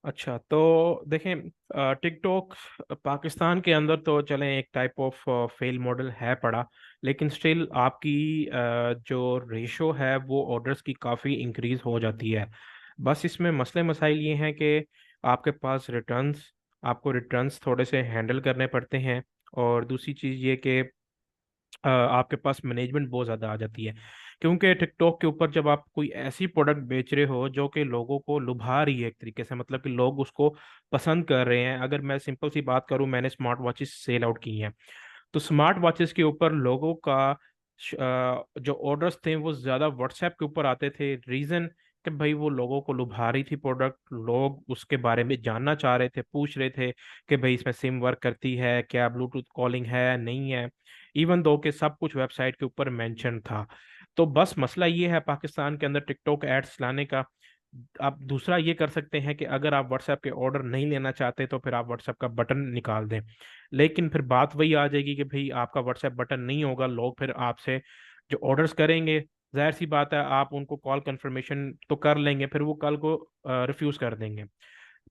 अच्छा, तो देखें, टिकटॉक पाकिस्तान के अंदर तो चलें एक टाइप ऑफ फेल मॉडल है पड़ा, लेकिन स्टिल आपकी जो रेशो है वो ऑर्डर्स की काफ़ी इंक्रीज हो जाती है। बस इसमें मसले मसाइल ये हैं कि आपके पास रिटर्न्स आपको रिटर्न्स थोड़े से हैंडल करने पड़ते हैं। और दूसरी चीज़ ये कि आपके पास मैनेजमेंट बहुत ज़्यादा आ जाती है, क्योंकि टिकटॉक के ऊपर जब आप कोई ऐसी प्रोडक्ट बेच रहे हो जो कि लोगों को लुभा रही है एक तरीके से, मतलब कि लोग उसको पसंद कर रहे हैं। अगर मैं सिंपल सी बात करूं, मैंने स्मार्ट वॉचेस सेल आउट की हैं, तो स्मार्ट वॉचेस के ऊपर लोगों का जो ऑर्डर्स थे वो ज़्यादा व्हाट्सएप के ऊपर आते थे। रीज़न कि भाई वो लोगों को लुभा रही थी प्रोडक्ट, लोग उसके बारे में जानना चाह रहे थे, पूछ रहे थे कि भाई इसमें सिम वर्क करती है क्या, ब्लूटूथ कॉलिंग है नहीं है, इवन दो कि सब कुछ वेबसाइट के ऊपर मेंशन था। तो बस मसला ये है पाकिस्तान के अंदर टिकटॉक एड्स लाने का। आप दूसरा ये कर सकते हैं कि अगर आप व्हाट्सएप के ऑर्डर नहीं लेना चाहते तो फिर आप व्हाट्सएप का बटन निकाल दें। लेकिन फिर बात वही आ जाएगी कि भाई आपका व्हाट्सएप बटन नहीं होगा, लोग फिर आपसे जो ऑर्डर्स करेंगे, जाहिर सी बात है आप उनको कॉल कंफर्मेशन तो कर लेंगे, फिर वो कल को रिफ्यूज कर देंगे।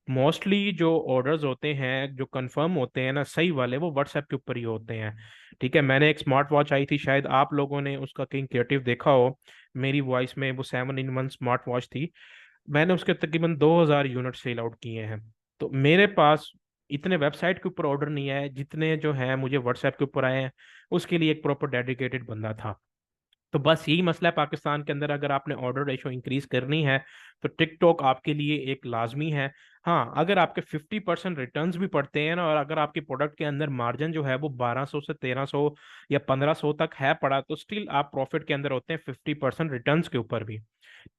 मोस्टली जो ऑर्डर्स होते हैं जो कंफर्म होते हैं ना सही वाले, वो व्हाट्सएप के ऊपर ही होते हैं। ठीक है, मैंने एक स्मार्ट वॉच आई थी, शायद आप लोगों ने उसका कहीं क्रिएटिव देखा हो मेरी वॉइस में, वो 7-in-1 स्मार्ट वॉच थी। मैंने उसके तकरीबन 2,000 यूनिट सेल आउट किए हैं। तो मेरे पास इतने वेबसाइट के ऊपर ऑर्डर नहीं आए जितने जो हैं मुझे व्हाट्सएप के ऊपर आए हैं। उसके लिए एक प्रॉपर डेडिकेटेड बंदा था। तो बस यही मसला है पाकिस्तान के अंदर, अगर आपने ऑर्डर रेशो इंक्रीज करनी है तो टिकटॉक आपके लिए एक लाजमी है। हाँ, अगर आपके 50% रिटर्न्स भी पड़ते हैं ना, और अगर आपके प्रोडक्ट के अंदर मार्जिन जो है वो 1200 से 1300 या 1500 तक है पड़ा, तो स्टिल आप प्रॉफिट के अंदर होते हैं 50% रिटर्न्स के ऊपर भी।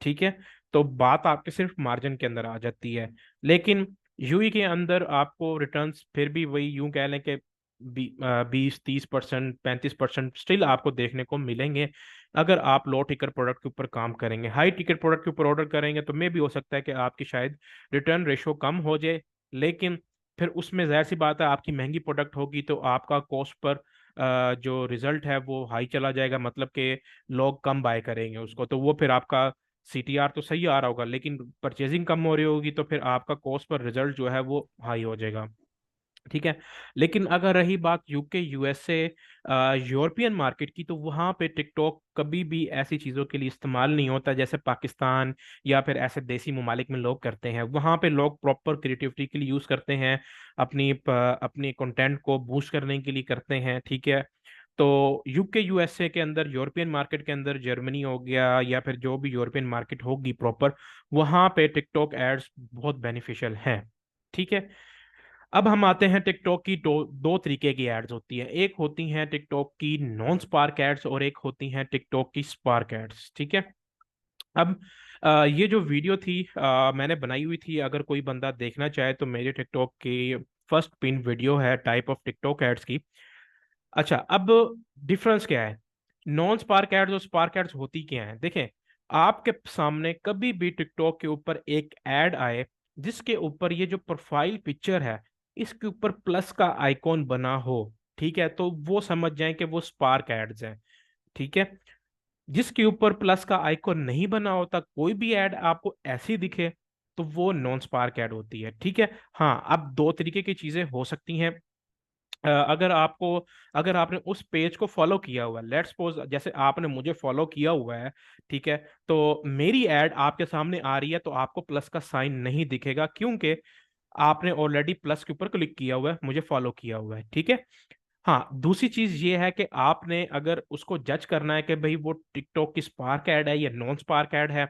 ठीक है, तो बात आपके सिर्फ मार्जिन के अंदर आ जाती है। लेकिन यूई के अंदर आपको रिटर्न्स फिर भी वही यूं कह लें कि 20-30% 35% स्टिल आपको देखने को मिलेंगे अगर आप लो टिकट प्रोडक्ट के ऊपर काम करेंगे। हाई टिकट प्रोडक्ट के ऊपर ऑर्डर करेंगे तो मे भी हो सकता है कि आपकी शायद रिटर्न रेशो कम हो जाए, लेकिन फिर उसमें जाहिर सी बात है आपकी महंगी प्रोडक्ट होगी तो आपका कॉस्ट पर जो रिजल्ट है वो हाई चला जाएगा, मतलब कि लोग कम बाय करेंगे उसको, तो वो फिर आपका सीटीआर तो सही आ रहा होगा लेकिन परचेजिंग कम हो रही होगी, तो फिर आपका कॉस्ट पर रिजल्ट जो है वो हाई हो जाएगा। ठीक है, लेकिन अगर रही बात यूके यूएसए यूरोपियन मार्केट की, तो वहाँ पे टिकटॉक कभी भी ऐसी चीज़ों के लिए इस्तेमाल नहीं होता जैसे पाकिस्तान या फिर ऐसे देसी ममालिक में लोग करते हैं। वहाँ पे लोग प्रॉपर क्रिएटिविटी के लिए यूज़ करते हैं, अपनी कंटेंट को बूस्ट करने के लिए करते हैं। ठीक है, तो यूके यूएसए के अंदर, यूरोपियन मार्केट के अंदर, जर्मनी हो गया या फिर जो भी यूरोपियन मार्केट होगी प्रॉपर, वहाँ पे टिकटॉक एड्स बहुत बेनिफिशियल हैं। ठीक है, अब हम आते हैं टिकटॉक की दो दो तरीके की एड्स होती है। एक होती हैं टिकटॉक की नॉन स्पार्क एड्स और एक होती हैं टिकटॉक की स्पार्क एड्स। ठीक है, अब ये जो वीडियो थी मैंने बनाई हुई थी, अगर कोई बंदा देखना चाहे तो मेरे टिकटॉक की फर्स्ट पिन वीडियो है टाइप ऑफ टिकटॉक एड्स की। अच्छा, अब डिफरेंस क्या है, नॉन स्पार्क एड्स और स्पार्क एड्स होती क्या है? देखें, आपके सामने कभी भी टिकटॉक के ऊपर एक एड आए जिसके ऊपर ये जो प्रोफाइल पिक्चर है इसके ऊपर प्लस का आइकॉन बना हो, ठीक है, तो वो समझ जाएं कि वो स्पार्क एड्स हैं। ठीक है, जिसके ऊपर प्लस का आइकॉन नहीं बना होता, कोई भी ऐड आपको ऐसी दिखे, तो वो नॉन स्पार्क ऐड होती है। ठीक है, हाँ, अब दो तरीके की चीजें हो सकती हैं। अगर आपने उस पेज को फॉलो किया हुआ है, लेट्स सपोज जैसे आपने मुझे फॉलो किया हुआ है, ठीक है, तो मेरी ऐड आपके सामने आ रही है तो आपको प्लस का साइन नहीं दिखेगा, क्योंकि आपने ऑलरेडी प्लस के ऊपर क्लिक किया हुआ है, मुझे फॉलो किया हुआ है। ठीक है, हाँ, दूसरी चीज ये है कि आपने अगर उसको जज करना है कि भाई वो टिकटॉक की स्पार्क ऐड है या नॉन स्पार्क ऐड है,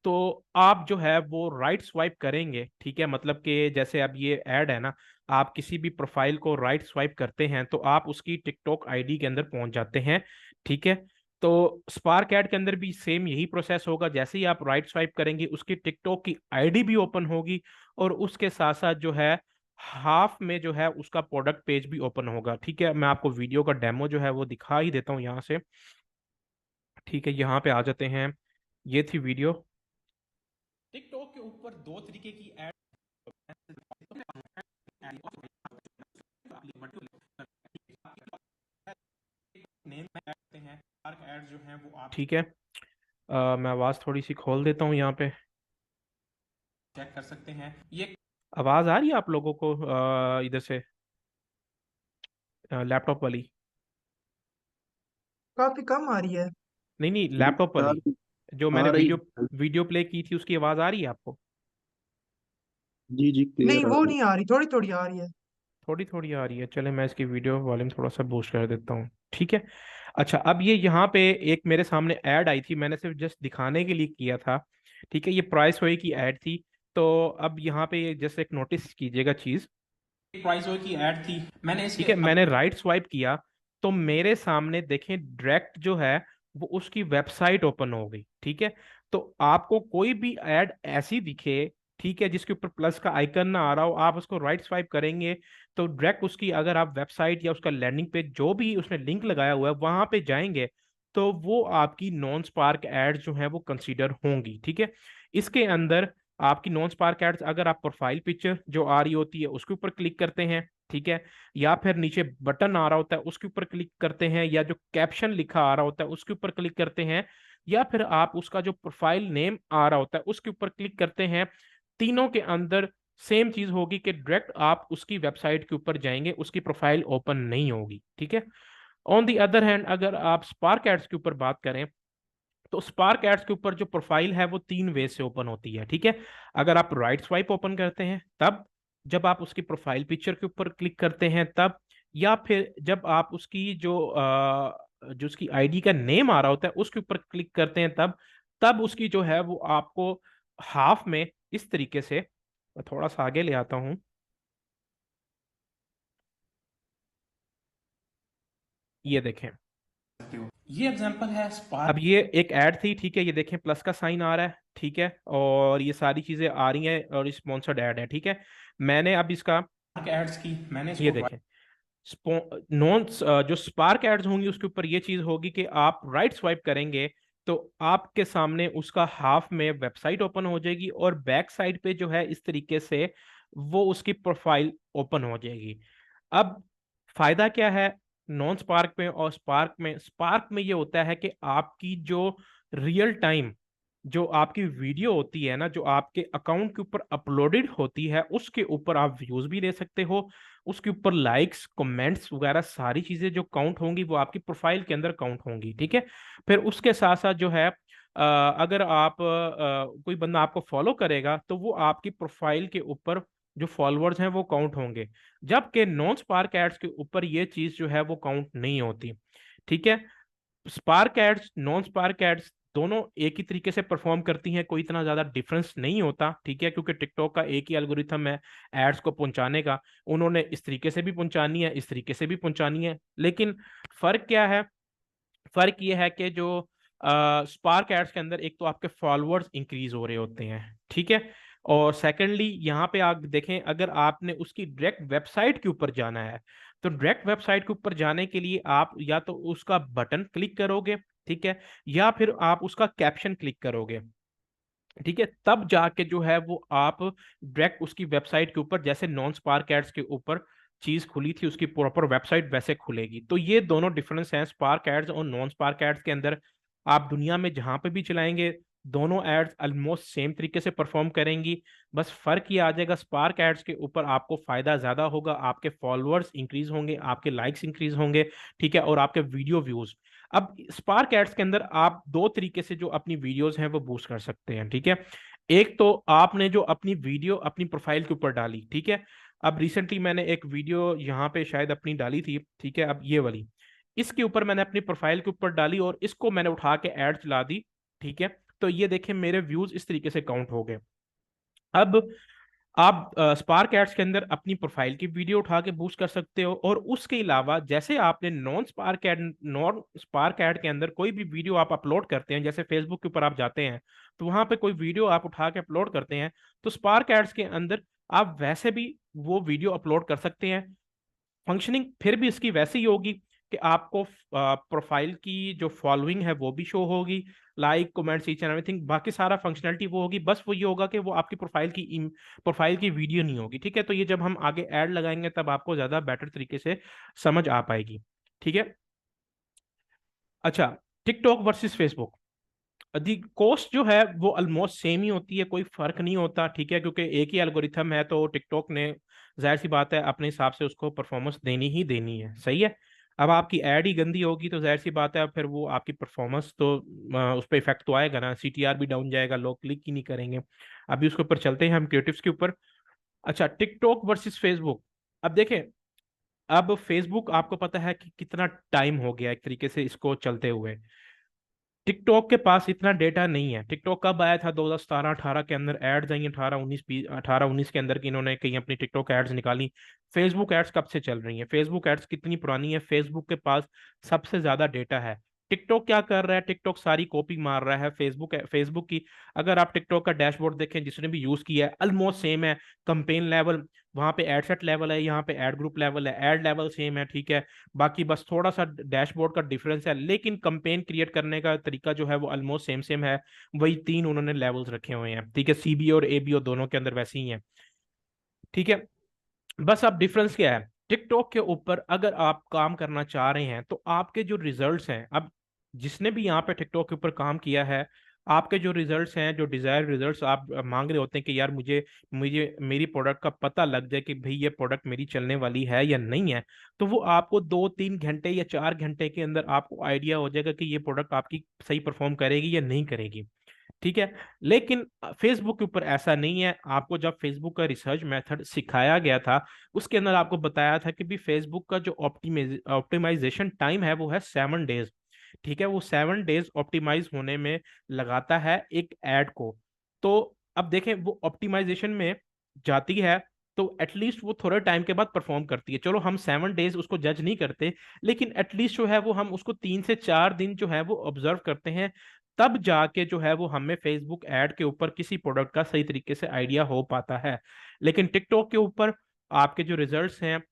तो आप जो है वो राइट स्वाइप करेंगे। ठीक है, मतलब कि जैसे अब ये ऐड है ना, आप किसी भी प्रोफाइल को राइट स्वाइप करते हैं तो आप उसकी टिकटॉक आईडी के अंदर पहुंच जाते हैं। ठीक है, तो स्पार्क ऐड के अंदर भी सेम यही प्रोसेस होगा, जैसे ही आप राइट स्वाइप करेंगे उसकी टिकटॉक की आईडी भी ओपन होगी, और उसके साथ साथ जो है हाफ में जो है उसका प्रोडक्ट पेज भी ओपन होगा। ठीक है, मैं आपको वीडियो का डेमो जो है वो दिखा ही देता हूँ यहाँ से। ठीक है, यहाँ पे आ जाते हैं, ये थी वीडियो। टिकटॉक के ऊपर दो तरीके की ऐड हैं, एड्स जो हैं वो आप, ठीक है, मैं आवाज़ थोड़ी सी खोल देता हूँ यहाँ पे, चेक कर सकते हैं ये। आवाज आ रही है आप लोगों को इधर से, लैपटॉप वाली? काफी कम आ रही है। नहीं नहीं, जी लैपटॉप आ वाली, रही जो आ मैंने रही वीडियो वीडियो प्ले की थी, उसकी आवाज आ रही है आपको? जी जी नहीं, क्लियर आ वो रही। नहीं आ रही, थोड़ी थोड़ी आ रही है। थोड़ी थोड़ी आ रही है, चले मैं इसकी वीडियो वॉल्यूम थोड़ा सा बूस्ट कर देता हूँ, ठीक है। अच्छा, अब ये यहाँ पे एक मेरे सामने ऐड आई थी, मैंने सिर्फ जस्ट दिखाने के लिए किया था, ठीक है। ये प्राइस होए की ऐड थी। तो अब यहाँ पे ये जस्ट एक नोटिस कीजिएगा चीज, प्राइस हो की ऐड थी, मैंने इसके ठीक है, मैंने राइट स्वाइप किया तो मेरे सामने देखें डायरेक्ट जो है वो उसकी वेबसाइट ओपन हो गई, ठीक है। तो आपको कोई भी ऐड ऐसी दिखे, ठीक है, जिसके ऊपर प्लस का आइकन ना आ रहा हो, आप उसको राइट स्वाइप करेंगे तो डायरेक्ट उसकी, अगर आप वेबसाइट या उसका लैंडिंग पेज जो भी उसने लिंक लगाया हुआ है वहां पे जाएंगे, तो वो आपकी नॉन स्पार्क एड्स जो है वो कंसीडर होंगी, ठीक है। इसके अंदर आपकी नॉन स्पार्क एड्स, अगर आप प्रोफाइल पिक्चर जो आ रही होती है उसके ऊपर क्लिक करते हैं, ठीक है, या फिर नीचे बटन आ रहा होता है उसके ऊपर क्लिक करते हैं, या जो कैप्शन लिखा आ रहा होता है उसके ऊपर क्लिक करते हैं, या फिर आप उसका जो प्रोफाइल नेम आ रहा होता है उसके ऊपर क्लिक करते हैं, तीनों के अंदर सेम चीज होगी कि डायरेक्ट आप उसकी वेबसाइट के ऊपर जाएंगे, उसकी प्रोफाइल ओपन नहीं होगी, ठीक है। ऑन दी अदर हैंड, अगर आप स्पार्क एड्स के ऊपर बात करें, तो स्पार्क एड्स के ऊपर जो प्रोफाइल है वो तीन वे से ओपन होती है, ठीक है। अगर आप राइट स्वाइप ओपन करते हैं तब, जब आप उसकी प्रोफाइल पिक्चर के ऊपर क्लिक करते हैं तब, या फिर जब आप उसकी जो उसकी आईडी का नेम आ रहा होता है उसके ऊपर क्लिक करते हैं तब, तब उसकी जो है वो आपको हाफ में इस तरीके से, मैं थोड़ा सा आगे ले आता हूं, ये देखें, ये एग्जांपल है स्पार्क। अब ये एक ऐड थी, ठीक है, ये देखें प्लस का साइन आ रहा है, ठीक है, और ये सारी चीजें आ रही हैं और स्पॉन्सर्ड ऐड है, ठीक है। मैंने अब इसका एड्स की, मैंने ये देखें, नॉन जो स्पार्क एड्स होंगी उसके ऊपर ये चीज होगी कि आप राइट स्वाइप करेंगे तो आपके सामने उसका हाफ में वेबसाइट ओपन हो जाएगी, और बैक साइड पे जो है इस तरीके से वो उसकी प्रोफाइल ओपन हो जाएगी। अब फायदा क्या है नॉन स्पार्क में और स्पार्क में? स्पार्क में ये होता है कि आपकी जो रियल टाइम जो आपकी वीडियो होती है ना, जो आपके अकाउंट के ऊपर अपलोडेड होती है, उसके ऊपर आप व्यूज भी ले सकते हो, उसके ऊपर लाइक्स कमेंट्स वगैरह सारी चीजें जो काउंट होंगी वो आपकी प्रोफाइल के अंदर काउंट होंगी, ठीक है। फिर उसके साथ साथ जो है अगर आप कोई बंदा आपको फॉलो करेगा तो वो आपकी प्रोफाइल के ऊपर जो फॉलोअर्स हैं वो काउंट होंगे, जबकि नॉन स्पार्क एड्स के ऊपर ये चीज जो है वो काउंट नहीं होती, ठीक है। Spark ads, non spark ads दोनों एक ही तरीके से परफॉर्म करती हैं, कोई इतना ज्यादा डिफरेंस नहीं होता, ठीक है, क्योंकि टिकटॉक का एक ही एल्गोरिथम है एड्स को पहुंचाने का, उन्होंने इस तरीके से भी पहुंचानी है, इस तरीके से भी पहुंचानी है, लेकिन फर्क क्या है? फर्क ये है कि जो स्पार्क एड्स के अंदर एक तो आपके फॉलोअर्स इंक्रीज हो रहे होते हैं, ठीक है, और सेकेंडली यहाँ पे आप देखें, अगर आपने उसकी डायरेक्ट वेबसाइट के ऊपर जाना है तो डायरेक्ट वेबसाइट के ऊपर जाने के लिए आप या तो उसका बटन क्लिक करोगे, ठीक है, या फिर आप उसका कैप्शन क्लिक करोगे, ठीक है, तब जाके जो है वो आप डायरेक्ट उसकी वेबसाइट के ऊपर, जैसे नॉन स्पार्क एड्स के ऊपर चीज खुली थी उसकी प्रॉपर वेबसाइट वैसे खुलेगी। तो ये दोनों डिफरेंस हैं स्पार्क एड्स और नॉन स्पार्क एड्स के अंदर। आप दुनिया में जहां पे भी चलाएंगे दोनों एड्स ऑलमोस्ट सेम तरीके से परफॉर्म करेंगी, बस फर्क ये आ जाएगा स्पार्क एड्स के ऊपर आपको फायदा ज्यादा होगा, आपके फॉलोअर्स इंक्रीज होंगे, आपके लाइक्स इंक्रीज होंगे, ठीक है, और आपके वीडियो व्यूज। अब स्पार्क एड्स के अंदर आप दो तरीके से जो अपनी वीडियोस हैं वो बूस्ट कर सकते हैं, ठीक है। एक तो आपने जो अपनी वीडियो अपनी प्रोफाइल के ऊपर डाली, ठीक है, अब रिसेंटली मैंने एक वीडियो यहाँ पे शायद अपनी डाली थी, ठीक है, अब ये वाली इसके ऊपर मैंने अपनी प्रोफाइल के ऊपर डाली और इसको मैंने उठा के ऐड चला दी, ठीक है, तो ये देखें मेरे व्यूज इस तरीके से काउंट हो गए। अब आप स्पार्क एड्स के अंदर अपनी प्रोफाइल की वीडियो उठा के बूस्ट कर सकते हो, और उसके अलावा जैसे आपने नॉन स्पार्क एड के अंदर कोई भी वीडियो आप अपलोड करते हैं, जैसे फेसबुक के ऊपर आप जाते हैं तो वहां पे कोई वीडियो आप उठा के अपलोड करते हैं, तो स्पार्क एड्स के अंदर आप वैसे भी वो वीडियो अपलोड कर सकते हैं। फंक्शनिंग फिर भी इसकी वैसी ही होगी कि आपको प्रोफाइल की जो फॉलोइंग है वो भी शो होगी, like comments each and everything, बाकी सारा फंक्शनलिटी वो होगी, बस वो ये होगा कि वो आपकी प्रोफाइल की वीडियो नहीं होगी, ठीक है। तो ये जब हम आगे ऐड लगाएंगे तब आपको ज्यादा बेटर तरीके से समझ आ पाएगी, ठीक है। अच्छा, टिकटॉक वर्सेस फेसबुक। अधिक कॉस्ट जो है वो ऑलमोस्ट सेम ही होती है, कोई फर्क नहीं होता, ठीक है, क्योंकि एक ही एल्गोरिथम है, तो टिकटॉक ने जाहिर सी बात है अपने हिसाब से उसको परफॉर्मेंस देनी ही देनी है, सही है। अब आपकी एड ही गंदी होगी तो जाहिर सी बात है फिर वो आपकी परफॉर्मेंस तो उस पर इफेक्ट तो आएगा ना, सीटीआर भी डाउन जाएगा, लोग क्लिक ही नहीं करेंगे। अभी उसके ऊपर चलते हैं हम क्रिएटिव्स के ऊपर। अच्छा, टिकटॉक वर्सेस फेसबुक। अब देखें, अब फेसबुक आपको पता है कि कितना टाइम हो गया एक तरीके से इसको चलते हुए। टिकटॉक के पास इतना डेटा नहीं है। टिकटॉक कब आया था? 2017 18 के अंदर एड्स आई, 18 19 के अंदर की इन्होंने कहीं अपनी टिकटॉक एड्स निकाली। फेसबुक एड्स कब से चल रही हैं? फेसबुक एड्स कितनी पुरानी है? फेसबुक के पास सबसे ज्यादा डेटा है। टिकटॉक क्या कर रहा है? टिकटॉक सारी कॉपी मार रहा है फेसबुक की। अगर आप टिकटॉक का डैशबोर्ड देखें, जिसने भी यूज किया है ऑलमोस्ट सेम है। कंपेन लेवल वहां पे एड सेट लेवल है, यहाँ पे एड ग्रुप लेवल है, एड लेवल सेम है, ठीक है। बाकी बस थोड़ा सा डैशबोर्ड का डिफरेंस है, लेकिन कंपेन क्रिएट करने का तरीका जो है वो ऑलमोस्ट सेम सेम है। वही तीन उन्होंने लेवल्स रखे हुए हैं, ठीक है, सीबीओ और एबीओ दोनों के अंदर वैसे ही है, ठीक है। बस अब डिफरेंस क्या है? टिकटॉक के ऊपर अगर आप काम करना चाह रहे हैं तो आपके जो रिजल्ट्स हैं, अब जिसने भी यहाँ पे टिकटॉक के ऊपर काम किया है, आपके जो रिजल्ट्स हैं, जो डिजायर रिजल्ट्स आप मांग रहे होते हैं कि यार मुझे मुझे मेरी प्रोडक्ट का पता लग जाए कि भाई ये प्रोडक्ट मेरी चलने वाली है या नहीं है, तो वो आपको 2 3 घंटे या 4 घंटे के अंदर आपको आइडिया हो जाएगा कि ये प्रोडक्ट आपकी सही परफॉर्म करेगी या नहीं करेगी, ठीक है। लेकिन फेसबुक के ऊपर ऐसा नहीं है। आपको जब फेसबुक का रिसर्च मेथड सिखाया गया था, उसके अंदर आपको बताया था कि भी फेसबुक का जो ऑप्टिमाइजेशन टाइम है वो है 7 डेज, ठीक है। वो 7 डेज ऑप्टिमाइज होने में लगाता है एक ऐड को। तो अब देखें, वो ऑप्टिमाइजेशन में जाती है तो एटलीस्ट वो थोड़े टाइम के बाद परफॉर्म करती है। चलो हम 7 डेज उसको जज नहीं करते, लेकिन एटलीस्ट जो है वो हम उसको 3 से 4 दिन जो है वो ऑब्जर्व करते हैं, तब जाके जो है वो हमें फेसबुक ऐड के ऊपर किसी प्रोडक्ट का सही तरीके से आइडिया हो पाता है। लेकिन टिकटॉक के ऊपर आपके जो रिजल्ट्स हैं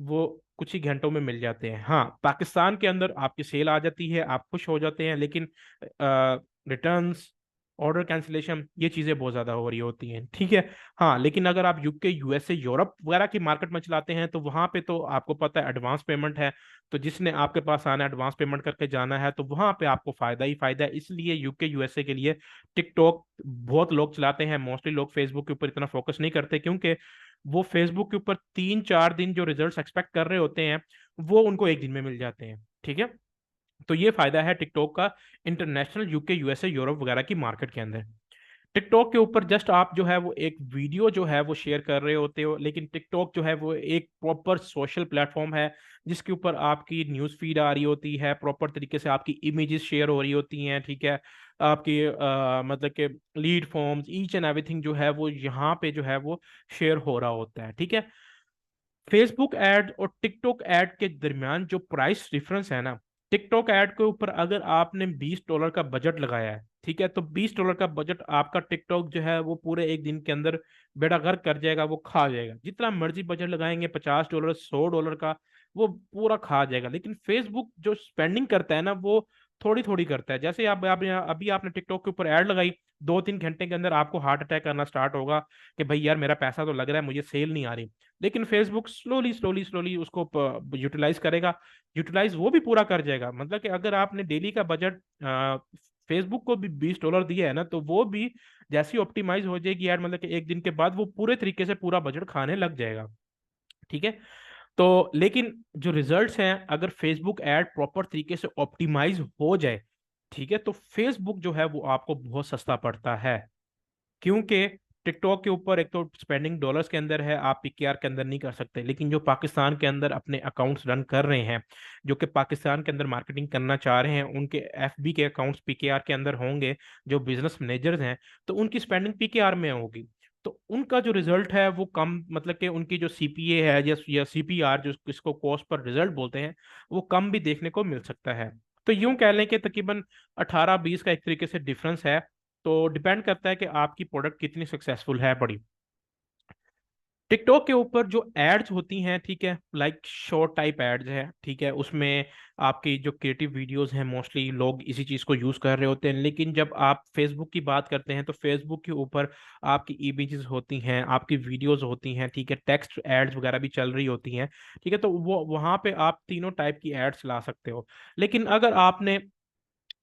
वो कुछ ही घंटों में मिल जाते हैं। हाँ, पाकिस्तान के अंदर आपकी सेल आ जाती है, आप खुश हो जाते हैं, लेकिन रिटर्न्स, ऑर्डर कैंसिलेशन, ये चीज़ें बहुत ज़्यादा हो रही होती हैं, ठीक है। हाँ, लेकिन अगर आप यूके यूएसए यूरोप वगैरह की मार्केट में चलाते हैं तो वहाँ पे तो आपको पता है एडवांस पेमेंट है। तो जिसने आपके पास आना है, एडवांस पेमेंट करके जाना है, तो वहाँ पे आपको फायदा ही फायदा है। इसलिए यूके यूएसए के लिए टिकटॉक बहुत लोग चलाते हैं। मोस्टली लोग फेसबुक के ऊपर इतना फोकस नहीं करते, क्योंकि वो फेसबुक के ऊपर 3 4 दिन जो रिजल्ट्स एक्सपेक्ट कर रहे होते हैं वो उनको एक दिन में मिल जाते हैं, ठीक है। तो ये फायदा है टिकटॉक का इंटरनेशनल यूके यूएसए यूरोप वगैरह की मार्केट के अंदर। टिकटॉक के ऊपर जस्ट आप जो है वो एक वीडियो जो है वो शेयर कर रहे होते हो, लेकिन टिकटॉक जो है वो एक प्रॉपर सोशल प्लेटफॉर्म है, जिसके ऊपर आपकी न्यूज़ फीड आ रही होती है, प्रॉपर तरीके से आपकी इमेजेस शेयर हो रही होती हैं, ठीक है। आपकी मतलब कि lead forms, each and everything जो है वो यहाँ पे जो है वो शेयर हो रहा होता है, ठीक है। फेसबुक ऐड और टिकटॉक ऐड के दरमियान जो प्राइस डिफरेंस है ना, टिकटॉक ऐड के ऊपर अगर आपने $20 का बजट लगाया है, ठीक है, तो $20 का बजट आपका टिकटॉक जो है वो पूरे एक दिन के अंदर बेड़ा गर्क कर जाएगा, वो खा जाएगा। जितना मर्जी बजट लगाएंगे, $50 $100 का, वो पूरा खा जाएगा। लेकिन फेसबुक जो स्पेंडिंग करता है ना, वो थोड़ी थोड़ी करता है। जैसे अभी आपने टिकटॉक के ऊपर ऐड लगाई, 2 3 घंटे के अंदर आपको हार्ट अटैक करना स्टार्ट होगा कि भाई यार मेरा पैसा तो लग रहा है, मुझे सेल नहीं आ रही। लेकिन फेसबुक स्लोली स्लोली स्लोली उसको यूटिलाइज करेगा। यूटिलाइज वो भी पूरा कर जाएगा। मतलब कि अगर आपने डेली का बजट फेसबुक को भी $20 दिया है ना, तो वो भी जैसी ऑप्टिमाइज हो जाएगी यार, मतलब कि एक दिन के बाद वो पूरे तरीके से पूरा बजट खाने लग जाएगा, ठीक है। तो लेकिन जो रिजल्ट्स हैं, अगर फेसबुक ऐड प्रॉपर तरीके से ऑप्टिमाइज हो जाए, ठीक है, तो फेसबुक जो है वो आपको बहुत सस्ता पड़ता है। क्योंकि टिकटॉक के ऊपर एक तो स्पेंडिंग डॉलर्स के अंदर है, आप पीकेआर के अंदर नहीं कर सकते। लेकिन जो पाकिस्तान के अंदर अपने अकाउंट्स रन कर रहे हैं, जो कि पाकिस्तान के अंदर मार्केटिंग करना चाह रहे हैं, उनके एफबी के अकाउंट्स पीकेआर के अंदर होंगे, जो बिजनेस मैनेजर्स हैं, तो उनकी स्पेंडिंग पीकेआर में होगी। तो उनका जो रिजल्ट है वो कम, मतलब कि उनकी जो सीपीए है या सीपीआर, जो इसको कॉस्ट पर रिजल्ट बोलते हैं, वो कम भी देखने को मिल सकता है। तो यूं कह लें कि तकरीबन 18 20 का एक तरीके से डिफरेंस है। तो डिपेंड करता है कि आपकी प्रोडक्ट कितनी सक्सेसफुल है बड़ी। टिकटॉक के ऊपर जो एड्स होती हैं, ठीक है, लाइक शॉर्ट टाइप एड्स है, ठीक है, उसमें आपकी जो क्रिएटिव वीडियोस हैं मोस्टली लोग इसी चीज़ को यूज़ कर रहे होते हैं। लेकिन जब आप फेसबुक की बात करते हैं तो फेसबुक के ऊपर आपकी इमेजेस होती हैं, आपकी वीडियोस होती हैं, ठीक है, टेक्स्ट एड्स वगैरह भी चल रही होती हैं, ठीक है। तो वो वहाँ पे आप तीनों टाइप की एड्स ला सकते हो। लेकिन अगर आपने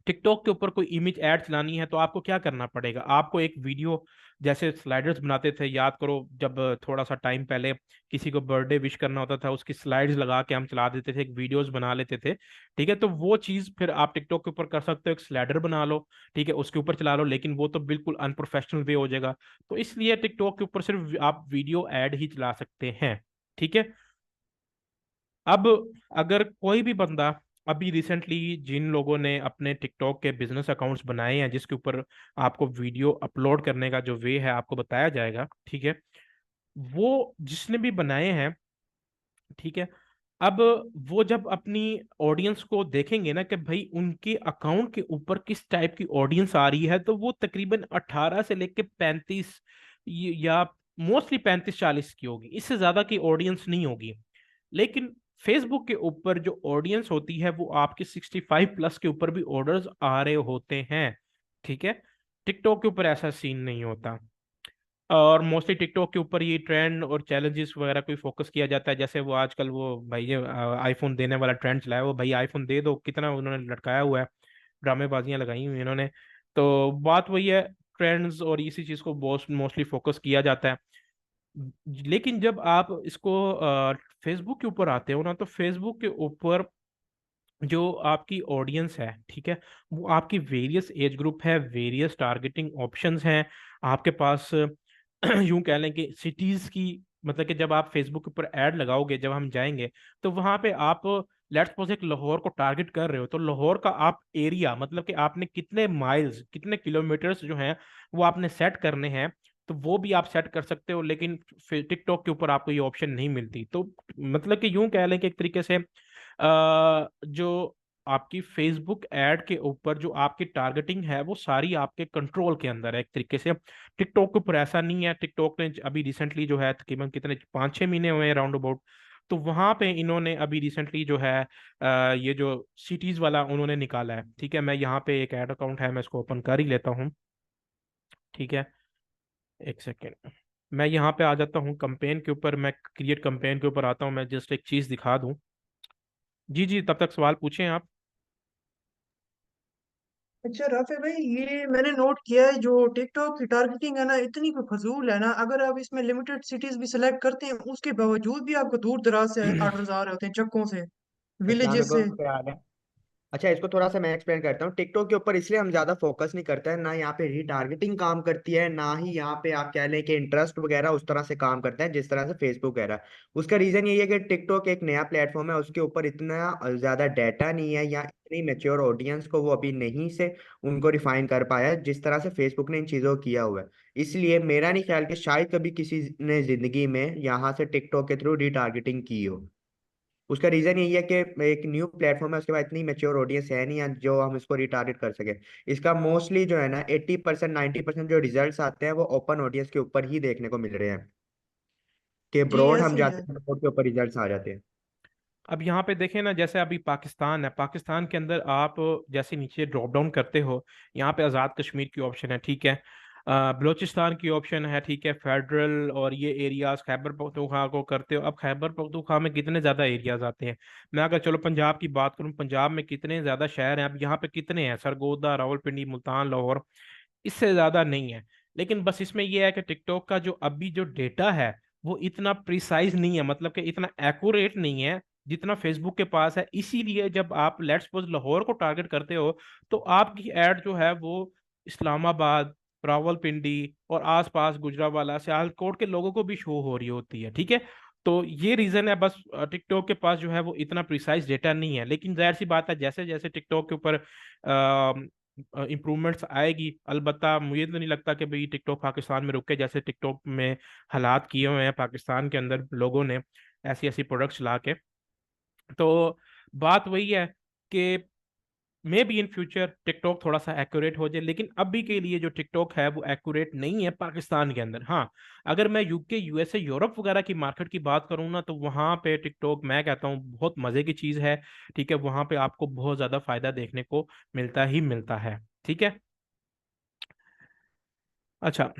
टिकटॉक के ऊपर कोई इमेज ऐड चलानी है तो आपको क्या करना पड़ेगा, आपको एक वीडियो, जैसे स्लाइडर्स बनाते थे, याद करो जब थोड़ा सा टाइम पहले किसी को बर्थडे विश करना होता था, उसकी स्लाइड्स लगा के हम चला देते थे, एक वीडियोस बना लेते थे। ठीक है, तो वो चीज फिर आप टिकटॉक के ऊपर कर सकते हो, एक स्लाइडर बना लो, ठीक है, उसके ऊपर चला लो, लेकिन वो तो बिल्कुल अनप्रोफेशनल वे हो जाएगा। तो इसलिए टिकटॉक के ऊपर सिर्फ आप वीडियो ऐड ही चला सकते हैं। ठीक है। अब अगर कोई भी बंदा, अभी रिसेंटली जिन लोगों ने अपने टिकटॉक के बिजनेस अकाउंट्स बनाए हैं जिसके ऊपर आपको वीडियो अपलोड करने का जो वे है आपको बताया जाएगा, ठीक है, वो जिसने भी बनाए हैं, ठीक है, अब वो जब अपनी ऑडियंस को देखेंगे ना कि भाई उनके अकाउंट के ऊपर किस टाइप की ऑडियंस आ रही है, तो वो तकरीबन 18 से लेके 35 या मोस्टली 35-40 की होगी, इससे ज्यादा की ऑडियंस नहीं होगी। लेकिन फेसबुक के ऊपर जो ऑडियंस होती है वो आपके 65+ के ऊपर भी ऑर्डर्स आ रहे होते हैं। ठीक है। टिकटॉक के ऊपर ऐसा सीन नहीं होता। और मोस्टली टिकटॉक के ऊपर ये ट्रेंड और चैलेंजेस वगैरह कोई फोकस किया जाता है, जैसे वो आजकल वो भाई ये आईफोन देने वाला ट्रेंड चलाया, वो भाई आईफोन दे दो, कितना उन्होंने लटकाया हुआ है, ड्रामेबाजियां लगाई हुई हैं इन्होंने। तो बात वही है, ट्रेंड्स और इसी चीज को बहुत मोस्टली फोकस किया जाता है। लेकिन जब आप इसको फेसबुक के ऊपर आते हो ना, तो फेसबुक के ऊपर जो आपकी ऑडियंस है, ठीक है, वो आपकी वेरियस एज ग्रुप है, वेरियस टारगेटिंग ऑप्शंस हैं आपके पास। यूं कह लें कि सिटीज की, मतलब कि जब आप फेसबुक के ऊपर ऐड लगाओगे, जब हम जाएंगे तो वहां पे आप लेट्स सपोज एक लाहौर को टारगेट कर रहे हो, तो लाहौर का आप एरिया, मतलब कि आपने कितने माइल्स, कितने किलोमीटर्स जो हैं वो आपने सेट करने हैं, तो वो भी आप सेट कर सकते हो। लेकिन टिकटॉक के ऊपर आपको ये ऑप्शन नहीं मिलती। तो मतलब कि यूं कह लें कि एक तरीके से जो आपकी फेसबुक ऐड के ऊपर जो आपकी टारगेटिंग है वो सारी आपके कंट्रोल के अंदर है एक तरीके से। टिकटॉक के ऊपर ऐसा नहीं है। टिकटॉक ने अभी रिसेंटली जो है तकरीबन कितने 5-6 महीने हुए हैं राउंड अबाउट, तो वहां पे इन्होंने अभी रिसेंटली जो है ये जो सिटीज वाला उन्होंने निकाला है। ठीक है, मैं यहाँ पे एक ऐड अकाउंट है, मैं इसको ओपन कर ही लेता हूँ। ठीक है, एक सेकेंड, मैं यहाँ पे आ जाता हूँ कंपेन के ऊपर, मैं क्रिएट कंपेन के ऊपर आता हूँ, मैं जस्ट एक चीज दिखा दूँ। जी जी, तब तक सवाल पूछें आप। अच्छा राफे भाई, ये मैंने नोट किया है जो टिकटॉक की टारगेटिंग है ना, इतनी कोई फजूल है ना। अगर आप इसमें लिमिटेड सिटीज भी सिलेक्ट करते हैं, उसके बावजूद भी आपको दूर दराज से ऑर्डर्स आ रहे होते हैं, चक्कों से, अस्सलाम विलेजेस से। वालेकुम, क्या हाल है। अच्छा, इसको थोड़ा सा मैं एक्सप्लेन करता हूँ। टिकटॉक के ऊपर इसलिए हम ज्यादा फोकस नहीं करते हैं, ना यहाँ पे रीटारगेटिंग काम करती है, ना ही यहाँ पे आप कह लें कि इंटरेस्ट वगैरह उस तरह से काम करता है जिस तरह से फेसबुक वगैरह। उसका रीजन यही है कि टिकटॉक एक नया प्लेटफॉर्म है, उसके ऊपर इतना ज्यादा डाटा नहीं है, या इतनी मेच्योर ऑडियंस को वो अभी नहीं से उनको रिफाइन कर पाया है जिस तरह से फेसबुक ने इन चीजों को किया हुआ है। इसलिए मेरा नहीं ख्याल कि शायद कभी किसी ने जिंदगी में यहाँ से टिकटॉक के थ्रू रीटारगेटिंग की हो। उसका रीजन यही है कि एक न्यू प्लेटफॉर्म है, उसके बाद इतनी मेच्योर ऑडियंस है नहीं है जो हम इसको रिटारगेट कर सके। इसका मोस्टली जो है ना 80% 90% जो रिजल्ट्स आते हैं वो ओपन ऑडियंस के ऊपर ही देखने को मिल रहे हैं, कि जी ब्रॉड हम ऐसे ही है। जाते हैं ब्रॉड के ऊपर रिजल्ट्स आ जाते हैं। अब यहाँ पे देखें ना, जैसे अभी पाकिस्तान है, पाकिस्तान के अंदर आप जैसे नीचे ड्रॉप डाउन करते हो, यहाँ पे आज़ाद कश्मीर की ऑप्शन है, ठीक है, बलूचिस्तान की ऑप्शन है, ठीक है, फेडरल और ये एरियाज, खैबर पख्तूनख्वा को करते हो। अब खैबर पख्तूनख्वा में कितने ज़्यादा एरियाज आते हैं। मैं अगर चलो पंजाब की बात करूँ, पंजाब में कितने ज़्यादा शहर हैं, अब यहाँ पे कितने हैं, सरगोदा, रावलपिंडी, मुल्तान, लाहौर, इससे ज्यादा नहीं है। लेकिन बस इसमें यह है कि टिकटॉक का जो अभी जो डेटा है वो इतना प्रिसाइज नहीं है, मतलब कि इतना एक्यूरेट नहीं है जितना फेसबुक के पास है। इसीलिए जब आप लेट्स सपोज लाहौर को टारगेट करते हो, तो आपकी एड जो है वो इस्लामाबाद, रावलपिंडी और आसपास गुजरावाला, सियालकोट के लोगों को भी शो हो रही होती है। ठीक है, तो ये रीजन है बस। टिकटॉक के पास जो है वो इतना प्रिसाइज डेटा नहीं है। लेकिन जाहिर सी बात है, जैसे जैसे टिकटॉक के ऊपर इम्प्रूवमेंट्स आएगी, अलबत्ता मुझे तो नहीं लगता कि भाई टिकटॉक पाकिस्तान में रुक के, जैसे टिकटॉक में हालात किए हुए हैं पाकिस्तान के अंदर लोगों ने ऐसी ऐसी प्रोडक्ट्स ला के। तो बात वही है कि may be in future TikTok थोड़ा सा एक्यूरेट हो जाए, लेकिन अभी के लिए जो टिकटॉक है वो एक्यूरेट नहीं है पाकिस्तान के अंदर। हाँ, अगर मैं यूके, यूएसए, यूरोप वगैरह की मार्केट की बात करूँ ना, तो वहाँ पे टिकटॉक मैं कहता हूँ बहुत मज़े की चीज़ है। ठीक है, वहाँ पे आपको बहुत ज़्यादा फायदा देखने को मिलता ही मिलता है। ठीक है। अच्छा,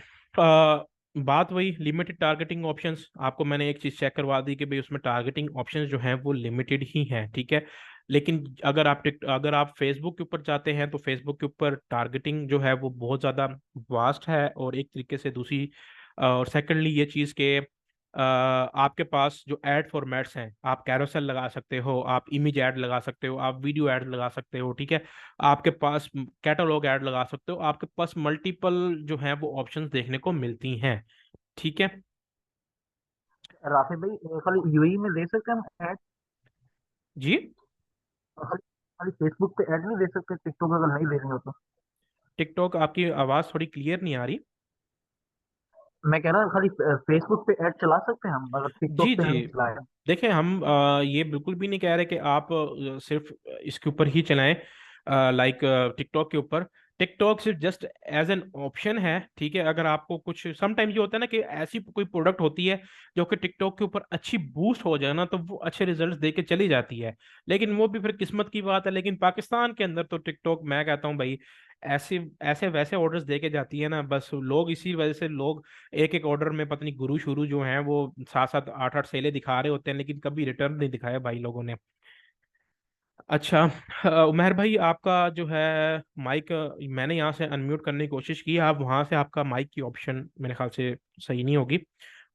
बात वही लिमिटेड टारगेटिंग ऑप्शंस, आपको मैंने एक चीज चेक करवा दी कि भाई उसमें टारगेटिंग ऑप्शंस जो हैं वो लिमिटेड ही हैं। ठीक है, लेकिन अगर आप फेसबुक के ऊपर जाते हैं तो फेसबुक के ऊपर टारगेटिंग जो है वो बहुत ज़्यादा वास्ट है। और एक तरीके से दूसरी और सेकेंडली ये चीज़ के आपके पास जो एड फॉर्मेट्स हैं, आप कैरोसेल लगा सकते हो, आप इमेज ऐड लगा सकते हो, आप वीडियो ऐड लगा सकते हो, ठीक है। आपके पास कैटलॉग ऐड लगा सकते हो, आपके पास मल्टीपल जो है वो ऑप्शंस देखने को मिलती हैं, ठीक है। राफी भाई, खाली यूएई में दे सकते हैं हम ऐड? जी। खाली खाली फेसबुक पे ऐड नहीं दे सकते टिकटॉक अगर नहीं दे रहे हो तो? टिकटॉक, आपकी आवाज़ थोड़ी क्लियर नहीं आ रही। मैं कह रहा हूँ खाली फेसबुक पे ऐड चला सकते हैं हम अगर जी टिकटॉक पे जी। नहीं चलाए? देखिए हम ये बिल्कुल भी नहीं कह रहे कि आप सिर्फ इसके ऊपर ही चलाएं, लाइक टिकटॉक के ऊपर। टिकटॉक सिर्फ जस्ट एज एन ऑप्शन है, ठीक है। अगर आपको कुछ समटाइम ये होता है ना कि ऐसी कोई प्रोडक्ट होती है जो कि टिकटॉक के ऊपर अच्छी बूस्ट हो जाए ना, तो वो अच्छे रिजल्ट्स दे के चली जाती है, लेकिन वो भी फिर किस्मत की बात है। लेकिन पाकिस्तान के अंदर तो टिकटॉक, मैं कहता हूँ भाई, ऐसे ऐसे वैसे ऑर्डर्स दे के जाती है ना, बस लोग इसी वजह से लोग एक एक ऑर्डर में पता नहीं गुरु शुरू जो हैं वो 7 7 8 8 सेले दिखा रहे होते हैं, लेकिन कभी रिटर्न नहीं दिखाया भाई लोगों ने। अच्छा, उमर भाई आपका जो है माइक, मैंने यहाँ से अनम्यूट करने की कोशिश की, आप वहाँ से, आपका माइक की ऑप्शन मेरे ख्याल से सही नहीं होगी,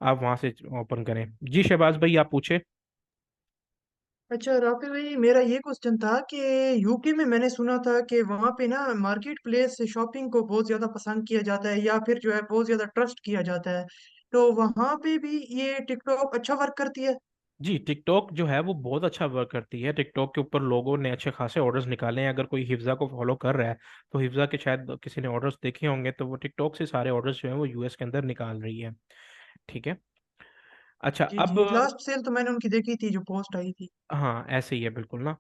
आप वहाँ से ओपन करें। जी शहबाज भाई आप पूछे। अच्छा राफी भाई, मेरा ये क्वेश्चन था कि यूके में मैंने सुना था कि वहाँ पे ना मार्केट प्लेस शॉपिंग को बहुत ज्यादा पसंद किया जाता है, या फिर जो है बहुत ज्यादा ट्रस्ट किया जाता है। तो वहाँ पे भी ये टिकटॉक अच्छा वर्क करती है? जी, टिकटॉक जो है वो बहुत अच्छा वर्क करती है। टिकटॉक के ऊपर लोगों ने अच्छे खासे ऑर्डर्स निकाले हैं। अगर कोई हिफ्जा को फॉलो कर रहा है तो हिफ्जा के शायद किसी ने ऑर्डर्स देखे होंगे, तो वो टिकटॉक से सारे ऑर्डर्स जो है वो यूएस के अंदर निकाल रही है, ठीक है। अच्छा जी अब, जी, लास्ट सेल तो मैंने उनकी देखी थी जो पोस्ट आई थी। हाँ ऐसे ही है बिल्कुल ना,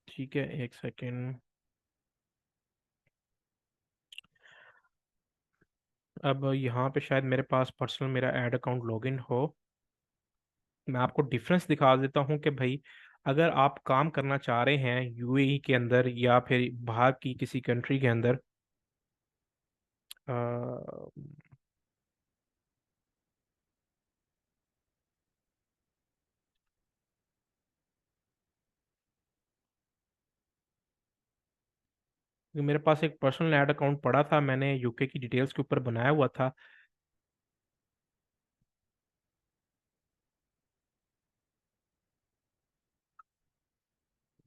ठीक है, एक सेकेंड। अब यहाँ पे शायद मेरे पास पर्सनल मेरा ऐड अकाउंट लॉगिन हो, मैं आपको डिफरेंस दिखा देता हूँ कि भाई अगर आप काम करना चाह रहे हैं यूएई के अंदर या फिर बाहर की किसी कंट्री के अंदर, अ, मेरे पास एक पर्सनल ऐड अकाउंट पड़ा था, मैंने यूके की डिटेल्स के ऊपर बनाया हुआ था।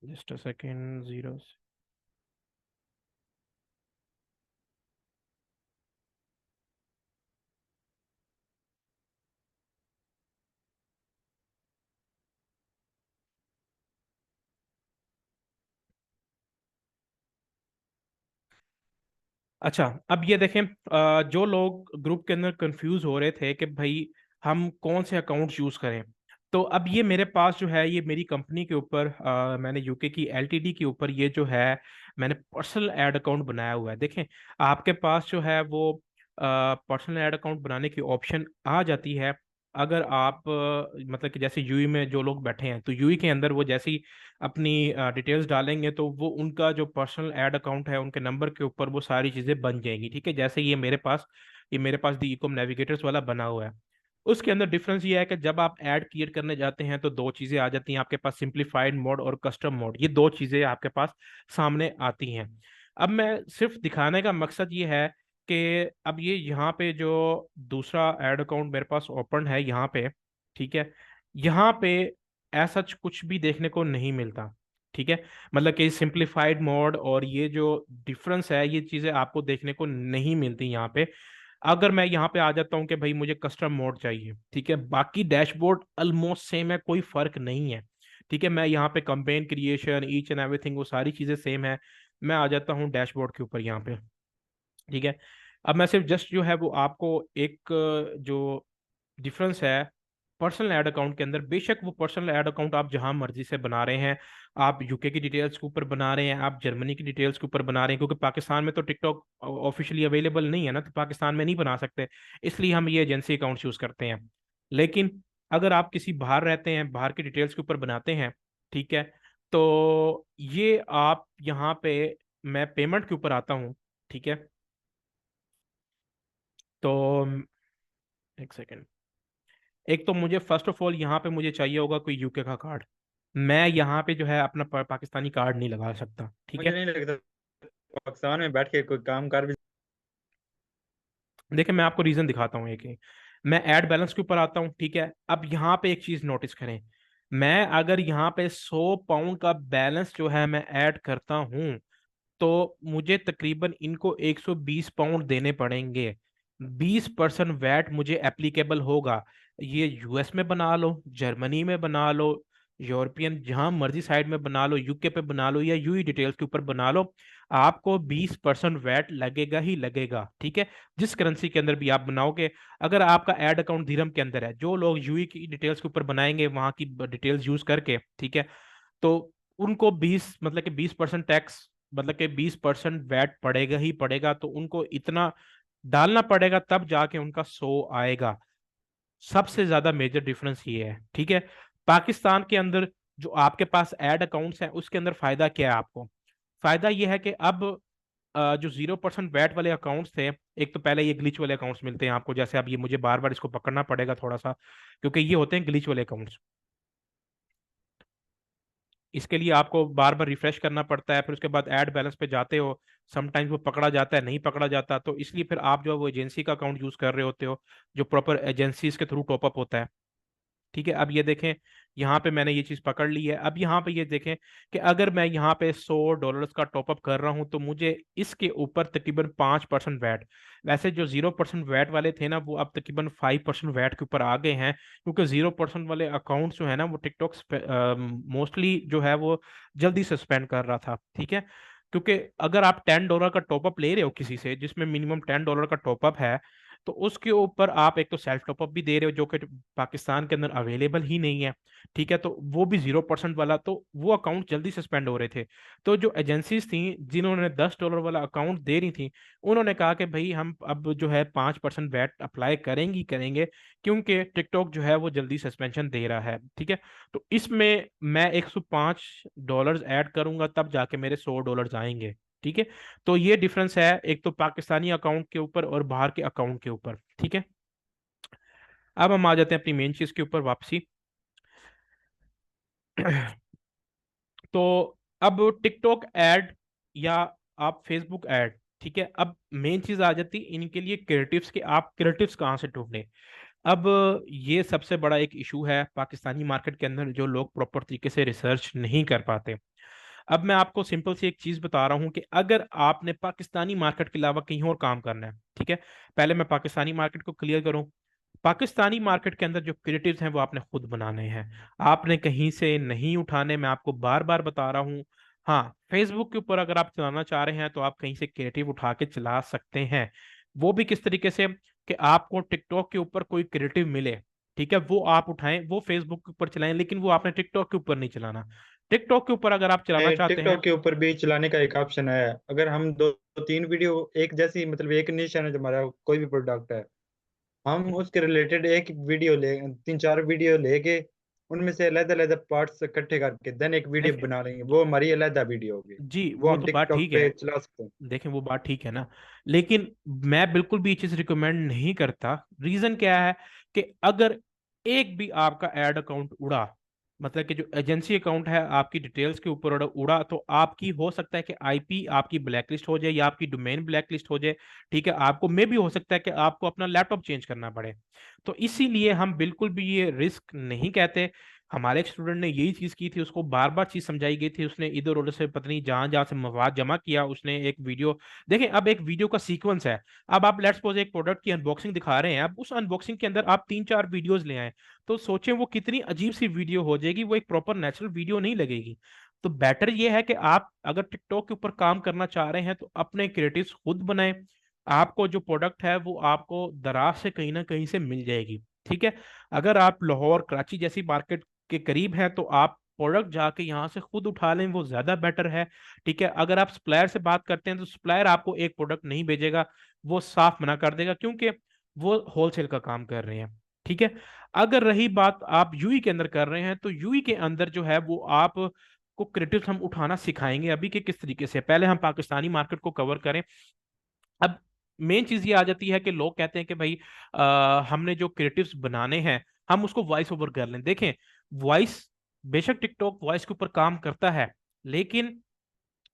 Just a second, zero. अच्छा अब ये देखें, जो लोग ग्रुप के अंदर कंफ्यूज हो रहे थे कि भाई हम कौन से अकाउंट यूज करें, तो अब ये मेरे पास जो है ये मेरी कंपनी के ऊपर, मैंने यूके की एलटीडी के ऊपर ये जो है मैंने पर्सनल ऐड अकाउंट बनाया हुआ है। देखें आपके पास जो है वो पर्सनल ऐड अकाउंट बनाने की ऑप्शन आ जाती है। अगर आप मतलब कि जैसे यूई में जो लोग बैठे हैं, तो यूई के अंदर वो जैसे ही अपनी डिटेल्स डालेंगे तो वो उनका जो पर्सनल ऐड अकाउंट है उनके नंबर के ऊपर वो सारी चीज़ें बन जाएंगी, ठीक है। जैसे ये मेरे पास दी इकोम नेविगेटर्स वाला बना हुआ है। उसके अंदर डिफरेंस ये है कि जब आप ऐड क्रिएट करने जाते हैं तो दो चीज़ें आ जाती हैं आपके पास, सिंप्लीफाइड मोड और कस्टम मोड, ये दो चीज़ें आपके पास सामने आती हैं। अब मैं सिर्फ दिखाने का मकसद ये है कि अब ये यहाँ पे जो दूसरा ऐड अकाउंट मेरे पास ओपन है यहाँ पे, ठीक है, यहाँ पे ऐसा कुछ भी देखने को नहीं मिलता, ठीक है। मतलब कि सिंप्लीफाइड मोड और ये जो डिफरेंस है ये चीज़ें आपको देखने को नहीं मिलती यहाँ पे। अगर मैं यहाँ पे आ जाता हूँ कि भाई मुझे कस्टम मोड चाहिए, ठीक है, बाकी डैशबोर्ड ऑलमोस्ट सेम है, कोई फर्क नहीं है, ठीक है। मैं यहाँ पे campaign creation each and everything वो सारी चीज़ें सेम है। मैं आ जाता हूँ डैशबोर्ड के ऊपर यहाँ पे, ठीक है। अब मैं सिर्फ जस्ट जो है वो आपको एक जो डिफरेंस है पर्सनल ऐड अकाउंट के अंदर, बेशक वो पर्सनल ऐड अकाउंट आप जहां मर्जी से बना रहे हैं, आप यूके की डिटेल्स के ऊपर बना रहे हैं, आप जर्मनी की डिटेल्स के ऊपर बना रहे हैं, क्योंकि पाकिस्तान में तो टिकटॉक ऑफिशियली अवेलेबल नहीं है ना, तो पाकिस्तान में नहीं बना सकते, इसलिए हम ये एजेंसी अकाउंट यूज करते हैं। लेकिन अगर आप किसी बाहर रहते हैं, बाहर की डिटेल्स के ऊपर बनाते हैं, ठीक है, तो ये आप यहाँ पे, मैं पेमेंट के ऊपर आता हूँ, ठीक है। तो एक सेकेंड, एक तो मुझे फर्स्ट ऑफ ऑल यहाँ पे मुझे चाहिए होगा कोई यूके का कार्ड, मैं यहाँ पे जो है अपना पाकिस्तानी कार्ड नहीं लगा सकता, ठीक मुझे है। नहीं लगता पाकिस्तान में बैठ के कोई काम कर भी। देखिए मैं आपको रीजन दिखाता हूँ एक। मैं ऐड बैलेंस के ऊपर आता हूँ, ठीक है। अब यहाँ पे एक चीज नोटिस करें, मैं अगर यहाँ पे 100 पाउंड का बैलेंस जो है मैं ऐड करता हूँ, तो मुझे तकरीबन इनको 120 पाउंड देने पड़ेंगे। 20% वैट मुझे एप्लीकेबल होगा। ये यूएस में बना लो, जर्मनी में बना लो, यूरोपियन जहां मर्जी साइड में बना लो, यूके पे बना लो या यूई डिटेल्स के ऊपर बना लो, आपको 20% वैट लगेगा ही लगेगा, ठीक है। जिस करेंसी के अंदर भी आप बनाओगे, अगर आपका एड अकाउंट दिरहम के अंदर है, जो लोग यूई की डिटेल्स के ऊपर बनाएंगे वहां की डिटेल्स यूज करके, ठीक है, तो उनको 20 मतलब कि 20% टैक्स, मतलब कि 20% वैट पड़ेगा ही पड़ेगा। तो उनको इतना डालना पड़ेगा तब जाके उनका 100 आएगा। सबसे ज्यादा मेजर डिफरेंस ये है, ठीक है। पाकिस्तान के अंदर जो आपके पास एड अकाउंट्स हैं उसके अंदर फायदा क्या है आपको? फायदा ये है कि अब जो 0% वैट वाले अकाउंट्स थे, एक तो पहले ये ग्लिच वाले अकाउंट्स मिलते हैं आपको, जैसे अब ये मुझे बार बार इसको पकड़ना पड़ेगा थोड़ा सा, क्योंकि ये होते हैं ग्लिच वाले अकाउंट्स। इसके लिए आपको बार बार रिफ्रेश करना पड़ता है, फिर उसके बाद ऐड बैलेंस पे जाते हो, समटाइम्स वो पकड़ा जाता है, नहीं पकड़ा जाता, तो इसलिए फिर आप जो है वो एजेंसी का अकाउंट यूज कर रहे होते हो, जो प्रॉपर एजेंसीज के थ्रू टॉपअप होता है, ठीक है। अब ये देखें, यहाँ पे मैंने ये चीज पकड़ ली है। अब यहाँ पे ये देखें कि अगर मैं यहाँ पे $100 का टॉपअप कर रहा हूँ, तो मुझे इसके ऊपर तकरीबन 5% वैट, वैसे जो 0% वैट वाले थे ना, वो अब तकरीबन 5% वैट के ऊपर आ गए हैं, क्योंकि 0% वाले अकाउंट जो है ना, वो टिकटॉक मोस्टली जो है वो जल्दी सस्पेंड कर रहा था, ठीक है। क्योंकि अगर आप $10 का टॉपअप ले रहे हो किसी से, जिसमें मिनिमम $10 का टॉपअप है, तो उसके ऊपर आप एक तो सेल्फ टॉपअप भी दे रहे हो, जो कि पाकिस्तान के अंदर अवेलेबल ही नहीं है, ठीक है। तो वो भी 0% वाला, तो वो अकाउंट जल्दी सस्पेंड हो रहे थे। तो जो एजेंसीज थी जिन्होंने $10 वाला अकाउंट दे रही थी, उन्होंने कहा कि भाई हम अब जो है 5% वैट अप्लाई करेंगी करेंगे, क्योंकि टिकटॉक जो है वो जल्दी सस्पेंशन दे रहा है, ठीक है। तो इसमें मैं $105 ऐड करूंगा, तब जाके मेरे $100 आएंगे, ठीक है। तो ये डिफरेंस है, एक तो पाकिस्तानी अकाउंट के ऊपर और बाहर के अकाउंट के ऊपर, ठीक है। अब हम आ जाते हैं अपनी मेन चीज के ऊपर वापसी। तो अब टिकटॉक ऐड या आप फेसबुक ऐड, ठीक है। अब मेन चीज आ जाती है इनके लिए क्रिएटिव्स के, आप क्रिएटिव्स कहाँ से ढूंढने। अब ये सबसे बड़ा एक इशू है पाकिस्तानी मार्केट के अंदर, जो लोग प्रॉपर तरीके से रिसर्च नहीं कर पाते। अब मैं आपको सिंपल सी एक चीज बता रहा हूं कि अगर आपने पाकिस्तानी मार्केट के अलावा कहीं और काम करना है, ठीक है, पहले मैं पाकिस्तानी मार्केट को क्लियर करूं। पाकिस्तानी मार्केट के अंदर जो क्रिएटिव्स हैं वो आपने खुद बनाने हैं, आपने कहीं से नहीं उठाने। मैं आपको बार बार बता रहा हूँ। हाँ, फेसबुक के ऊपर अगर आप चलाना चाह रहे हैं तो आप कहीं से क्रिएटिव उठा के चला सकते हैं। वो भी किस तरीके से, कि आपको टिकटॉक के ऊपर कोई क्रिएटिव मिले, ठीक है, वो आप उठाएं, वो फेसबुक के ऊपर चलाएं, लेकिन वो आपने टिकटॉक के ऊपर नहीं चलाना। टिकटॉक के ऊपर अगर आप चलाना चाहते हैं, टिकटॉक के ऊपर भी चलाने का एक ऑप्शन है। अगर हम दो दो तीन वीडियो एक जैसी, मतलब एक निश है ना, जो हमारा कोई भी प्रोडक्ट है, हम उसके रिलेटेड एक वीडियो ले, तीन चार वीडियो लेके उनमें से अलग अलग पार्ट्स इकट्ठे करके देन एक वीडियो देखें बना लेंगे, वो हमारी अलग वीडियो होगी। जी, वो वो हम तो बात टिकटॉक ठीक है। पे चला सकते हैं। देखें वो बात ठीक है ना, लेकिन मैं बिल्कुल भी ये चीज रिकमेंड नहीं करता। रीजन क्या है, कि अगर एक भी आपका एड अकाउंट उड़ा, मतलब कि जो एजेंसी अकाउंट है आपकी डिटेल्स के ऊपर उड़ा, तो आपकी हो सकता है कि आईपी आपकी ब्लैकलिस्ट हो जाए या आपकी डोमेन ब्लैकलिस्ट हो जाए, ठीक है। आपको मे भी हो सकता है कि आपको अपना लैपटॉप चेंज करना पड़े। तो इसीलिए हम बिल्कुल भी ये रिस्क नहीं कहते। हमारे एक स्टूडेंट ने यही चीज की थी, उसको बार बार चीज समझाई गई थी, उसने इधर उधर से पता नहीं जहां जहां से मवाद जमा किया, उसने एक वीडियो। देखें, अब एक वीडियो का सीक्वेंस है। अब आप लेट्स सपोज एक प्रोडक्ट की अनबॉक्सिंग दिखा रहे हैं, अब उस अनबॉक्सिंग के अंदर आप 3-4 वीडियोस ले आए, तो सोचें वो कितनी अजीब सी वीडियो हो जाएगी, वो एक प्रॉपर नेचुरल वीडियो नहीं लगेगी। तो बेटर ये है कि आप अगर टिकटॉक के ऊपर काम करना चाह रहे हैं तो अपने क्रिएटिव्स खुद बनाएं। आपको जो प्रोडक्ट है वो आपको दराज से कहीं ना कहीं से मिल जाएगी, ठीक है। अगर आप लाहौर कराची जैसी मार्केट के करीब है तो आप प्रोडक्ट जाके यहाँ से खुद उठा लें, वो ज्यादा बेटर है, ठीक है। अगर आप सप्लायर से बात करते हैं तो सप्लायर आपको एक प्रोडक्ट नहीं भेजेगा, वो साफ मना कर देगा, क्योंकि वो होलसेल का काम कर रहे हैं, ठीक है। अगर रही बात आप यूई के अंदर कर रहे हैं, तो यूई के अंदर जो है वो आप को क्रिएटिव हम उठाना सिखाएंगे अभी कि किस तरीके से। पहले हम पाकिस्तानी मार्केट को कवर करें। अब मेन चीज ये आ जाती है कि लोग कहते हैं कि भाई हमने जो क्रिएटिव्स बनाने हैं हम उसको वॉइस ओवर कर लें। देखें, वॉइस बेशक टिकटॉक वॉइस के ऊपर काम करता है, लेकिन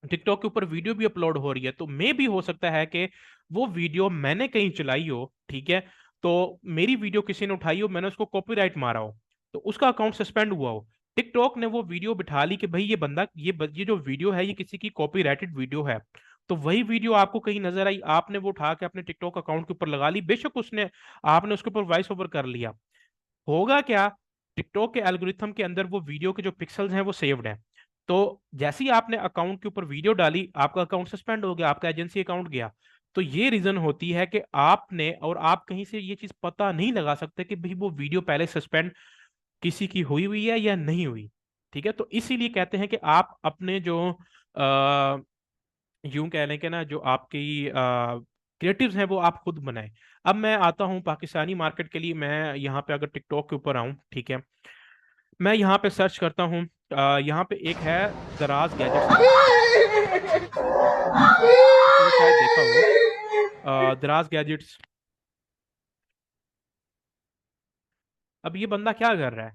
टिकटॉक के ऊपर वीडियो भी अपलोड हो रही है, तो मे भी हो सकता है कि वो वीडियो मैंने कहीं चलाई हो, ठीक है, तो मेरी वीडियो किसी ने उठाई हो, मैंने उसको कॉपीराइट मारा हो, तो उसका अकाउंट सस्पेंड हुआ हो। टिकटॉक ने वो वीडियो बिठा ली कि भाई ये बंदा ये जो वीडियो है ये किसी की कॉपीराइटेड वीडियो है, तो वही वीडियो आपको कहीं नजर आई, आपने वो उठा के अपने टिकटॉक अकाउंट के ऊपर लगा ली, बेशक उसने आपने उसके ऊपर वॉइस ओवर कर लिया, होगा क्या, टिकटॉक के एल्गोरिथम के अंदर वो वीडियो के जो पिक्सल्स हैं वो सेव्ड हैं, तो जैसे ही आपने अकाउंट के ऊपर वीडियो डाली आपका अकाउंट सस्पेंड हो गया, आपका एजेंसी अकाउंट गया। तो ये रीजन होती है कि आपने और आप कहीं से ये चीज पता नहीं लगा सकते कि भाई वो वीडियो पहले सस्पेंड किसी की हुई हुई है या नहीं हुई, ठीक है। तो इसीलिए कहते हैं कि आप अपने जो यूं कह लें कि ना जो आपकी क्रिएटिव्स हैं वो आप खुद बनाएं। अब मैं आता हूं पाकिस्तानी मार्केट के लिए, मैं यहाँ पे अगर टिकटॉक के ऊपर आऊं, ठीक है, मैं यहाँ पे सर्च करता हूँ, यहाँ पे एक है दराज गैजेट्स करके, आपने शायद देखा हो दराज गैजेट्स। अब ये बंदा क्या कर रहा है,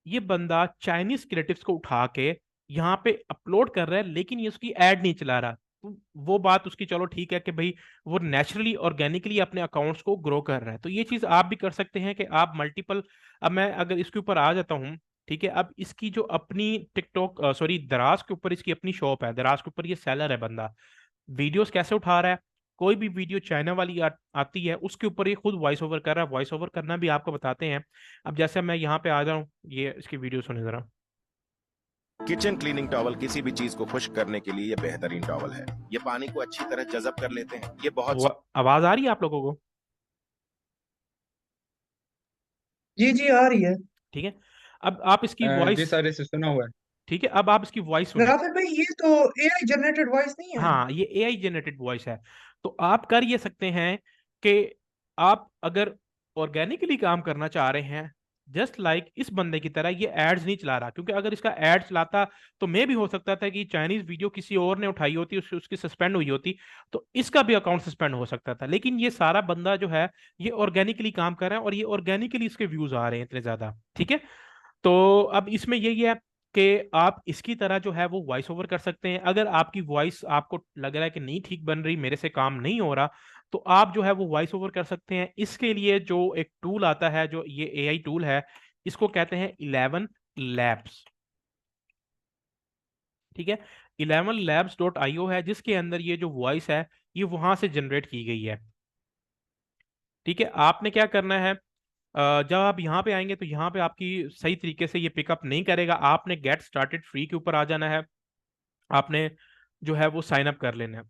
ये बंदा चाइनीज क्रिएटिव्स को उठा के यहाँ पे अपलोड कर रहा है, लेकिन ये उसकी एड नहीं चला रहा। तो वो बात उसकी चलो ठीक है कि भाई वो नेचुरली ऑर्गेनिकली अपने अकाउंट्स को ग्रो कर रहा है, तो ये चीज आप भी कर सकते हैं कि आप मल्टीपल। अब मैं अगर इसके ऊपर आ जाता हूँ, ठीक है, अब इसकी जो अपनी टिकटॉक सॉरी दराज के ऊपर इसकी अपनी शॉप है, दराज के ऊपर ये सेलर है बंदा, वीडियोस कैसे उठा रहा है, कोई भी वीडियो चाइना वाली आती है उसके ऊपर ये खुद वॉइस ओवर कर रहा है, वॉइस ओवर करना भी आपको बताते हैं। अब जैसे मैं यहाँ पे आ जाऊँ, ये इसकी वीडियो सुने जरा। किचन क्लीनिंग टॉवल किसी भी चीज को खुश्क करने के लिए ये बेहतरीन टॉवल है। ये पानी को अच्छी तरह जज़ब कर लेते हैं। ये बहुत आवाज आ रही है आप लोगों को? जी जी आ रही है। ठीक है, अब आप इसकी जी वॉइस, सारे से सुना हुआ है। ठीक है, अब आप इसकी वॉइस सुने। राफेल भाई ये तो एआई जनरेटेड वॉइस नहीं है? हाँ, ये एआई जनरेटेड वॉइस है। तो आप कर ये सकते हैं कि आप अगर ऑर्गेनिकली काम करना चाह रहे हैं, जस्ट लाइक इस बंदे की तरह, ये एड्स नहीं चला रहा, क्योंकि अगर इसका एड चलाता तो मे भी हो सकता था कि चाइनीज वीडियो किसी और ने उठाई होती, उसकी सस्पेंड हुई होती, तो इसका भी अकाउंट सस्पेंड हो सकता था। लेकिन ये सारा बंदा जो है ये ऑर्गेनिकली काम कर रहा है और ये ऑर्गेनिकली इसके व्यूज आ रहे हैं इतने ज्यादा, ठीक है। तो अब इसमें यही है कि आप इसकी तरह जो है वो वॉइस ओवर कर सकते हैं। अगर आपकी वॉइस आपको लग रहा है कि नहीं ठीक बन रही, मेरे से काम नहीं हो रहा, तो आप जो है वो वॉइस ओवर कर सकते हैं। इसके लिए जो एक टूल आता है, जो ये एआई टूल है, इसको कहते हैं 11 लैब्स, ठीक है। 11labs.io है, जिसके अंदर ये जो वॉइस है ये वहां से जनरेट की गई है, ठीक है। आपने क्या करना है, जब आप यहाँ पे आएंगे तो यहाँ पे आपकी सही तरीके से ये पिकअप नहीं करेगा, आपने गेट स्टार्टेड फ्री के ऊपर आ जाना है, आपने जो है वो साइन अप कर लेना है।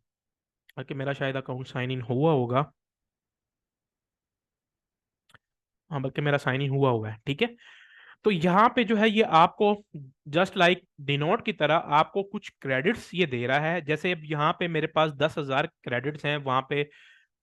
कि मेरा शायद अकाउंट साइन इन हुआ होगा, हाँ बल्कि मेरा साइन इन हुआ है, ठीक है। तो यहाँ पे जो है ये आपको जस्ट लाइक डिनोट की तरह आपको कुछ क्रेडिट्स ये दे रहा है। जैसे अब यहाँ पे मेरे पास 10,000 क्रेडिट्स हैं वहाँ पे,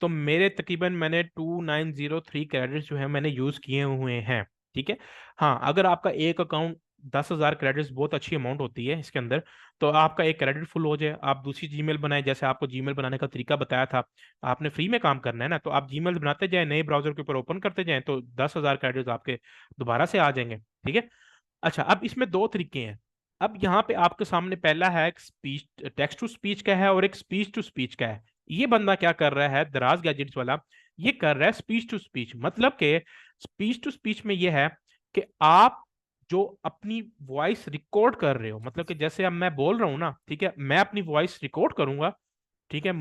तो मेरे तकरीबन मैंने 2903 क्रेडिट्स जो है मैंने यूज किए हुए हैं, ठीक है। हाँ, अगर आपका एक अकाउंट 10,000 क्रेडिट्स बहुत अच्छी अमाउंट होती है इसके अंदर, तो आपका एक क्रेडिट फुल हो जाए, आप दूसरी जीमेल बनाए, जैसे आपको जीमेल बनाने का तरीका बताया था, आपने फ्री में काम करना है ना, तो आप जीमेल बनाते जाए, नए ब्राउजर के ऊपर ओपन करते जाएं, तो 10,000 क्रेडिट्स आपके दोबारा से आ जाएंगे, ठीक है। अच्छा, अब इसमें दो तरीके हैं। अब यहाँ पे आपके सामने पहला है एक स्पीच, टेक्स्ट टू स्पीच का है और एक स्पीच टू स्पीच का है। ये बंदा क्या कर रहा है, दराज गैजेट्स वाला, ये कर रहा है स्पीच टू स्पीच। मतलब कि स्पीच टू स्पीच में ये है कि आप जो अपनी वॉइस रिकॉर्ड कर रहे हो, मतलब कि जैसे अब मैं बोल रहा हूँ ना, ठीक है, मैं अपनी वॉइस रिकॉर्ड करूंगा, ठीक है,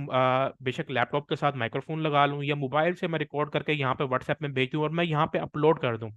बेशक लैपटॉप के साथ माइक्रोफोन लगा लूं या मोबाइल से मैं रिकॉर्ड करके यहाँ पे व्हाट्सएप में भेज दूं और मैं यहाँ पे अपलोड कर दूं,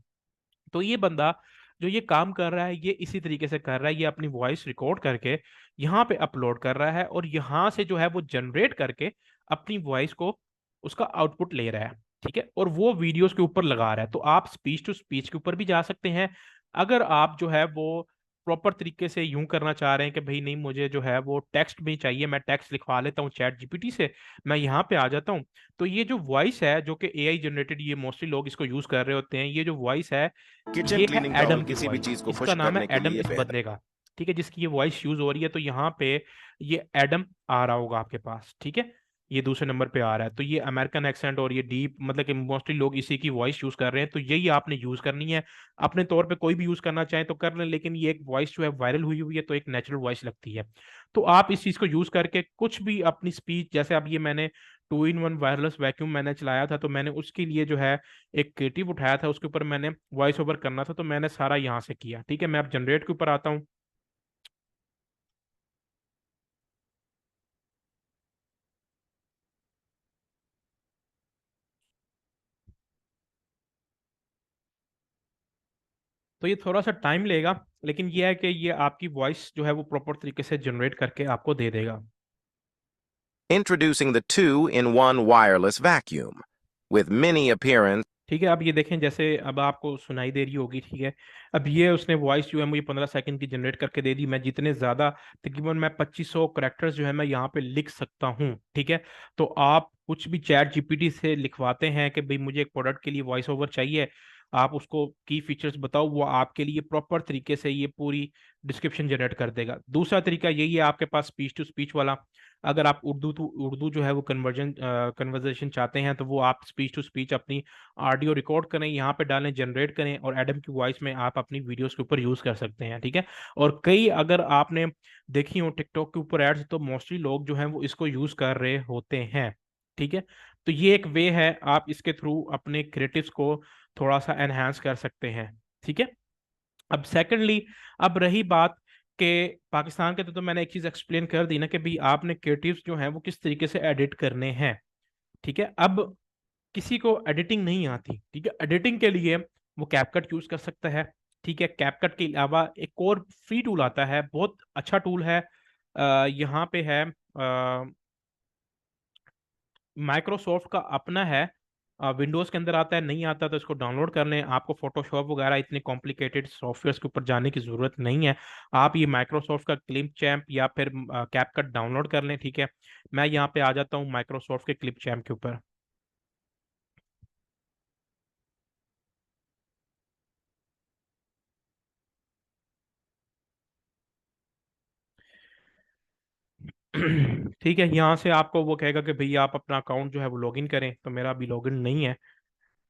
तो ये बंदा जो ये काम कर रहा है ये इसी तरीके से कर रहा है, ये अपनी वॉइस रिकॉर्ड करके यहाँ पे अपलोड कर रहा है और यहाँ से जो है वो जनरेट करके अपनी वॉइस को उसका आउटपुट ले रहा है, ठीक है, और वो वीडियोस के ऊपर लगा रहा है। तो आप स्पीच टू स्पीच के ऊपर भी जा सकते हैं। अगर आप जो है वो प्रॉपर तरीके से यूं करना चाह रहे हैं कि भाई नहीं, मुझे जो है वो टेक्स्ट में चाहिए, मैं टेक्स्ट लिखवा लेता हूँ चैट जीपीटी से, मैं यहाँ पे आ जाता हूँ, तो ये जो वॉइस है जो कि एआई जनरेटेड, ये मोस्टली लोग इसको यूज कर रहे होते हैं, ये जो वॉइस है किचन ये है क्लीनिंग एडम टॉवल की किसी भी वॉइस, चीज को इसका खुश्क नाम है करने के एडम लिए इस बेहतर। बंदे का, ठीक है, जिसकी ये वॉइस यूज हो रही है। तो यहाँ पे ये एडम आ रहा होगा आपके पास, ठीक है। ये दूसरे नंबर पे आ रहा है। तो ये अमेरिकन एक्सेंट और ये डीप, मतलब कि मोस्टली लोग इसी की वॉइस यूज कर रहे हैं, तो यही आपने यूज करनी है। अपने तौर पे कोई भी यूज करना चाहे तो कर लें, लेकिन ये एक वॉइस जो है वायरल हुई हुई है, तो एक नेचुरल वॉइस लगती है। तो आप इस चीज को यूज करके कुछ भी अपनी स्पीच, जैसे अब ये मैंने 2 in 1 वायरलेस वैक्यूम मैंने चलाया था, तो मैंने उसके लिए जो है एक क्रिएटिव उठाया था, उसके ऊपर मैंने वॉइस ओवर करना था, तो मैंने सारा यहाँ से किया। ठीक है, मैं अब जनरेट के ऊपर आता हूँ। तो ये थोड़ा सा टाइम लेगा, लेकिन ये है कि ये आपकी वॉइस जो है वो प्रॉपर तरीके से जनरेट करके आपको दे देगा। Introducing the 2-in-1 wireless vacuum. With many appearance, ठीक है, अब ये देखें, जैसे अब आपको सुनाई दे रही होगी। ठीक है, अब ये उसने वॉइस जो है मुझे 15 सेकंड की जनरेट करके दे दी। मैं जितने ज़्यादा, तकरीबन मैं 2500 करेक्टर्स जो है मैं यहाँ पे लिख सकता हूँ। ठीक है, तो आप कुछ भी चैट जीपीटी से लिखवाते हैं कि भाई मुझे एक प्रोडक्ट के लिए वॉइस ओवर चाहिए, आप उसको की फीचर्स बताओ, वो आपके लिए प्रॉपर तरीके से ये पूरी डिस्क्रिप्शन जनरेट कर देगा। दूसरा तरीका यही है आपके पास स्पीच टू स्पीच वाला। अगर आप उर्दू टू उर्दू जो है वो कन्वर्जेशन चाहते हैं, तो वो आप स्पीच टू स्पीच अपनी ऑडियो रिकॉर्ड करें, यहाँ पे डालें, जनरेट करें, और एडम की वॉइस में आप अपनी वीडियोस के ऊपर यूज कर सकते हैं। ठीक है, और कई, अगर आपने देखी हो टिकटॉक के ऊपर एड्स, तो मोस्टली लोग जो हैं वो इसको यूज कर रहे होते हैं। ठीक है, तो ये एक वे है, आप इसके थ्रू अपने क्रिएटिव्स को थोड़ा सा एनहांस कर सकते हैं। ठीक है, अब सेकेंडली, अब रही बात कि पाकिस्तान के, तो मैंने एक चीज एक्सप्लेन कर दी ना कि भाई आपने क्रिएटिव्स जो हैं वो किस तरीके से एडिट करने हैं। ठीक है, अब किसी को एडिटिंग नहीं आती, ठीक है, एडिटिंग के लिए वो कैपकट यूज कर सकता है। ठीक है, कैपकट के अलावा एक और फ्री टूल आता है, बहुत अच्छा टूल है, यहाँ पे है, माइक्रोसॉफ्ट का अपना है, विंडोज के अंदर आता है, नहीं आता तो इसको डाउनलोड कर लें। आपको फोटोशॉप वगैरह इतने कॉम्प्लिकेटेड सॉफ्टवेयर के ऊपर जाने की जरूरत नहीं है। आप ये माइक्रोसॉफ्ट का क्लिप चैम्प या फिर कैपकट डाउनलोड कर लें। ठीक है, मैं यहाँ पे आ जाता हूँ माइक्रोसॉफ्ट के क्लिप चैम्प के ऊपर। ठीक है, यहाँ से आपको वो कहेगा कि भैया आप अपना अकाउंट जो है वो लॉगिन करें, तो मेरा अभी लॉगिन नहीं है,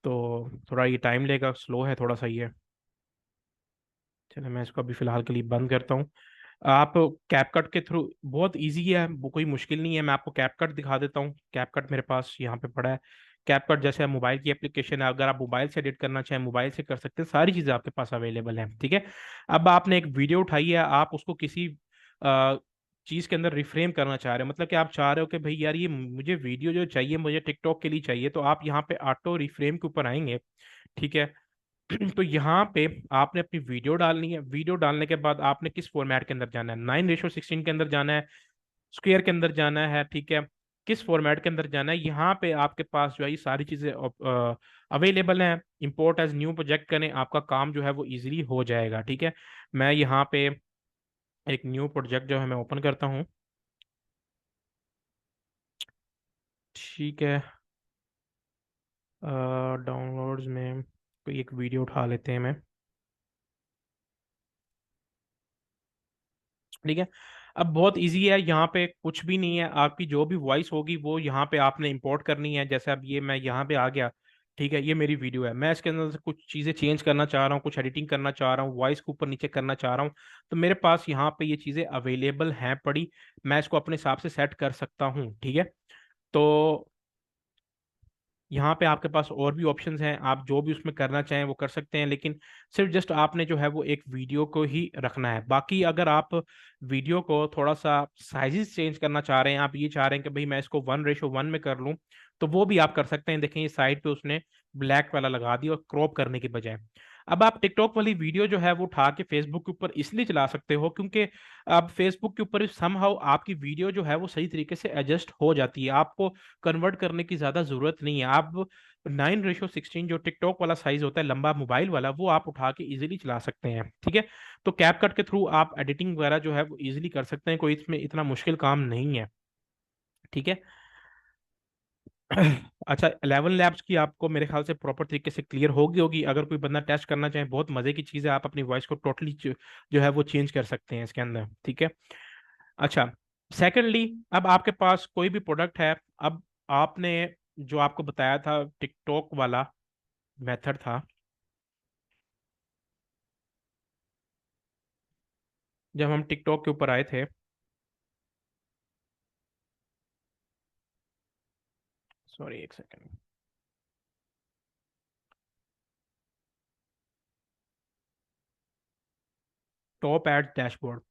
तो थोड़ा ये टाइम लेगा, स्लो है थोड़ा सा ये। चलो, मैं इसको अभी फिलहाल के लिए बंद करता हूँ। आप कैपकट के थ्रू, बहुत इजी है वो, कोई मुश्किल नहीं है। मैं आपको कैपकट दिखा देता हूँ। कैपकट मेरे पास यहाँ पे पड़ा है। कैपकट जैसे मोबाइल की एप्लीकेशन है, अगर आप मोबाइल से एडिट करना चाहें मोबाइल से कर सकते हैं, सारी चीज़ें आपके पास अवेलेबल हैं। ठीक है, अब आपने एक वीडियो उठाई है, आप उसको किसी चीज़ के अंदर रिफ्रेम करना चाह रहे हो, मतलब कि आप चाह रहे हो कि भाई यार ये मुझे वीडियो जो चाहिए मुझे टिकटॉक के लिए चाहिए, तो आप यहाँ पे ऑटो रिफ्रेम के ऊपर आएंगे। ठीक है, तो यहाँ पे आपने अपनी वीडियो डालनी है। वीडियो डालने के बाद आपने किस फॉर्मेट के अंदर जाना है, 9:16 के अंदर जाना है, स्क्वायर के अंदर जाना है, ठीक है, किस फॉर्मेट के अंदर जाना है, यहाँ पे आपके पास जो है ये सारी चीज़ें अवेलेबल हैं। इंपोर्ट एज न्यू प्रोजेक्ट करें, आपका काम जो है वो इजीली हो जाएगा। ठीक है, मैं यहाँ पे एक न्यू प्रोजेक्ट जो है मैं ओपन करता हूँ। ठीक है, डाउनलोड्स में कोई एक वीडियो उठा लेते हैं मैं। ठीक है, अब बहुत इजी है, यहाँ पे कुछ भी नहीं है, आपकी जो भी वॉइस होगी वो यहाँ पे आपने इंपोर्ट करनी है। जैसे अब ये मैं यहाँ पे आ गया, ठीक है, ये मेरी वीडियो है, मैं इसके अंदर से कुछ चीज़ें चेंज करना चाह रहा हूँ, कुछ एडिटिंग करना चाह रहा हूँ, वॉइस को ऊपर नीचे करना चाह रहा हूँ, तो मेरे पास यहाँ पे ये चीज़ें अवेलेबल हैं पड़ी, मैं इसको अपने हिसाब से सेट कर सकता हूँ। ठीक है, तो यहाँ पे आपके पास और भी ऑप्शंस हैं, आप जो भी उसमें करना चाहें वो कर सकते हैं, लेकिन सिर्फ जस्ट आपने जो है वो एक वीडियो को ही रखना है। बाकी अगर आप वीडियो को थोड़ा सा साइजेस चेंज करना चाह रहे हैं, आप ये चाह रहे हैं कि भाई मैं इसको 1:1 में कर लूँ, तो वो भी आप कर सकते हैं। देखें, ये साइड पे उसने ब्लैक वाला लगा दिया और क्रॉप करने के बजाय। अब आप टिकटॉक वाली वीडियो जो है वो उठा के फेसबुक के ऊपर इसलिए चला सकते हो क्योंकि अब फेसबुक के ऊपर समहाउ आपकी वीडियो जो है वो सही तरीके से एडजस्ट हो जाती है, आपको कन्वर्ट करने की ज्यादा जरूरत नहीं है। आप 9:16 जो टिकटॉक वाला साइज होता है लंबा मोबाइल वाला, वो आप उठा के इजीली चला सकते हैं। ठीक है, तो कैपकट के थ्रू आप एडिटिंग वगैरह जो है वो इजीली कर सकते हैं, कोई इसमें इतना मुश्किल काम नहीं है। ठीक है, अच्छा, 11 लैब्स की आपको मेरे ख्याल से प्रॉपर तरीके से क्लियर होगी। अगर कोई बंदा टेस्ट करना चाहे, बहुत मजे की चीज़ है, आप अपनी वॉइस को टोटली जो है वो चेंज कर सकते हैं इसके अंदर। ठीक है, अच्छा, सेकेंडली, अब आपके पास कोई भी प्रोडक्ट है, अब आपने जो आपको बताया था टिकटॉक वाला मेथड था, जब हम टिकटॉक के ऊपर आए थे, सॉरी एक सेकेंड, टॉप एड डैशबोर्ड,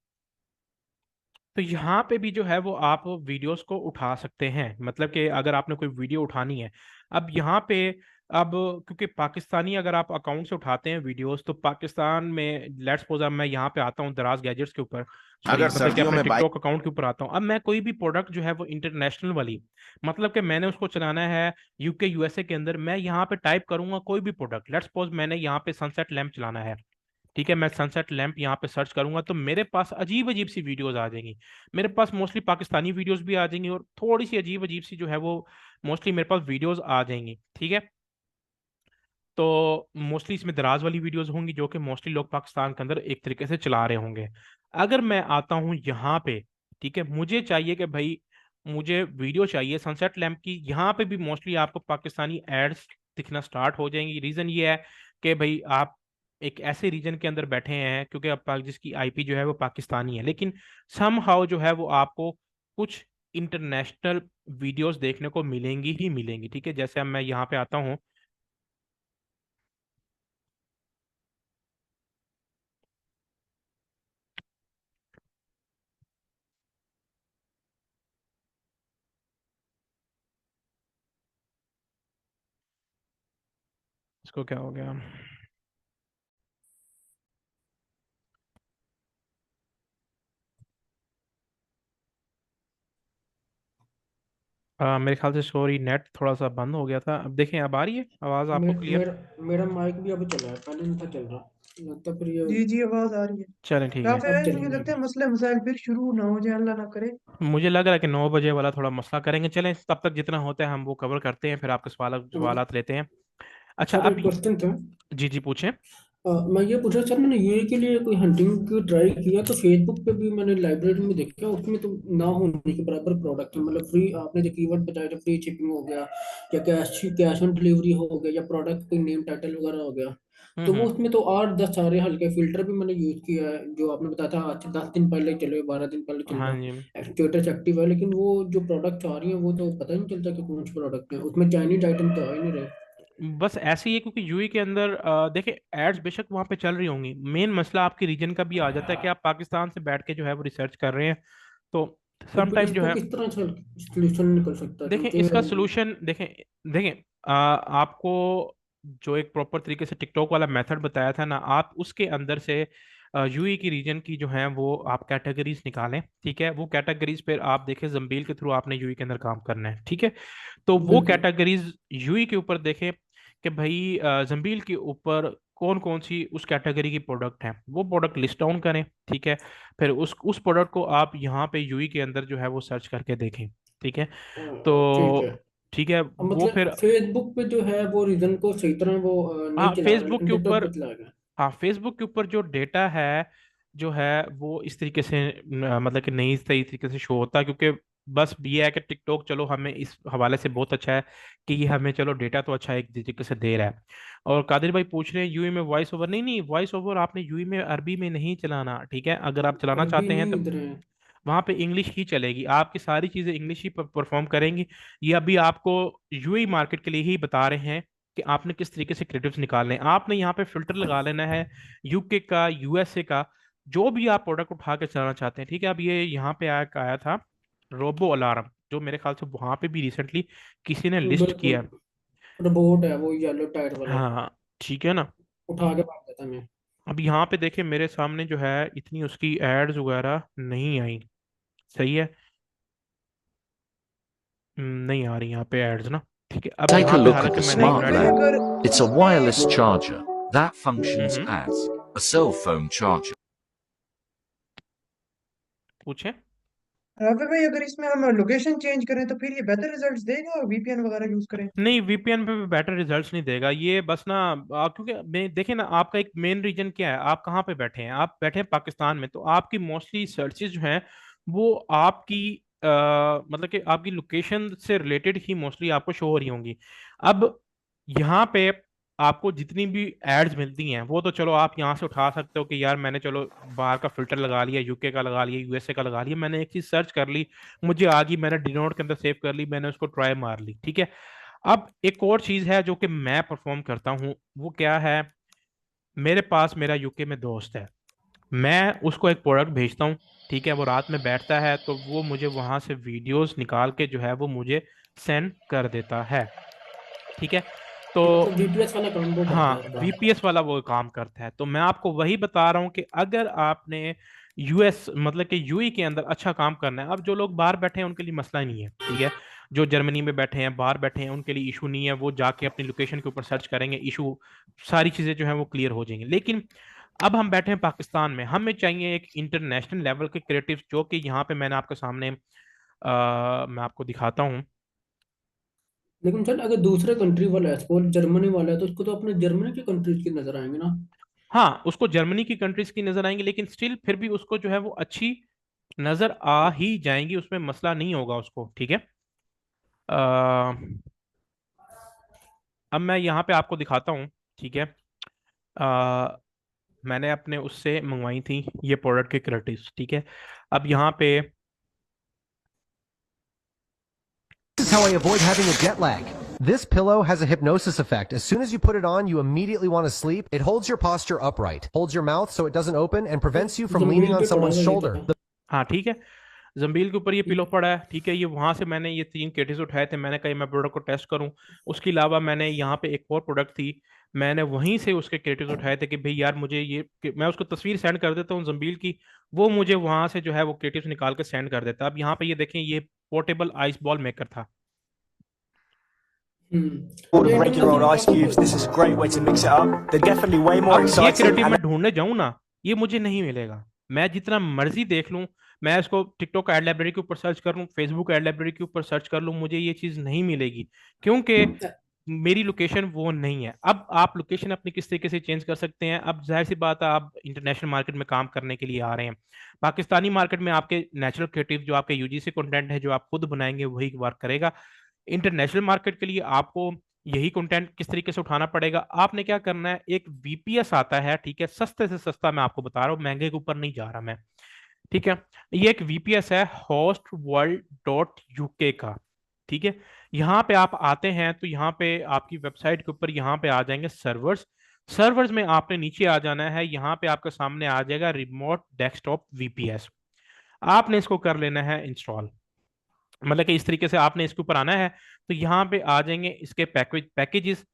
तो यहाँ पे भी जो है वो आप वीडियोस को उठा सकते हैं। मतलब कि अगर आपने कोई वीडियो उठानी है, अब यहाँ पे, अब क्योंकि पाकिस्तानी अगर आप अकाउंट से उठाते हैं वीडियोस, तो पाकिस्तान में लेट्स सपोज अब मैं यहाँ पे आता हूँ दराज गैजेट्स के ऊपर, सॉरी अगर मतलब कि सर्दियों अपने में बाइक टिकटॉक अकाउंट के ऊपर आता हूँ, अब मैं कोई भी प्रोडक्ट जो है वो इंटरनेशनल वाली, मतलब कि मैंने उसको चलाना है यूके यूएसए के अंदर, मैं यहाँ पे टाइप करूंगा कोई भी प्रोडक्ट, लेट्स सपोज मैंने यहाँ पे सनसेट लैम्प चलाना है, ठीक है, मैं सनसेट लैंप यहाँ पे सर्च करूंगा तो मेरे पास अजीब अजीब सी वीडियोस आ जाएंगी। मेरे पास मोस्टली पाकिस्तानी वीडियोस भी आ जाएंगी और थोड़ी सी अजीब अजीब सी जो है वो मोस्टली मेरे पास वीडियोस आ जाएंगी, ठीक है। तो मोस्टली इसमें दराज वाली वीडियोस होंगी जो कि मोस्टली लोग पाकिस्तान के अंदर एक तरीके से चला रहे होंगे। अगर मैं आता हूँ यहाँ पे, ठीक है, मुझे चाहिए कि भाई मुझे वीडियो चाहिए सनसेट लैंप की, यहाँ पे भी मोस्टली आपको पाकिस्तानी एड्स दिखना स्टार्ट हो जाएंगी। रीजन ये है कि भाई आप एक ऐसे रीजन के अंदर बैठे हैं, क्योंकि अब जिसकी आईपी जो है वो पाकिस्तानी है, लेकिन समहाउ जो है वो आपको कुछ इंटरनेशनल वीडियोस देखने को मिलेंगी ही मिलेंगी, ठीक है। जैसे अब मैं यहाँ पे आता हूँ, इसको क्या हो गया, मेरे ख्याल से सॉरी नेट थोड़ा सा बंद हो गया था। अब देखें, अब आ रही है आवाज़ मे, आपको क्लियर? मेरा मेरा माइक भी अभी चला है, पहले नहीं था चल रहा। लगता फिर ये जी जी, आवाज आ रही है। चलें ठीक है। काफी अब भाई, मुझे चलेंगे लगता अभी। है मसले मसाइल फिर शुरू ना हो जाए, अल्लाह ना करे। मुझे लग रहा है कि 9 बजे वाला थोड़ा मसला करेंगे, चलें तब तक जितना होता है हम वो कवर करते हैं, फिर आपके सवालात लेते हैं। अच्छा सर अब एक क्वेश्चन था। जी जी पूछें। मैं ये पूछ रहा सर, मैंने यूए के लिए कोई हंटिंग की ट्राई किया तो फेसबुक पे भी मैंने लाइब्रेरी में देखा, उसमें तो ना होने के बराबर प्रोडक्ट है। मतलब फ्री, आपने जो कीवर्ड बताया था, फ्री शिपिंग हो गया, या कैश कैश ऑन डिलीवरी हो गया, या प्रोडक्ट कोई नेम टाइटल वगैरह हो गया, तो वो हम्म। उसमें तो 8-10 सारे हल्के फिल्टर भी मैंने यूज किया है, जो आपने बताया था आज 10 दिन पहले चले, 12 दिन पहले चल हाँ रहा जी। एक्चुएटर्स एक्टिव है, लेकिन वो जो प्रोडक्ट आ रही है वो तो पता ही नहीं चलता कि कौन से प्रोडक्ट है उसमें। चाइनीज आइटम तो आ ही नहीं रहे। बस ऐसे ही है, क्योंकि यूएई के अंदर देखे एड्स बेशक वहाँ पे चल रही होंगी, मेन मसला आपके रीजन का भी आ जाता है कि आप पाकिस्तान से बैठ के जो है वो रिसर्च कर रहे हैं, तो तो सम फिर टाइम जो इसको है, किस तरह से सोल्यूशन निकल सकता है, देखें क्योंकि इसका सोल्यूशन देखें, देखें आपको जो एक प्रॉपर तरीके से टिकटॉक वाला मेथड बताया था ना, आप उसके अंदर से यूएई की रीजन की जो है वो आप कैटेगरीज निकालें, ठीक है। वो कैटेगरीज फिर आप देखें जम्बील के थ्रू आपने यूएई के अंदर काम करना है, ठीक है। तो वो बिल्कुल। कैटेगरीज यूएई के ऊपर देखें कि भाई जम्बील के ऊपर कौन कौन सी उस कैटेगरी की प्रोडक्ट हैं, वो प्रोडक्ट लिस्ट डाउन करें, ठीक है। फिर उस प्रोडक्ट को आप यहाँ पे यूएई के अंदर जो है वो सर्च करके देखें, ठीक है। ठीक है। तो ठीक है अब वो मतलब फिर, फेसबुक पे जो है वो रीजन को सही तरह वो नहीं हाँ चला रहा, फेसबुक लेकिन के टिकटॉक ऊपर, पे चलाएगा। हाँ फेसबुक के ऊपर जो डेटा है जो है वो इस तरीके से मतलब कि नहीं सही तरीके से शो होता, क्योंकि बस ये है कि टिकटॉक चलो हमें इस हवाले से बहुत अच्छा है कि ये हमें चलो डेटा तो अच्छा एक तरीके से दे रहा है। और कादिर भाई पूछ रहे हैं यूई में वॉइस ओवर, नहीं नहीं वॉइस ओवर आपने यूई में अरबी में नहीं चलाना, ठीक है। अगर आप चलाना अरबी चाहते हैं नहीं तो इधर है। वहां पे इंग्लिश ही चलेगी, आपकी सारी चीजें इंग्लिश ही परफॉर्म करेंगी। ये अभी आपको यूएई मार्केट के लिए ही बता रहे हैं कि आपने किस तरीके से क्रिएटिव्स निकालने हैं। आपने यहाँ पे फिल्टर लगा लेना है यूके का, यूएसए का, जो भी आप प्रोडक्ट उठा के चलाना चाहते हैं, ठीक है। अब ये यहाँ पे आया था रोबो अलार्म, जो मेरे ख्याल से वहां पे भी रिसेंटली किसी ने लिस्ट बिल्कुल। किया है। रोबोट है वो, येलो टायर वाला, हाँ ठीक है ना। उठा के भाग देता है मैं। अब यहाँ पे देखे मेरे सामने जो है इतनी उसकी एड्स वगैरह नहीं आई, सही है। नहीं आ रही यहाँ पे एड्स ना, ठीक है। अब Take यहाँ a पे look at हालांकि the मैंने एक smart राफे भाई ब्रांड, lamp. अगर It's a इसमें wireless charger that functions hmm, as a cell phone charger. पूछे। राफे भाई अगर इसमें हम लोकेशन चेंज करें तो फिर ये बेहतर रिजल्ट्स देगा, और वीपीएन वगैरह यूज करें? नहीं वीपीएन पे भी बेटर रिजल्ट्स नहीं देगा ये, बस ना क्योंकि देखिए ना आपका एक मेन रीजन क्या है, आप कहाँ पे बैठे हैं, आप बैठे हैं पाकिस्तान में, तो आपकी मोस्टली सर्चेज जो हैं वो आपकी मतलब कि आपकी लोकेशन से रिलेटेड ही मोस्टली आपको शो हो रही होंगी। अब यहाँ पे आपको जितनी भी एड्स मिलती हैं वो तो चलो आप यहाँ से उठा सकते हो कि यार मैंने चलो बाहर का फिल्टर लगा लिया, यूके का लगा लिया, यूएसए का लगा लिया, मैंने एक चीज सर्च कर ली, मुझे आ गई, मैंने डिनोट के अंदर सेव कर ली, मैंने उसको ट्राई मार ली, ठीक है। अब एक और चीज है जो कि मैं परफॉर्म करता हूँ, वो क्या है, मेरे पास मेरा यूके में दोस्त है, मैं उसको एक प्रोडक्ट भेजता हूँ, ठीक है, वो रात में बैठता है तो वो मुझे वहां से वीडियोस निकाल के जो है वो मुझे सेंड कर देता है, ठीक है। तो मतलब VPS वाला काम वो करता हाँ, है काम। वीपीएस वाला वो काम करता है। तो मैं आपको वही बता रहा हूँ कि अगर आपने यूएस मतलब कि यूई के अंदर अच्छा काम करना है, अब जो लोग बाहर बैठे हैं उनके लिए मसला नहीं है, ठीक है, जो जर्मनी में बैठे हैं, बाहर बैठे हैं, उनके लिए इशू नहीं है, वो जाके अपनी लोकेशन के ऊपर सर्च करेंगे, इशू सारी चीजें जो है वो क्लियर हो जाएंगी। लेकिन अब हम बैठे हैं पाकिस्तान में, हमें चाहिए एक इंटरनेशनल लेवल के क्रिएटिव, जो कि यहाँ पे मैंने आपके सामने मैं आपको दिखाता हूँ। लेकिन सर अगर दूसरे कंट्री वाला है, सपोज जर्मनी वाला है, तो उसको तो अपने जर्मनी की कंट्रीज की नजर आएंगे ना। हाँ, उसको जर्मनी की कंट्रीज की नजर आएंगी, लेकिन स्टिल फिर भी उसको जो है वो अच्छी नजर आ ही जाएंगी, उसमें मसला नहीं होगा उसको, ठीक है। अ, अब मैं यहाँ पे आपको दिखाता हूँ, ठीक है। मैंने अपने उससे मंगवाई थी ये प्रोडक्ट के क्रेडिट्स, ठीक है। अब यहाँ पे This is how I avoid having a jet lag. This pillow has a hypnosis effect. As soon as you put it on, you immediately want to sleep. It holds your posture upright, holds your mouth so it doesn't open, and prevents you from leaning जमीन on पे पड़ा someone's हुआ ये shoulder. तो। हाँ ठीक है, जंबील के ऊपर ये पिलो पड़ा है, ठीक है, ये वहां से मैंने ये 3 केसेस उठाए थे, मैंने कहा मैं प्रोडक्ट को टेस्ट करूं। उसके अलावा मैंने यहाँ पे एक और प्रोडक्ट थी, मैंने वहीं से उसके क्रिएटिव्स उठाए थे कि भाई यार मुझे ये मैं उसको तस्वीर सेंड कर देता हूँ जंबील की, वो मुझे वहां से जो है वो क्रिएटिव्स निकाल के सेंड कर देता है। अब यहाँ पे ये देखें, ये पोर्टेबल आइस बॉल मेकर था। ये Make your own ice cubes. This is a great way to mix it up. They're definitely way more अब ये exciting. क्रिएटिव And मैं ढूंढने जाऊं ना, ये मुझे नहीं मिलेगा, मैं जितना मर्जी देख लूं, मैं इसको टिकटॉक एड लाइब्रेरी के ऊपर सर्च कर लूं, फेसबुक एड लाइब्रेरी के ऊपर सर्च कर लूं, मुझे ये चीज नहीं मिलेगी, क्योंकि मेरी लोकेशन वो नहीं है। अब आप लोकेशन अपनी किस तरीके से चेंज कर सकते हैं, अब जाहिर सी बात है आप इंटरनेशनल मार्केट में काम करने के लिए आ रहे हैं, पाकिस्तानी मार्केट में आपके नेचुरल क्रिएटिव जो आपके यूजीसी कंटेंट है जो आप खुद बनाएंगे वही वर्क करेगा। इंटरनेशनल मार्केट के लिए आपको यही कंटेंट किस तरीके से उठाना पड़ेगा, आपने क्या करना है, एक वीपीएस आता है, ठीक है, सस्ते से सस्ता मैं आपको बता रहा हूँ, महंगे के ऊपर नहीं जा रहा मैं, ठीक है। ये एक वीपीएस है hostworld.uk का, ठीक है। यहाँ पे आप आते हैं तो यहाँ पे आपकी वेबसाइट के ऊपर यहाँ पे आ जाएंगे सर्वर्स, सर्वर्स में आपने नीचे आ जाना है, यहाँ पे आपके सामने आ जाएगा रिमोट डेस्कटॉप वीपीएस, आपने इसको कर लेना है इंस्टॉल, मतलब कि इस तरीके से आपने इसके ऊपर आना है। तो यहाँ पे आ जाएंगे इसके पैकेजेस,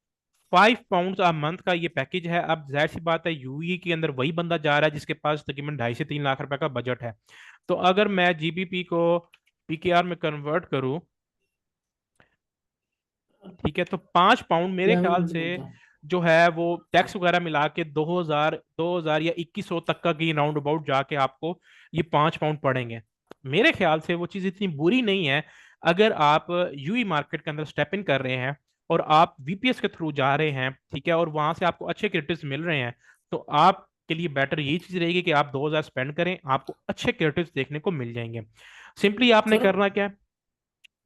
£5 अ मंथ का ये पैकेज है। अब जाहिर सी बात है यूई के अंदर वही बंदा जा रहा है जिसके पास तकरीबन 2.5 से 3 लाख रुपए का बजट है। तो अगर मैं जीबीपी को पीकेआर में कन्वर्ट करूं, ठीक है, तो £5 मेरे ख्याल से जो है वो टैक्स वगैरह मिला के 2000 या 2100 तक का की राउंड अबाउट जाके आपको ये £5 पड़ेंगे। मेरे ख्याल से वो चीज़ इतनी बुरी नहीं है, अगर आप यूई मार्केट के अंदर स्टेप इन कर रहे हैं और आप वीपीएस के थ्रू जा रहे हैं, ठीक है, और वहां से आपको अच्छे क्रिएटिव्स मिल रहे हैं, तो आपके लिए बेटर यही चीज रहेगी कि आप 2000 स्पेंड करें, आपको अच्छे क्रिएटिव्स देखने को मिल जाएंगे। सिंपली आपने सर करना क्या है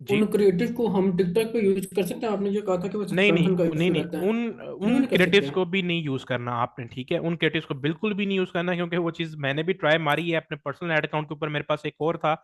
जी। उन क्रिएटिव को हम टिकटॉक पे यूज कर सकते हैं? आपने जो कहा था कि वो नहीं नहीं सस्पेंशन का नहीं इशू नहीं, रहता है, उन क्यों उन नहीं कर क्रिएटिव्स सकते? को भी नहीं यूज करना आपने, ठीक है, उन क्रिएटिव्स को बिल्कुल भी नहीं यूज करना, क्योंकि वो चीज मैंने भी ट्राई मारी है अपने पर्सनल एड अकाउंट के ऊपर, मेरे पास एक और था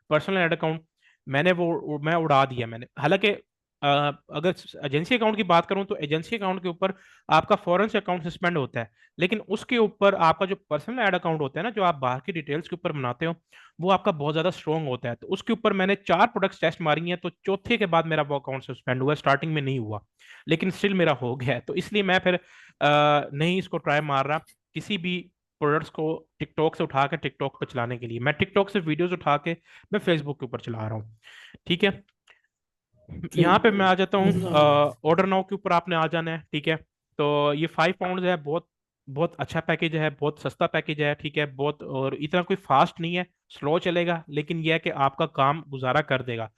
पर्सनल एड अकाउंट, मैंने वो मैं उड़ा दिया मैंने। हालांकि अगर एजेंसी अकाउंट की बात करूं तो एजेंसी अकाउंट के ऊपर आपका फॉरेन से अकाउंट सस्पेंड होता है, लेकिन उसके ऊपर आपका जो पर्सनल एड अकाउंट होता है ना, जो आप बाहर की डिटेल्स के ऊपर बनाते हो, वो आपका बहुत ज्यादा स्ट्रॉन्ग होता है। तो उसके ऊपर मैंने 4 प्रोडक्ट्स टेस्ट मारी हैं, तो चौथे के बाद मेरा वो अकाउंट सस्पेंड हुआ, स्टार्टिंग में नहीं हुआ, लेकिन स्टिल मेरा हो गया है। तो इसलिए मैं फिर नहीं इसको ट्राई मार रहा किसी भी प्रोडक्ट्स को टिकटॉक से उठा के टिकटॉक पर चलाने के लिए, मैं टिकटॉक से वीडियोस उठा के मैं फेसबुक के ऊपर चला रहा हूँ, ठीक है। यहाँ पे मैं आ जाता हूँ, ऑर्डर नाउ के ऊपर आपने आ जाना है, ठीक है। तो ये £5 है, बहुत बहुत अच्छा पैकेज है, बहुत सस्ता पैकेज है, ठीक है, बहुत, और इतना कोई फास्ट नहीं है, स्लो चलेगा, लेकिन यह है कि आपका काम गुजारा कर देगा।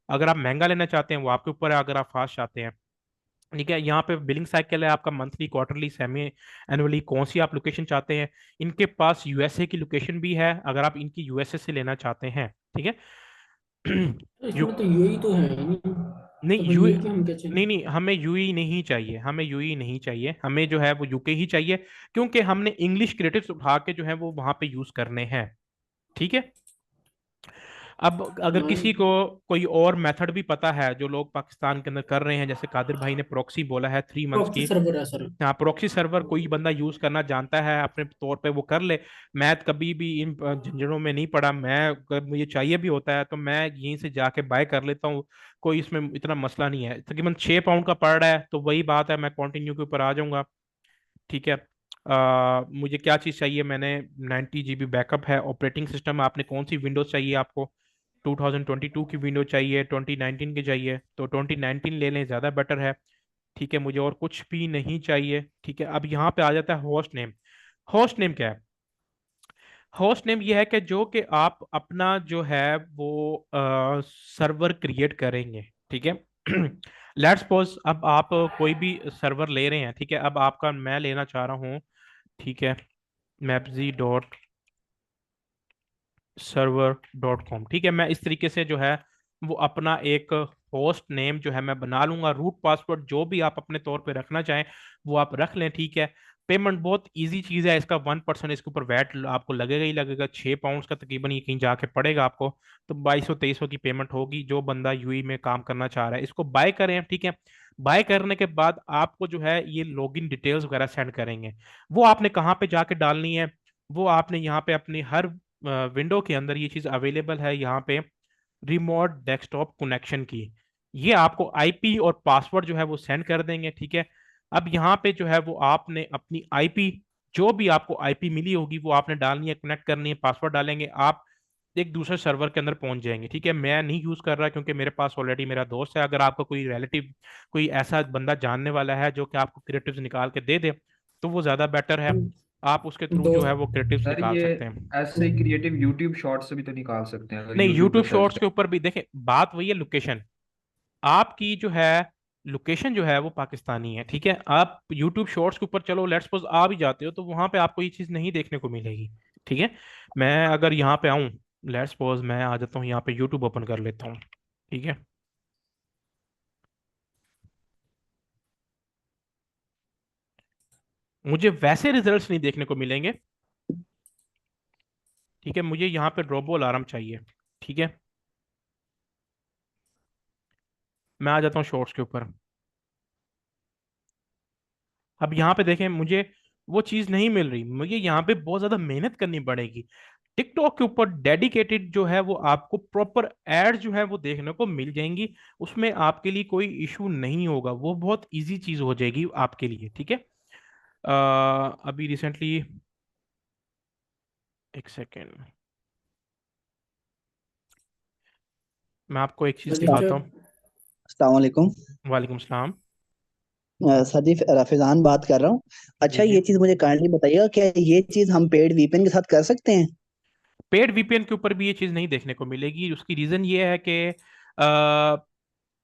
अगर आप महंगा लेना चाहते हैं वो आपके ऊपर है, अगर आप फास्ट चाहते हैं, ठीक है। यहाँ पे बिलिंग साइकिल है आपका मंथली, क्वार्टरली, सेमी एनुअली, कौन सी आप लोकेशन चाहते हैं। इनके पास यूएसए की लोकेशन भी है, अगर आप इनकी यूएसए से लेना चाहते हैं, ठीक है। यू इसमें तो यूएई तो है ही नहीं, नहीं तो फिर यू यूएई के हम क्या चाहिए? नहीं नहीं, हमें यूई नहीं चाहिए, हमें यूई नहीं चाहिए, हमें जो है वो यूके ही चाहिए, क्योंकि हमने इंग्लिश क्रिएटिव्स उठा के जो है वो वहां पे यूज करने हैं। ठीक है। अब अगर किसी नहीं, को कोई और मेथड भी पता है जो लोग पाकिस्तान के अंदर कर रहे हैं, जैसे कादिर भाई ने प्रॉक्सी बोला है 3 मंथ्स प्रॉक्सी की। सर्वर है सर। हाँ, प्रॉक्सी सर्वर कोई बंदा यूज करना जानता है अपने तौर पे वो कर ले। मैं कभी भी इन झंझटों में नहीं पड़ा, मैं अगर मुझे चाहिए भी होता है तो मैं यहीं से जाके बाय कर लेता हूँ। कोई इसमें इतना मसला नहीं है। तकरीबन 6 पाउंड का पड़ रहा है तो वही बात है, मैं कंटिन्यू के ऊपर आ जाऊंगा। ठीक है। मुझे क्या चीज़ चाहिए, मैंने 90 GB बैकअप है। ऑपरेटिंग सिस्टम आपने कौन सी विंडोज चाहिए आपको, 2022 की विंडो चाहिए, 2019 की चाहिए, तो 2019 ले लें, ज़्यादा बेटर है। ठीक है, मुझे और कुछ भी नहीं चाहिए। ठीक है, अब यहाँ पे आ जाता है होस्ट नेम। होस्ट नेम क्या है? होस्ट नेम ये है कि जो कि आप अपना जो है वो सर्वर क्रिएट करेंगे। ठीक है। लेट्स सपोज अब आप कोई भी सर्वर ले रहे हैं। ठीक है, अब आपका मैं लेना चाह रहा हूँ। ठीक है, mapz.server.com। ठीक है, मैं इस तरीके से जो है वो अपना एक होस्ट नेम जो है मैं बना लूंगा। रूट पासवर्ड जो भी आप अपने तौर पे रखना चाहें वो आप रख लें। ठीक है। पेमेंट बहुत इजी चीज़ है, इसका 1% इसके ऊपर वैट आपको लगेगा ही लगेगा। 6 पाउंड का तकरीबन ये कहीं जाके पड़ेगा आपको। तो 2200 2300 की पेमेंट होगी। जो बंदा यूई में काम करना चाह रहा है इसको बाय करें। ठीक है। बाय करने के बाद आपको जो है ये लॉगिन डिटेल्स वगैरह सेंड करेंगे। वो आपने कहाँ पे जाके डालनी है, वो आपने यहाँ पे अपनी हर विंडो के अंदर ये चीज़ अवेलेबल है यहाँ पे, रिमोट डेस्कटॉप कनेक्शन की। ये आपको आईपी और पासवर्ड जो है वो सेंड कर देंगे। ठीक है। अब यहाँ पे जो है वो आपने अपनी आईपी, जो भी आपको आईपी मिली होगी वो आपने डालनी है, कनेक्ट करनी है, पासवर्ड डालेंगे, आप एक दूसरे सर्वर के अंदर पहुंच जाएंगे। ठीक है, मैं नहीं यूज कर रहा क्योंकि मेरे पास ऑलरेडी मेरा दोस्त है। अगर आपका कोई रिलेटिव, कोई ऐसा बंदा जानने वाला है जो कि आपको क्रिएटिव्स निकाल के दे दे तो वो ज्यादा बेटर है। आप उसके थ्रू जो है दोस्त वो क्रिएटिव्स सर निकाल ये सकते हैं। ऐसे क्रिएटिव यूट्यूब शॉर्ट्स से भी तो निकाल सकते हैं अगर नहीं, यूट्यूब पे यूट्यूब सर्च शॉर्ट्स के ऊपर भी देखें, बात वही है, लोकेशन आपकी जो है, लोकेशन जो है वो पाकिस्तानी है। ठीक है, आप यूट्यूब शॉर्ट्स के ऊपर चलो लेट्स सपोज आ भी जाते हो तो वहां पे आपको ये चीज़ नहीं देखने को मिलेगी। ठीक है। मैं अगर यहाँ पे आऊँ, लेट्स सपोज मैं आ जाता हूँ यहाँ पे, यूट्यूब ओपन कर लेता हूँ। ठीक है। मुझे वैसे रिजल्ट्स नहीं देखने को मिलेंगे। ठीक है, मुझे यहाँ पे रोबो अलार्म चाहिए। ठीक है, मैं आ जाता हूँ शॉर्ट्स के ऊपर। अब यहाँ पे देखें, मुझे वो चीज़ नहीं मिल रही, मुझे यहाँ पे बहुत ज़्यादा मेहनत करनी पड़ेगी। टिकटॉक के ऊपर डेडिकेटेड जो है वो आपको प्रॉपर एड जो है वो देखने को मिल जाएंगी। उसमें आपके लिए कोई इशू नहीं होगा, वो बहुत इजी चीज़ हो जाएगी आपके लिए। ठीक है। अभी रिसेंटली, एक सेकेंड, मैं आपको एक चीज़ दिखाता हूँ। अस्सलाम वालेकुम। वालेकुम सलाम। सर जी, रफीजान बात कर रहा हूँ। जी अच्छा, जी। ये चीज मुझे काइंडली बताइएगा, क्या ये चीज हम पेड वीपीएन के साथ कर सकते हैं? पेड वीपीएन के ऊपर भी ये चीज़ नहीं देखने को मिलेगी। उसकी रीज़न ये है कि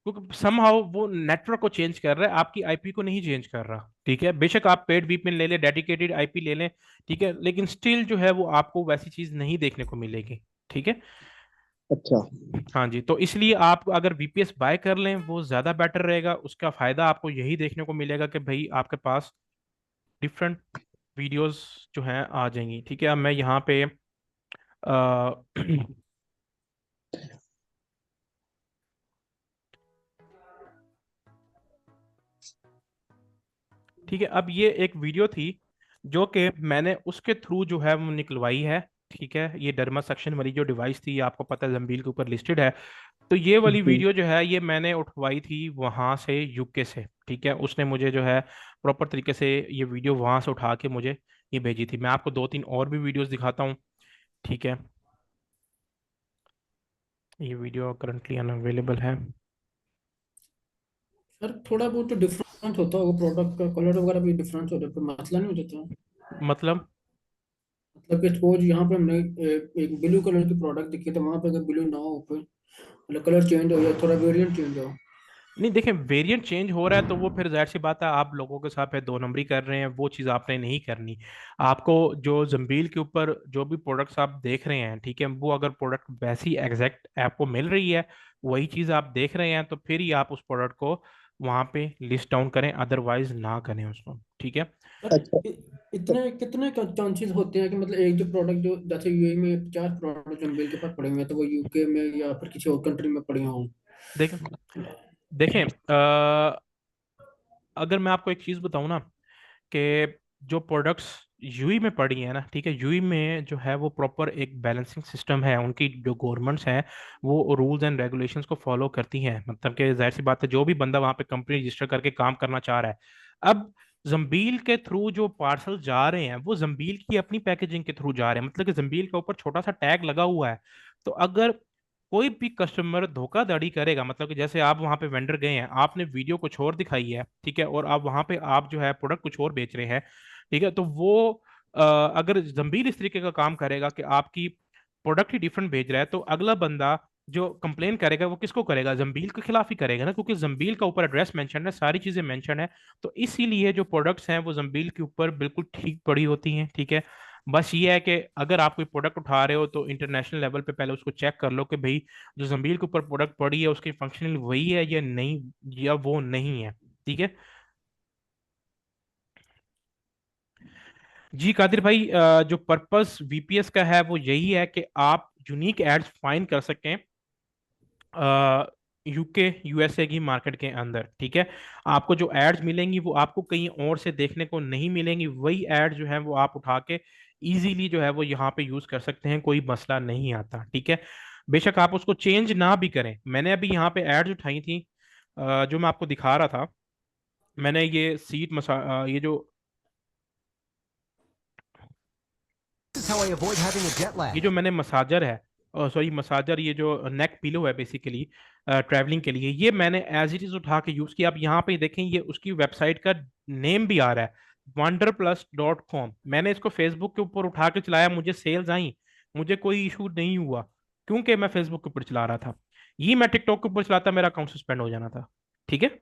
क्योंकि समहाउ वो नेटवर्क को चेंज कर रहा है, आपकी आईपी को नहीं चेंज कर रहा। ठीक है, बेशक आप पेड वीपीएन ले लें, डेडिकेटेड आईपी ले लें। ठीक है, लेकिन स्टिल जो है वो आपको वैसी चीज़ नहीं देखने को मिलेगी। ठीक है। अच्छा। हाँ जी, तो इसलिए आप अगर वीपीएस बाय कर लें वो ज़्यादा बेटर रहेगा। उसका फ़ायदा आपको यही देखने को मिलेगा कि भाई आपके पास डिफरेंट वीडियोस जो हैं आ जाएंगी। ठीक है, अब मैं यहाँ पे ठीक है, अब ये एक वीडियो थी जो कि मैंने उसके थ्रू जो है वो निकलवाई है। ठीक है, ये डर्मा सेक्शन वाली जो डिवाइस थी, आपको पता है जंबील के ऊपर लिस्टेड है। तो ये वाली जी। वीडियो जो है ये मैंने उठवाई थी वहां से, यूके से। ठीक है, उसने मुझे जो है प्रॉपर तरीके से ये वीडियो वहां से उठा के मुझे ये भेजी थी। मैं आपको 2 3 और भी वीडियोस दिखाता हूँ। ठीक है, ये वीडियो करंटली अनअवेलेबल है। सर थोड़ा बहुत तो डिफरेंस होता होगा, प्रोडक्ट का कलर वगैरह भी डिफरेंस हो जाता है, मसला नहीं हो जाता? मतलब मतलब कि सपोज यहाँ पे हमने एक ब्लू कलर की प्रोडक्ट दिखी, तो वहां पे अगर ब्लू ना हो पे, मतलब कलर चेंज हो या थोड़ा वेरिएंट चेंज हो। नहीं देखें, वेरिएंट चेंज हो रहा है तो वो फिर जाहिर सी बात है आप लोगों के साथ है 2 नंबरी कर रहे हैं, वो चीज़ आपने नहीं करनी। आपको जो जंबील के ऊपर जो भी प्रोडक्ट्स आप देख रहे हैं, ठीक है, वो अगर प्रोडक्ट वैसी एग्जैक्ट आपको मिल रही है, वही चीज़ आप देख रहे हैं, तो फिर ही आप उस प्रोडक्ट को वहाँ पे लिस्ट डाउन करें, अदरवाइज ना करें उसको, ठीक है। सर इतने कितने चांसेस होते हैं कि मतलब एक जो प्रोडक्ट जो जैसे यूएई में 50 प्रोडक्ट जंबेल के पास पड़े हुए हैं तो वो यूके में या फिर किसी और कंट्री में पड़े हों? देखें देखें अगर मैं आपको एक चीज़ बताऊं ना, कि जो प्रोडक्ट्स यूई में पड़ी है ना, ठीक है, यूई में जो है वो प्रॉपर एक बैलेंसिंग सिस्टम है, उनकी जो गवर्नमेंट्स हैं वो रूल्स एंड रेगुलेशंस को फॉलो करती हैं। मतलब कि जाहिर सी बात है जो भी बंदा वहाँ पे कंपनी रजिस्टर करके काम करना चाह रहा है, अब जंबील के थ्रू जो पार्सल जा रहे हैं वो जंबील की अपनी पैकेजिंग के थ्रू जा रहे हैं, मतलब कि जंबील के ऊपर छोटा सा टैग लगा हुआ है। तो अगर कोई भी कस्टमर धोखाधड़ी करेगा, मतलब कि जैसे आप वहां पे वेंडर गए हैं, आपने वीडियो कुछ और दिखाई है, ठीक है, और आप वहां पे आप जो है प्रोडक्ट कुछ और बेच रहे हैं, ठीक है, तो वो अगर जंबील इस तरीके का काम करेगा कि आपकी प्रोडक्ट ही डिफरेंट भेज रहा है, तो अगला बंदा जो कंप्लेन करेगा वो किसको करेगा? जंबील के खिलाफ ही करेगा ना, क्योंकि जंबील का ऊपर एड्रेस मेंशन है, सारी चीजें मेंशन है। तो इसीलिए जो प्रोडक्ट्स हैं वो जंबील के ऊपर बिल्कुल ठीक पड़ी होती हैं, ठीक है। बस ये है कि अगर आप कोई प्रोडक्ट उठा रहे हो तो इंटरनेशनल लेवल पे पहले उसको चेक कर लो कि भाई जो जंबील के ऊपर प्रोडक्ट पड़ी है उसकी फंक्शनल वही है या नहीं, या वो नहीं है, ठीक है। जी कादिर भाई, जो पर्पस वीपीएस का है वो यही है कि आप यूनिक एड्स फाइंड कर सकें यूके यूएसए की मार्केट के अंदर, ठीक है। आपको जो एड्स मिलेंगी वो आपको कहीं और से देखने को नहीं मिलेंगी, वही एड जो है वो आप उठा के इजीली जो है वो यहाँ पे यूज कर सकते हैं, कोई मसला नहीं आता, ठीक है। बेशक आप उसको चेंज ना भी करें। मैंने अभी यहाँ पे एड्स उठाई थी, जो मैं आपको दिखा रहा था। मैंने ये ये जो This is how I avoid having a jet ये lag. जो मैंने मसाजर है, सॉरी मसाजर, ये जो नेक पिलो है बेसिकली ट्रैवलिंग के लिए, ये मैंने एज इट इज उठा के यूज किया। आप यहाँ पे देखें ये उसकी वेबसाइट का नेम भी आ रहा है, wanderplus.com। मैंने इसको फेसबुक के ऊपर उठा के चलाया, मुझे सेल्स आई, मुझे कोई इशू नहीं हुआ, क्योंकि मैं फेसबुक के ऊपर चला रहा था। ये मैं टिकटॉक के ऊपर चलाता मेरा अकाउंट सस्पेंड हो जाना था, ठीक है।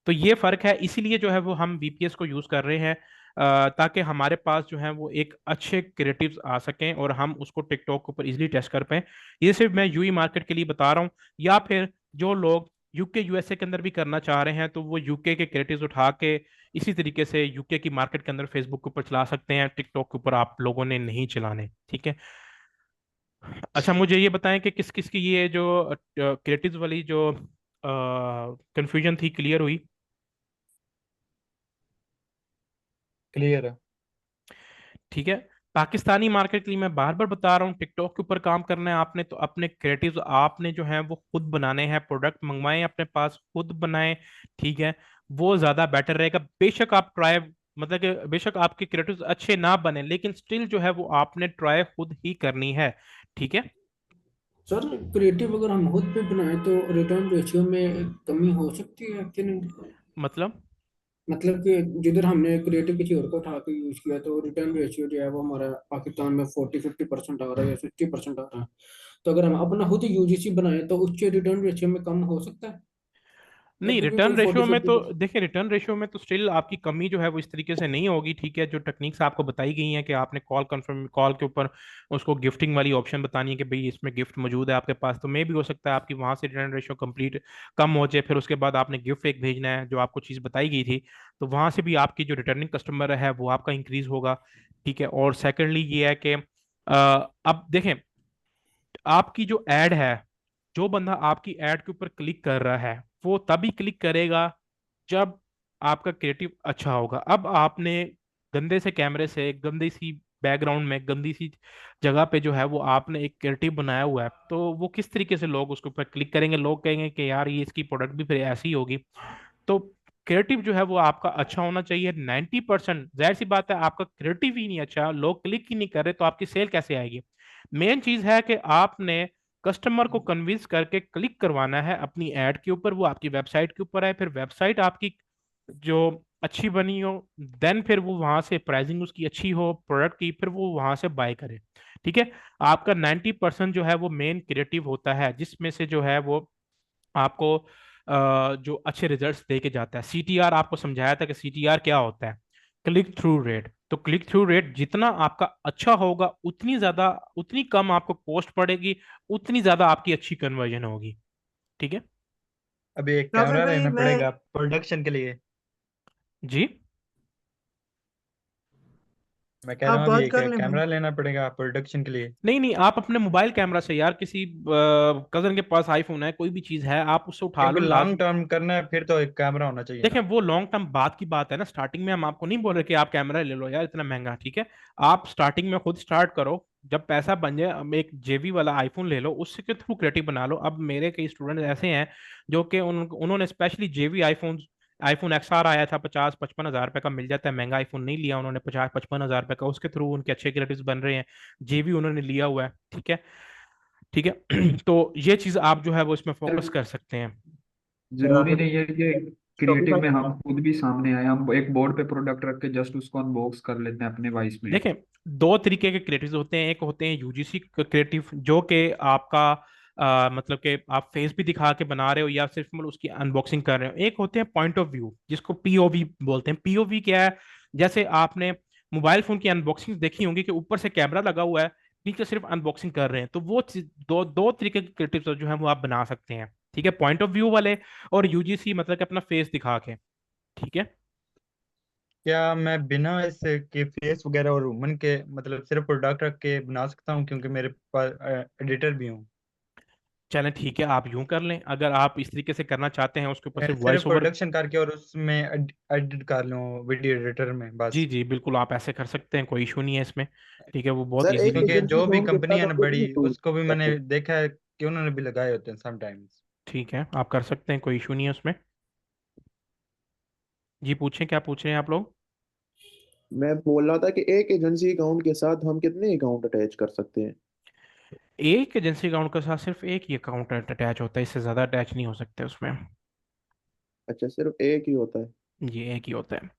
तो ये फर्क है, इसीलिए जो है वो हम वीपीएस को यूज कर रहे हैं, ताकि हमारे पास जो है वो एक अच्छे क्रिएटिव्स आ सकें और हम उसको टिकटॉक के ऊपर इजीली टेस्ट कर पाएं। ये सिर्फ मैं यूई मार्केट के लिए बता रहा हूँ, या फिर जो लोग यूके यूएसए के अंदर भी करना चाह रहे हैं तो वो यूके के क्रिएटिव्स उठा के इसी तरीके से यूके की मार्केट के अंदर फेसबुक के ऊपर चला सकते हैं, टिकटॉक के ऊपर आप लोगों ने नहीं चलाने, ठीक है। अच्छा मुझे ये बताएं कि किस किस की ये जो क्रिएटिव्स वाली जो कंफ्यूजन थी क्लियर हुई? क्लियर है। ठीक है। पाकिस्तानी मार्केट के लिए मैं बार बार बता रहा हूँ, टिकटॉक के ऊपर काम करना है आपने तो अपने क्रिएटिव्स आपने जो है वो खुद बनाने हैं, प्रोडक्ट मंगवाएं अपने पास, खुद बनाएं, ठीक है। वो ज्यादा बेटर रहेगा। बेशक आप ट्राई, मतलब कि बेशक आपके क्रिएटिव्स अच्छे ना बने, लेकिन स्टिल जो है वो आपने ट्राई खुद ही करनी है, ठीक है। सर क्रिएटिव अगर हम खुद पे बनाए तो रिटर्न रेशियो में कमी हो सकती है कि नहीं? मतलब मतलब कि जिधर हमने क्रिएटिव किसी और को उठा के यूज किया तो रिटर्न रेशियो जो है वो हमारा पाकिस्तान में 40-50% आ रहा है या 60% आ रहा है, तो अगर हम अपना खुद यूजीसी बनाए तो उसके रिटर्न रेशियो में कम हो सकता है, या नहीं, क्योंकि कोई रिटर्न रेशियो फोर्टी में फिफ्टी तो देखिए, रिटर्न रेशियो में तो स्टिल आपकी कमी जो है वो इस तरीके से नहीं होगी, ठीक है। जो टेक्निक्स आपको बताई गई हैं कि आपने कॉल कंफर्म, कॉल के ऊपर उसको गिफ्टिंग वाली ऑप्शन बतानी है कि भाई इसमें गिफ्ट मौजूद है आपके पास, तो मे भी हो सकता है आपकी वहां से रिटर्न रेशियो कंप्लीट कम हो जाए, फिर उसके बाद आपने गिफ्ट एक भेजना है जो आपको चीज़ बताई गई थी, तो वहां से भी आपकी जो रिटर्निंग कस्टमर है वो आपका इंक्रीज होगा, ठीक है। और सेकेंडली ये है कि अब देखें, आपकी जो एड है, जो बंदा आपकी एड के ऊपर क्लिक कर रहा है वो तभी क्लिक करेगा जब आपका क्रिएटिव अच्छा होगा। अब आपने गंदे से कैमरे से, गंदी सी बैकग्राउंड में, गंदी सी जगह पे जो है वो आपने एक क्रिएटिव बनाया हुआ है, तो वो किस तरीके से लोग उसके ऊपर क्लिक करेंगे? लोग कहेंगे कि यार ये इसकी प्रोडक्ट भी फिर ऐसी ही होगी। तो क्रिएटिव जो है वो आपका अच्छा होना चाहिए 90%। जाहिर सी बात है आपका क्रिएटिव ही नहीं अच्छा, लोग क्लिक ही नहीं कर रहे, तो आपकी सेल कैसे आएगी? मेन चीज है कि आपने कस्टमर को कन्विंस करके क्लिक करवाना है अपनी ऐड के ऊपर, वो आपकी वेबसाइट के ऊपर है, फिर वेबसाइट आपकी जो अच्छी बनी हो, देन फिर वो वहां से प्राइसिंग उसकी अच्छी हो प्रोडक्ट की, फिर वो वहां से बाय करे, ठीक है। आपका 90% जो है वो मेन क्रिएटिव होता है, जिसमें से जो है वो आपको जो अच्छे रिजल्ट्स दे के जाता है। सीटीआर आपको समझाया था कि सीटीआर क्या होता है, क्लिक थ्रू रेट। तो क्लिक थ्रू रेट जितना आपका अच्छा होगा उतनी कम आपको कॉस्ट पड़ेगी, उतनी ज्यादा आपकी अच्छी कन्वर्जन होगी। ठीक है अभी एक राफेल कैमरा भाई लेना मैं पड़ेगा प्रोडक्शन के लिए। जी। मैं कह रहा आप हूँ अभी बात एक कर लें भाई। कैमरा लेना पड़ेगा प्रोडक्शन के लिए। नहीं नहीं, आप अपने मोबाइल कैमरा से यार, किसी कजन के पास आईफोन है, कोई भी चीज है, आप उससे उठा लो क्योंकि लॉन्ग लाजमी। टर्म करना है फिर तो एक कैमरा होना चाहिए देखें ना। वो लॉन्ग टर्म बात की बात है ना, स्टार्टिंग में हम आपको नहीं बोल रहे कि आप कैमरा ले लो यार इतना महंगा। ठीक है, आप स्टार्टिंग में खुद स्टार्ट करो, जब पैसा बन जाए अब एक जेवी वाला आईफोन ले लो, उससे के थ्रू क्रिएटिव बना लो। अब मेरे कई स्टूडेंट ऐसे हैं जो कि उन्होंने स्पेशली जेवी आईफोन, आईफोन एक्सआर आया था 50-55 हज़ार रुपए का, मिल जाता है महंगा आईफोन नहीं लिया उन्होंने, 50-55 हज़ार रुपए का, उसके थ्रू उनके अच्छे क्रिएटिव्स बन रहे हैं। जेवी उन्होंने लिया हुआ है। ठीक है, ठीक है। तो ये चीज आप जो है वो इसमें फोकस कर सकते हैं। जरूरी नहीं है कि क्रिएटिव शॉपिफाई में हम खुद भी सामने आए, हम एक बोर्ड पे प्रोडक्ट रख के जस्ट उसको अनबॉक्स कर लेते हैं अपने वॉइस में। देखें दो तरीके के क्रिएटिव्स होते हैं, एक होते हैं यूजीसी क्रिएटिव जो कि आपका मतलब कि आप फेस भी दिखा के बना रहे हो या सिर्फ मतलब उसकी अनबॉक्सिंग कर रहे हो। एक होते हैं पॉइंट ऑफ व्यू जिसको पीओवी बोलते हैं। पीओवी क्या है, जैसे आपने मोबाइल फोन की अनबॉक्सिंग देखी होंगी कि ऊपर से कैमरा लगा हुआ है, नीचे सिर्फ अनबॉक्सिंग कर रहे हैं, तो वो दो दो तरीके के क्रिएटिव्स जो है वो आप बना सकते हैं। ठीक है, पॉइंट ऑफ व्यू वाले और यूजीसी मतलब कि अपना फेस दिखा के। ठीक है, क्या मैं बिना इससे के फेस वगैरह और वुमन के मतलब सिर्फ प्रोडक्ट रख के बना सकता हूँ, क्योंकि मेरे पास एडिटर भी हूँ। चलें ठीक है, आप यूं कर लें, अगर आप इस तरीके से करना चाहते हैं उसके ऊपर मैं सिर्फ सिर्फ वॉइस ओवर। प्रोडक्शन करके और उसमें एडिट कर लूँ वीडियो एडिटर में जी बस। जी बिल्कुल, आप ऐसे कर सकते हैं, कोई इशू नहीं है इसमें। ठीक है, वो बहुत सर एक इजीली। क्योंकि एजेंसी जो से भी हम कितना कंपनी है ना करोगे बड़ी, नहीं टूल उसको भी मैंने करके। देखा है कि उन्होंने भी लगाए होते हैं समटाइम्स। ठीक है, आप कर सकते हैं, कोई इशू नहीं है उसमें। जी पूछें, क्या पूछ रहे हैं आप लोग। मैं बोल रहा था कि एक एजेंसी अकाउंट के साथ हम कितने अकाउंट अटैच कर सकते हैं? एक एजेंसी अकाउंट के साथ सिर्फ एक ही अकाउंट अटैच होता है, इससे ज़्यादा अटैच नहीं हो सकते उसमें। अच्छा, सिर्फ एक ही होता है? ये एक ही होता है।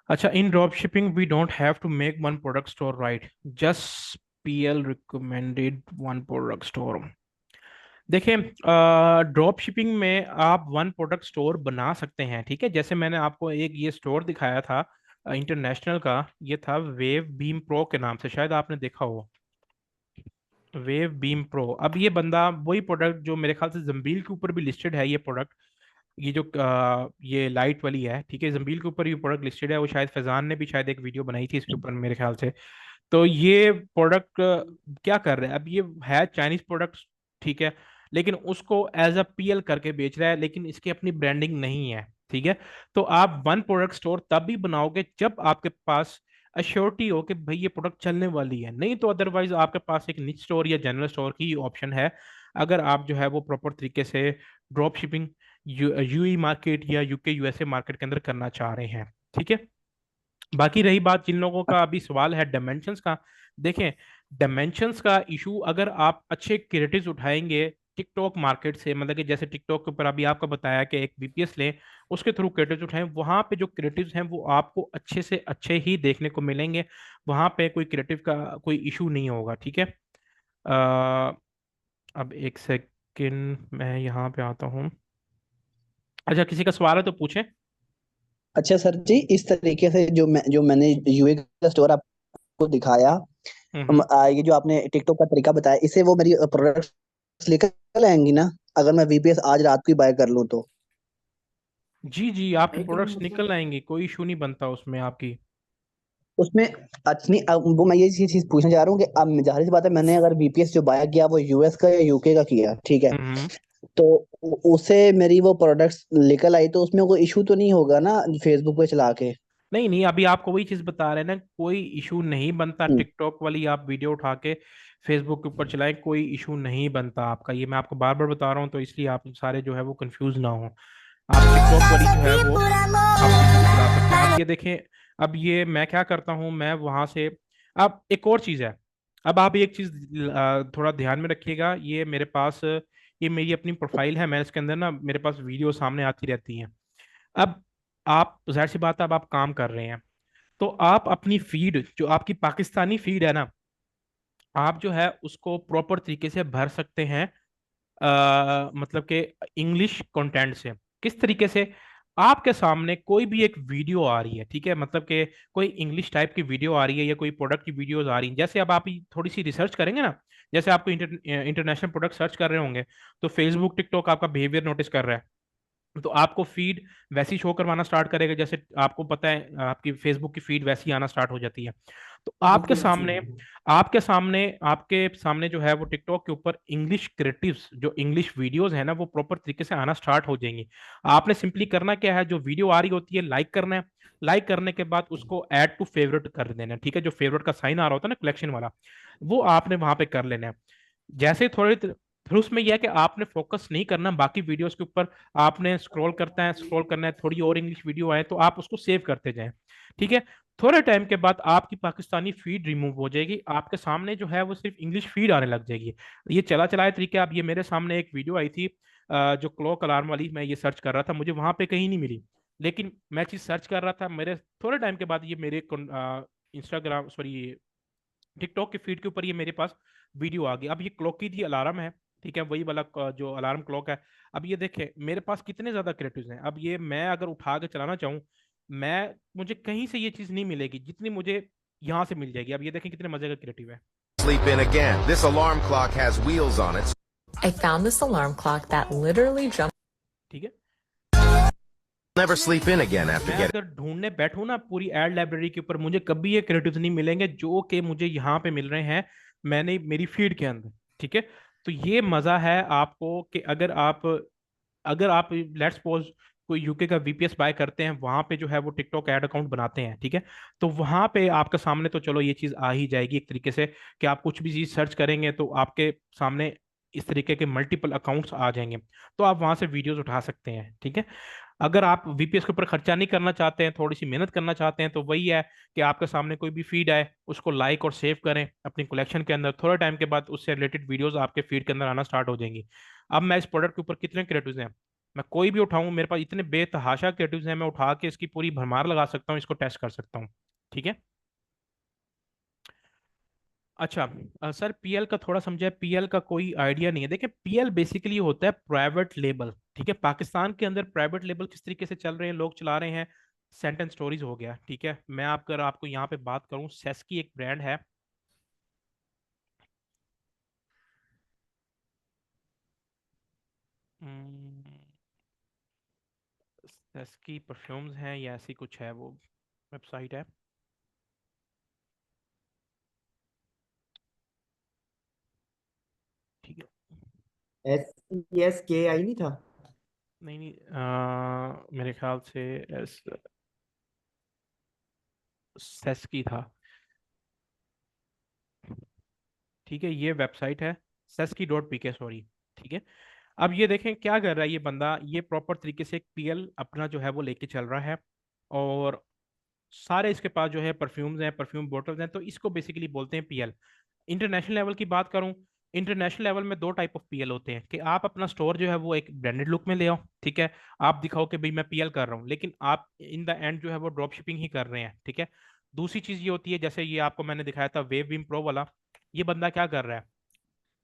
अच्छा, in drop shipping we don't have to make one product store, right? Just PL recommended one product store. देखें ड्रॉप शिपिंग में आप वन प्रोडक्ट स्टोर बना सकते हैं। ठीक है, जैसे मैंने आपको एक ये स्टोर दिखाया था इंटरनेशनल का, ये था वेव बीम प्रो के नाम से, शायद आपने देखा हो। वेव बीम प्रो, अब ये बंदा वही प्रोडक्ट जो मेरे ख्याल से जंबील के ऊपर भी लिस्टेड है, ये प्रोडक्ट, ये जो ये लाइट वाली है, ठीक है, जंबील के ऊपर ये प्रोडक्ट लिस्टेड है। वो शायद फैजान ने भी शायद एक वीडियो बनाई थी इसके ऊपर मेरे ख्याल से। तो ये प्रोडक्ट क्या कर रहा है, अब ये है चाइनीज प्रोडक्ट, ठीक है, लेकिन उसको एज अ पीएल करके बेच रहा है, लेकिन इसकी अपनी ब्रांडिंग नहीं है। ठीक है, तो आप वन प्रोडक्ट स्टोर तब भी बनाओगे जब आपके पास अश्योरिटी हो कि भाई ये प्रोडक्ट चलने वाली है, नहीं तो अदरवाइज आपके पास एक निच स्टोर या जनरल स्टोर की ऑप्शन है, अगर आप जो है वो प्रॉपर तरीके से ड्रॉप शिपिंग यूई मार्केट या यूके यूएसए मार्केट के अंदर करना चाह रहे हैं। ठीक है, बाकी रही बात जिन लोगों का अभी सवाल है डायमेंशंस का, देखें डायमेंशंस का इशू अगर आप अच्छे क्रिएटिव्स उठाएंगे टिकटॉक मार्केट से, मतलब कि जैसे टिकटॉक के ऊपर अभी आपका बताया कि एक बीपीएस लें, उसके थ्रू क्रिएटिव्स उठाएं, वहां पे जो क्रिएटिव्स हैं वो आपको अच्छे से अच्छे ही देखने को मिलेंगे, वहां पे कोई क्रिएटिव का कोई इशू नहीं होगा। ठीक है, अ, अब एक सेकंड मैं यहाँ पे आता हूँ। अच्छा, किसी का सवाल है तो पूछें। अच्छा सर जी, इस तरीके से जो मैंने यूए का स्टोर आपको दिखाया, हम्म। ये जो आपने टिकटॉक का तरीका बताया, इससे वो मेरी प्रोडक्ट्स लेकर आएंगी ना, अगर मैं वीपीएस आज रात को ही बाय कर लूँ तो? जी जी, आपके लेकिन प्रोडक्ट्स मतलब निकल आएंगे, कोई इशू नहीं बनता उसमें आपकी। उसमें अच्छी वो मैं ये चीज पूछने जा रहा हूँ कि अब जाहिर सी बात है, मैंने अगर वीपीएस जो बाय किया वो यूएस का या यूके का किया, ठीक है, हम्म। तो उसे मेरी वो प्रोडक्ट्स निकल आई तो उसमें कोई इशू तो नहीं होगा ना फेसबुक पे चला के? नहीं नहीं, अभी आपको वही चीज बता रहे हैं ना, कोई इशू नहीं बनता। हम्म। टिकटॉक वाली आप वीडियो उठा के फेसबुक के ऊपर चलाएं, कोई इशू नहीं बनता आपका, ये मैं आपको बार बार बता रहा हूँ, तो इसलिए आप सारे जो है वो कंफ्यूज ना हो। आप टिकटॉक वाली जो है वो आप इजीली चला सकते हैं। अब ये देखें, अब ये मैं क्या करता हूँ, मैं वहां से, अब एक और चीज है, अब आप एक चीज थोड़ा ध्यान में रखिएगा, ये मेरे पास ये मेरी अपनी प्रोफाइल है, मैं इसके अंदर ना मेरे पास वीडियो सामने आती रहती हैं। अब आप जाहिर सी बात है, अब आप काम कर रहे हैं, तो आप अपनी फीड जो आपकी पाकिस्तानी फीड है ना, आप जो है उसको प्रॉपर तरीके से भर सकते हैं मतलब कि इंग्लिश कंटेंट से। किस तरीके से? आपके सामने कोई भी एक वीडियो आ रही है, ठीक है, मतलब कि कोई इंग्लिश टाइप की वीडियो आ रही है या कोई प्रोडक्ट की वीडियोस आ रही हैं, जैसे अब आप थोड़ी सी रिसर्च करेंगे ना, जैसे आपको इंटरनेशनल प्रोडक्ट सर्च कर रहे होंगे, तो फेसबुक टिकटॉक आपका बिहेवियर नोटिस कर रहा है, तो आपको फीड वैसी शो करवाना स्टार्ट करेगा, जैसे आपको पता है आपकी फेसबुक की फीड वैसी आना स्टार्ट हो जाती है। तो आपके सामने जो है वो टिकटॉक के ऊपर इंग्लिश क्रिएटिव्स, जो इंग्लिश वीडियोस है ना, वो प्रॉपर तरीके से आना स्टार्ट हो जाएंगी। आपने सिंपली करना क्या है, जो वीडियो आ रही होती है लाइक करना है, लाइक करने के बाद उसको ऐड टू फेवरेट कर देना है, ठीक है, जो फेवरेट का साइन आ रहा होता है ना कलेक्शन वाला, वो आपने वहां पे कर लेना है। जैसे थोड़ी फिर उसमें यह है कि आपने फोकस नहीं करना बाकी वीडियोस के ऊपर, आपने स्क्रॉल करना है, थोड़ी और इंग्लिश वीडियो आए तो आप उसको सेव करते जाएं, ठीक है। थोड़े टाइम के बाद आपकी पाकिस्तानी फीड रिमूव हो जाएगी, आपके सामने जो है वो सिर्फ इंग्लिश फीड आने लग जाएगी। ये चला चलाए तरीके। अब ये मेरे सामने एक वीडियो आई थी जो क्लॉक अलार्म वाली, मैं ये सर्च कर रहा था, मुझे वहां पे कहीं नहीं मिली, लेकिन मैं चीज सर्च कर रहा था, मेरे थोड़े टाइम के बाद ये मेरे इंस्टाग्राम सॉरी टिकटॉक के फीड के ऊपर ये मेरे पास वीडियो आ गई। अब ये क्लॉक की थी, अलार्म है, ठीक है, वही वाला जो अलार्म क्लॉक है। अब ये देखें मेरे पास कितने ज्यादा क्रिएटिव्स हैं। अब ये मैं अगर उठा के चलाना चाहूँ, मैं मुझे कहीं से ये चीज नहीं मिलेगी जितनी मुझे यहाँ से मिल जाएगी। अब ये देखें कितने मजे का क्रिएटिव है। Sleep in again. This alarm clock has wheels on it. I found this alarm clock that literally jumped. ठीक है, Never sleep in again after मैं getting. अगर ढूंढने बैठूं ना पूरी एड लाइब्रेरी के ऊपर, मुझे कभी ये क्रिएटिव्स नहीं मिलेंगे जो कि मुझे यहाँ पे मिल रहे हैं मैंने मेरी फीड के अंदर, ठीक है। तो ये मजा है आपको कि अगर आप लेट्स सपोज कोई यूके का वीपीएस बाय करते हैं, वहां पे जो है वो टिकटॉक ऐड अकाउंट बनाते हैं, ठीक है, तो वहां पे आपके सामने तो चलो ये चीज आ ही जाएगी एक तरीके से कि आप कुछ भी चीज सर्च करेंगे तो आपके सामने इस तरीके के मल्टीपल अकाउंट्स आ जाएंगे, तो आप वहां से वीडियोस उठा सकते हैं, ठीक है। अगर आप वीपीएस के ऊपर खर्चा नहीं करना चाहते हैं, थोड़ी सी मेहनत करना चाहते हैं, तो वही है कि आपके सामने कोई भी फीड आए उसको लाइक और सेव करें अपनी कलेक्शन के अंदर, थोड़े टाइम के बाद उससे रिलेटेड वीडियोस आपके फीड के अंदर आना स्टार्ट हो जाएंगी। अब मैं इस प्रोडक्ट के ऊपर कितने क्रिएटिव्स हैं, मैं कोई भी उठाऊं, मेरे पास इतने बेतहाशा क्रिएटिव्स हैं, मैं उठा के इसकी पूरी भरमार लगा सकता हूँ, इसको टेस्ट कर सकता हूँ, ठीक है। अच्छा, सर पीएल का थोड़ा समझा है, पीएल का कोई आइडिया नहीं है। देखिए पीएल बेसिकली होता है प्राइवेट लेबल, ठीक है। पाकिस्तान के अंदर प्राइवेट लेबल किस तरीके से चल रहे हैं, लोग चला रहे हैं, सेंटेंस स्टोरीज हो गया, ठीक है। मैं अगर आपको यहाँ पे बात करूँ, सेस की एक ब्रांड है, सेस की परफ्यूम्स हैं या ऐसी कुछ है, वो वेबसाइट है, ठीक है। SESKI नहीं था? नहीं नहीं, मेरे ख्याल से सेस की था, ठीक है, ये वेबसाइट है sesky.pk, सॉरी, ठीक है। अब ये देखें क्या कर रहा है ये बंदा, ये प्रॉपर तरीके से एक पीएल अपना जो है वो लेके चल रहा है, और सारे इसके पास जो है परफ्यूम्स हैं, परफ्यूम बॉटल्स हैं, तो इसको बेसिकली बोलते हैं पीएल। इंटरनेशनल लेवल की बात करूं, इंटरनेशनल लेवल में दो टाइप ऑफ पीएल होते हैं कि आप अपना स्टोर जो है वो एक ब्रांडेड लुक में ले आओ, ठीक है, आप दिखाओ कि भाई मैं पीएल कर रहा हूँ, लेकिन आप इन द एंड जो है वो ड्रॉप शिपिंग ही कर रहे हैं, ठीक है। दूसरी चीज ये होती है, जैसे ये आपको मैंने दिखाया था वेव विम प्रो वाला, ये बंदा क्या कर रहा है,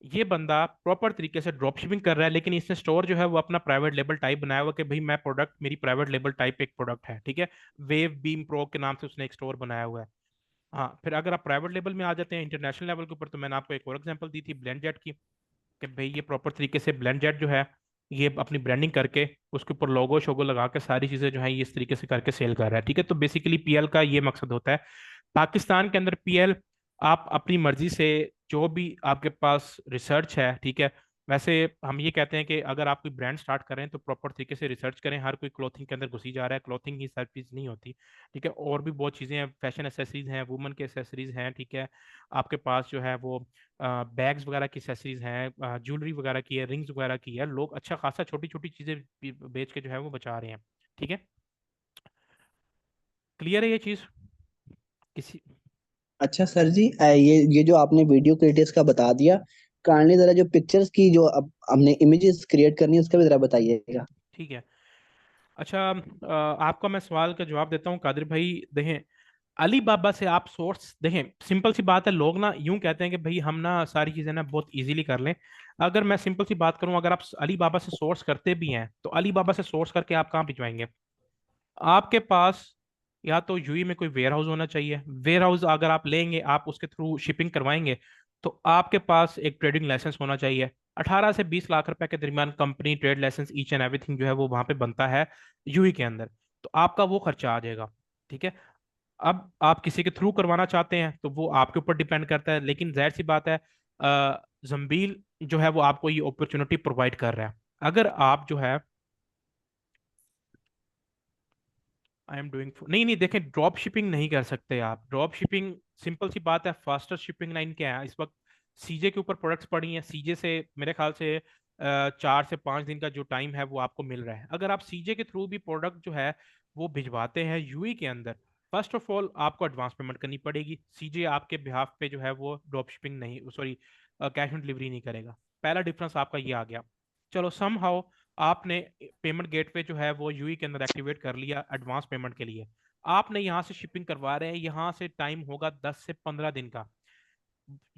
ये बंदा प्रॉपर तरीके से ड्रॉप शिपिंग कर रहा है, लेकिन इसने स्टोर जो है वो अपना प्राइवेट लेबल टाइप बनाया हुआ कि भाई मैं प्रोडक्ट, मेरी प्राइवेट लेबल टाइप एक प्रोडक्ट है, ठीक है, वेव बीम प्रो के नाम से उसने एक स्टोर बनाया हुआ है। हाँ, फिर अगर आप प्राइवेट लेवल में आ जाते हैं इंटरनेशनल लेवल के ऊपर, तो मैंने आपको एक और एग्जांपल दी थी ब्लेंड जेट की, कि भाई ये प्रॉपर तरीके से ब्लेंड जेट जो है ये अपनी ब्रांडिंग करके उसके ऊपर लोगो शोगो लगा के सारी चीज़ें जो है ये इस तरीके से करके सेल कर रहा है, ठीक है। तो बेसिकली पीएल का ये मकसद होता है। पाकिस्तान के अंदर पीएल आप अपनी मर्जी से जो भी आपके पास रिसर्च है, ठीक है, वैसे हम ये कहते हैं कि अगर आप कोई ब्रांड स्टार्ट करें तो प्रॉपर तरीके से रिसर्च करें, हर कोई क्लोथिंग के अंदर घुसी जा रहा है, क्लोथिंग ही सब चीज़ नहीं होती, ठीक है, और भी बहुत चीज़ें हैं, फैशन एसेसरीज हैं, वुमेन के एसेसरीज हैं, ठीक है, आपके पास जो है वो बैग्स वगैरह की एसेसरीज हैं, ज्वेलरी वगैरह की है, रिंग्स वगैरह की है, लोग अच्छा खासा छोटी छोटी चीज़ें बेच के जो है वो बचा रहे हैं, ठीक है। क्लियर है ये चीज़ किसी? अच्छा सर जी, ये जो आपने वीडियो क्रिएटर्स का बता दिया, काइंडली जरा जो पिक्चर्स की जो अब हमने इमेजेस क्रिएट करनी है उसका भी जरा बताइएगा। ठीक है। अच्छा, आपका मैं सवाल का जवाब देता हूँ कादिर भाई। देखें अली बाबा से आप सोर्स देखें, सिंपल सी बात है, लोग ना यूं कहते हैं कि भाई हम ना सारी चीज़ें ना बहुत इजीली कर लें। अगर मैं सिंपल सी बात करूं, अगर आप अली बाबा से सोर्स करते भी हैं तो अली बाबा से सोर्स करके आप कहाँ भिजवाएंगे? आपके पास या तो यूई में कोई वेयर हाउस होना चाहिए। वेयर हाउस अगर आप लेंगे, आप उसके थ्रू शिपिंग करवाएंगे, तो आपके पास एक ट्रेडिंग लाइसेंस होना चाहिए। 18 से 20 लाख रुपए के दरमियान company trade licence each and everything जो है वो वहां पे बनता है यूई के अंदर। तो आपका वो खर्चा आ जाएगा। ठीक है। अब आप किसी के थ्रू करवाना चाहते हैं तो वो आपके ऊपर डिपेंड करता है, लेकिन जाहिर सी बात है जम्बील जो है वो आपको ये अपॉर्चुनिटी प्रोवाइड कर रहा है। अगर आप जो है आई एम डूइंग नहीं नहीं, देखें, ड्रॉप शिपिंग नहीं कर सकते आप। ड्रॉप शिपिंग सिंपल सी बात है, फास्टर शिपिंग लाइन क्या है इस वक्त? सीजे के ऊपर प्रोडक्ट्स पड़ी हैं, सीजे से मेरे ख्याल से 4 से 5 दिन का जो टाइम है वो आपको मिल रहा है। अगर आप सीजे के थ्रू भी प्रोडक्ट जो है वो भिजवाते हैं यूई के अंदर, फर्स्ट ऑफ ऑल आपको एडवांस पेमेंट करनी पड़ेगी। सीजे आपके बिहाफ पे जो है वो ड्रॉप शिपिंग नहीं, सॉरी, कैश ऑन डिलीवरी नहीं करेगा। पहला डिफरेंस आपका ये आ गया। चलो सम हाउ आपने पेमेंट गेटवे जो है वो यूई के अंदर एक्टिवेट कर लिया एडवांस पेमेंट के लिए। आपने यहाँ से शिपिंग करवा रहे हैं, यहाँ से टाइम होगा 10 से 15 दिन का।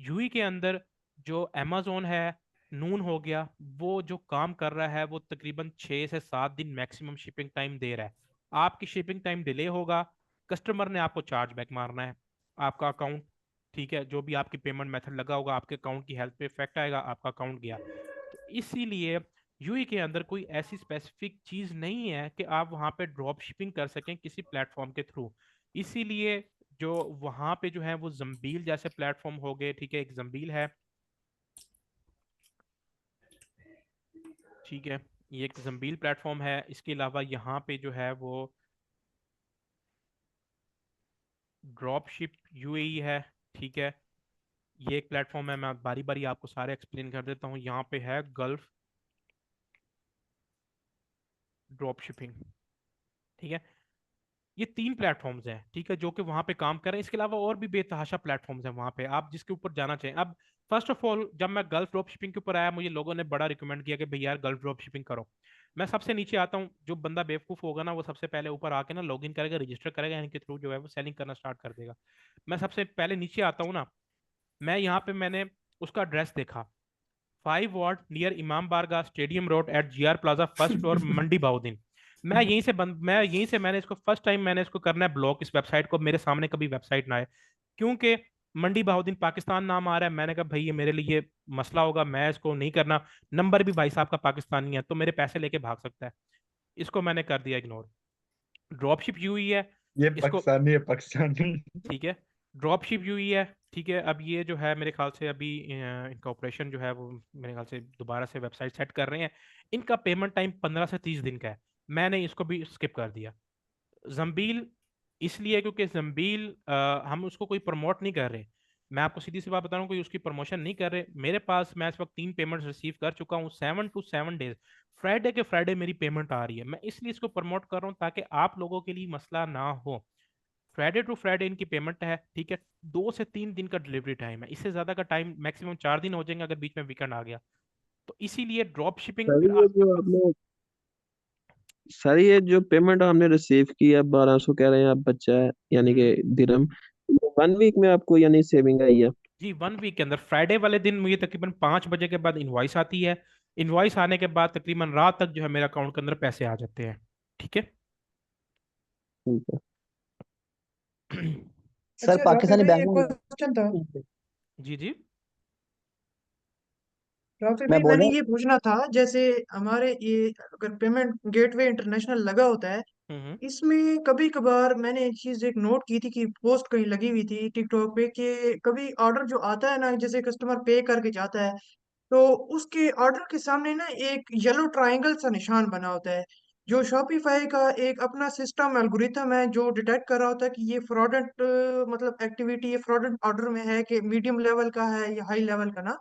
यूई के अंदर जो अमेजोन है, नून हो गया, वो जो काम कर रहा है वो तकरीबन 6 से 7 दिन मैक्सिमम शिपिंग टाइम दे रहा है। आपकी शिपिंग टाइम डिले होगा, कस्टमर ने आपको चार्ज बैक मारना है, आपका अकाउंट, ठीक है, जो भी आपकी पेमेंट मेथड लगा होगा आपके अकाउंट की हेल्थ पे इफेक्ट आएगा, आपका अकाउंट गया। तो इसीलिए यूई के अंदर कोई ऐसी स्पेसिफिक चीज़ नहीं है कि आप वहाँ पे ड्रॉप शिपिंग कर सकें किसी प्लेटफॉर्म के थ्रू। इसीलिए जो वहाँ पे जो है वो जम्बील जैसे प्लेटफॉर्म हो गए, ठीक है, एक जम्बील है, ठीक है, ये एक जम्बील प्लेटफॉर्म है। इसके अलावा यहाँ पे जो है वो ड्रॉप शिप यूएई है, ठीक है, ये एक प्लेटफॉर्म है। मैं बारी बारी आपको सारे एक्सप्लेन कर देता हूँ। यहाँ पे है गल्फ ड्रॉप शिपिंग, ठीक है। ये 3 प्लेटफॉर्म्स हैं, ठीक है, जो कि वहाँ पे काम कर रहे हैं। इसके अलावा और भी बेतहाशा प्लेटफॉर्म्स हैं वहाँ पे, आप जिसके ऊपर जाना चाहें। अब फर्स्ट ऑफ ऑल जब मैं गल्फ ड्रॉप शिपिंग के ऊपर आया, मुझे लोगों ने बड़ा रिकमेंड किया कि भैया यार गल्फ ड्रॉप शिपिंग करो। मैं सबसे नीचे आता हूँ, जो बंदा बेवकूफ़ होगा ना वो सबसे पहले ऊपर आके ना लॉगिन करेगा, रजिस्टर करेगा, इनके थ्रू जो है वो सेलिंग करना स्टार्ट कर देगा। मैं सबसे पहले नीचे आता हूँ ना, मैं यहाँ पे मैंने उसका एड्रेस देखा, 5 ward near Imam Bargah stadium road at GR plaza first floor Mandi Bahauddin. मैं यहीं से मैंने इसको फर्स्ट टाइम मैंने इसको करना है ब्लॉक, इस वेबसाइट को, मेरे सामने कभी वेबसाइट ना आए, क्योंकि मंडी बहाउद्दीन पाकिस्तान नाम आ रहा है। मैंने कहा भाई ये मेरे लिए मसला होगा, मैं इसको नहीं करना। नंबर भी भाई साहब का पाकिस्तानी है तो मेरे पैसे लेके भाग सकता है। इसको मैंने कर दिया इग्नोर। ड्रॉपशिप यूई है, ये इसको, पाकिस्तानी है, पाकिस्तानी। ठीक है, ड्रॉप शिप यूई है, ठीक है। अब ये जो है मेरे ख्याल से अभी इनका ऑपरेशन जो है वो मेरे ख्याल से दोबारा से वेबसाइट सेट कर रहे हैं। इनका पेमेंट टाइम 15 से 30 दिन का है। मैंने इसको भी स्किप कर दिया। जम्बील इसलिए क्योंकि जम्बील हम उसको कोई प्रमोट नहीं कर रहे। मैं आपको सीधी सी बात बता रहा हूँ, कोई उसकी प्रमोशन नहीं कर रहे। मेरे पास मैं इस वक्त 3 पेमेंट्स रिसीव कर चुका हूँ, 7 to 7 डेज, फ्राइडे के फ्राइडे मेरी पेमेंट आ रही है। मैं इसलिए इसको प्रमोट कर रहा हूँ ताकि आप लोगों के लिए मसला ना हो। फ्राइडे टू फ्राइडे इनकी पेमेंट है, ठीक है, 2 से 3 दिन का डिलीवरी टाइम है, इससे ज्यादा का टाइम मैक्सिमम 4 दिन हो जाएंगे अगर बीच में वीकेंड आ गया। तो इसीलिए ड्रॉप शिपिंग सर फिर ये जो आपने सर ये जो पेमेंट आपने रिसीव की है 1200 कह रहे हैं आप, बच्चा है यानी कि दिरहम, 1 वीक में आपको यानी सेविंग आई है? जी 1 वीक के अंदर फ्राइडे वाले दिन मुझे तकरीबन 5 बजे के बाद इनवॉइस आती है। इनवॉइस आने के बाद तकरीबन रात तक जो है मेरे अकाउंट के अंदर पैसे आ जाते हैं, ठीक है। ठीक है। सर अच्छा राफी पाकिस्तानी भाई बैंक एक में क्वेश्चन था। जी जी राफी मैं भाई बोल मैंने रहा हूँ। ये पूछना था, जैसे हमारे ये अगर पेमेंट गेटवे इंटरनेशनल लगा होता है, हम्म इसमें कभी कभार मैंने एक चीज एक नोट की थी कि पोस्ट कहीं लगी हुई थी टिकटॉक पे कि कभी ऑर्डर जो आता है ना, जैसे कस्टमर पे करके जाता है, तो उसके ऑर्डर के सामने ना एक येलो ट्रायंगल सा निशान बना होता है। जो शॉपिफाई का एक अपना सिस्टम एल्गोरिथम है जो डिटेक्ट कर रहा होता है कि ये फ्रॉडेंट मतलब एक्टिविटी, ये फ्रॉडेंट ऑर्डर में है कि मीडियम लेवल का है या हाई लेवल का ना।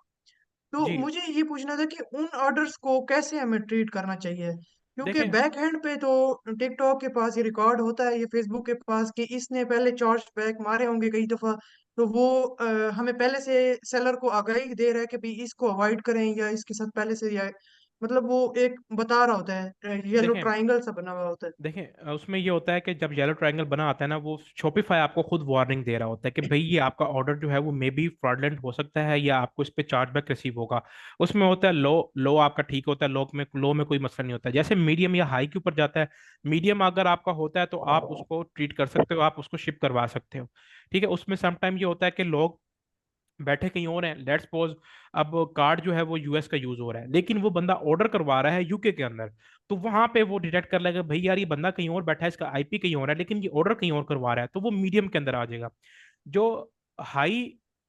तो जी मुझे ये पूछना था कि उन ऑर्डर्स को कैसे हमें ट्रीट करना चाहिए, क्योंकि देखें, बैक हैंड पे तो टिकटॉक के पास ये रिकॉर्ड होता है, ये फेसबुक के पास कि इसने पहले चार्ज बैक मारे होंगे कई दफा। तो वो हमें पहले से सेलर को आगाही दे रहा है कि भाई इसको अवॉइड करें या इसके साथ पहले से या मतलब वो एक बता रहा होता है, येलो देखें ट्रायंगल सा बना हुआ होता है। देखें उसमें ये होता है कि जब येलो ट्रायंगल बना आता है ना, वो शॉपिफाई आपको खुद वार्निंग दे रहा होता है कि भाई ये आपका ऑर्डर जो है वो मे बी फ्रॉडलेंट हो सकता है, या आपको इस पे चार्जबैक रिसीव होगा। उसमें होता है लो, लो आपका ठीक होता है, लो में कोई मसला नहीं होता है। जैसे मीडियम या हाई के ऊपर जाता है, मीडियम अगर आपका होता है तो आप उसको ट्रीट कर सकते हो, आप उसको शिप करवा सकते हो। ठीक है, उसमें समटाइम ये होता है कि लोग बैठे कहीं और हैं, लेट्स सपोज अब कार्ड जो है वो यूएस का यूज हो रहा है, लेकिन वो बंदा ऑर्डर करवा रहा है यूके के अंदर, तो वहां पे वो डिटेक्ट कर लेगा भाई यार ये बंदा कहीं और बैठा है, इसका आईपी कहीं और है, लेकिन ये ऑर्डर कहीं और करवा रहा है, तो वो मीडियम के अंदर आ जाएगा। जो हाई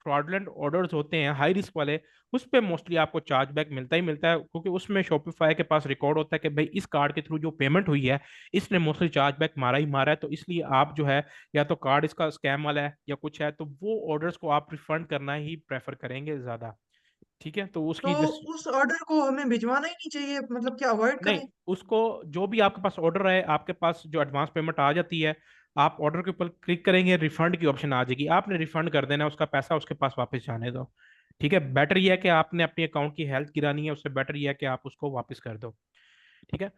फ्रॉडलेंट ऑर्डर्स होते हैं, हाई रिस्क वाले, उस पे मोस्टली आपको चार्जबैक मिलता ही मिलता है, क्योंकि उसमें शॉपिफाई के पास रिकॉर्ड होता है कि भाई इस कार्ड के थ्रू जो पेमेंट हुई है, इसने मोस्टली चार्जबैक मारा ही मारा है, तो इसलिए आप जो है, या तो कार्ड इसका स्कैम वाला है या कुछ है, तो वो ऑर्डर्स को आप रिफंड करना ही प्रेफर करेंगे ज्यादा। ठीक है, तो तो उसकी उस ऑर्डर को हमें भिजवाना ही नहीं चाहिए, मतलब क्या अवॉइड नहीं, करें? उसको जो भी आपके पास ऑर्डर है, आपके पास जो एडवांस पेमेंट आ जाती है, आप ऑर्डर के ऊपर क्लिक करेंगे, रिफंड की ऑप्शन आ जाएगी, आपने रिफंड कर देना है, उसका पैसा उसके पास वापस जाने दो। ठीक है, बेटर ये है कि आपने अपने अकाउंट की हेल्थ गिरानी है, उससे बेटर ये है कि आप उसको वापस कर दो। ठीक है।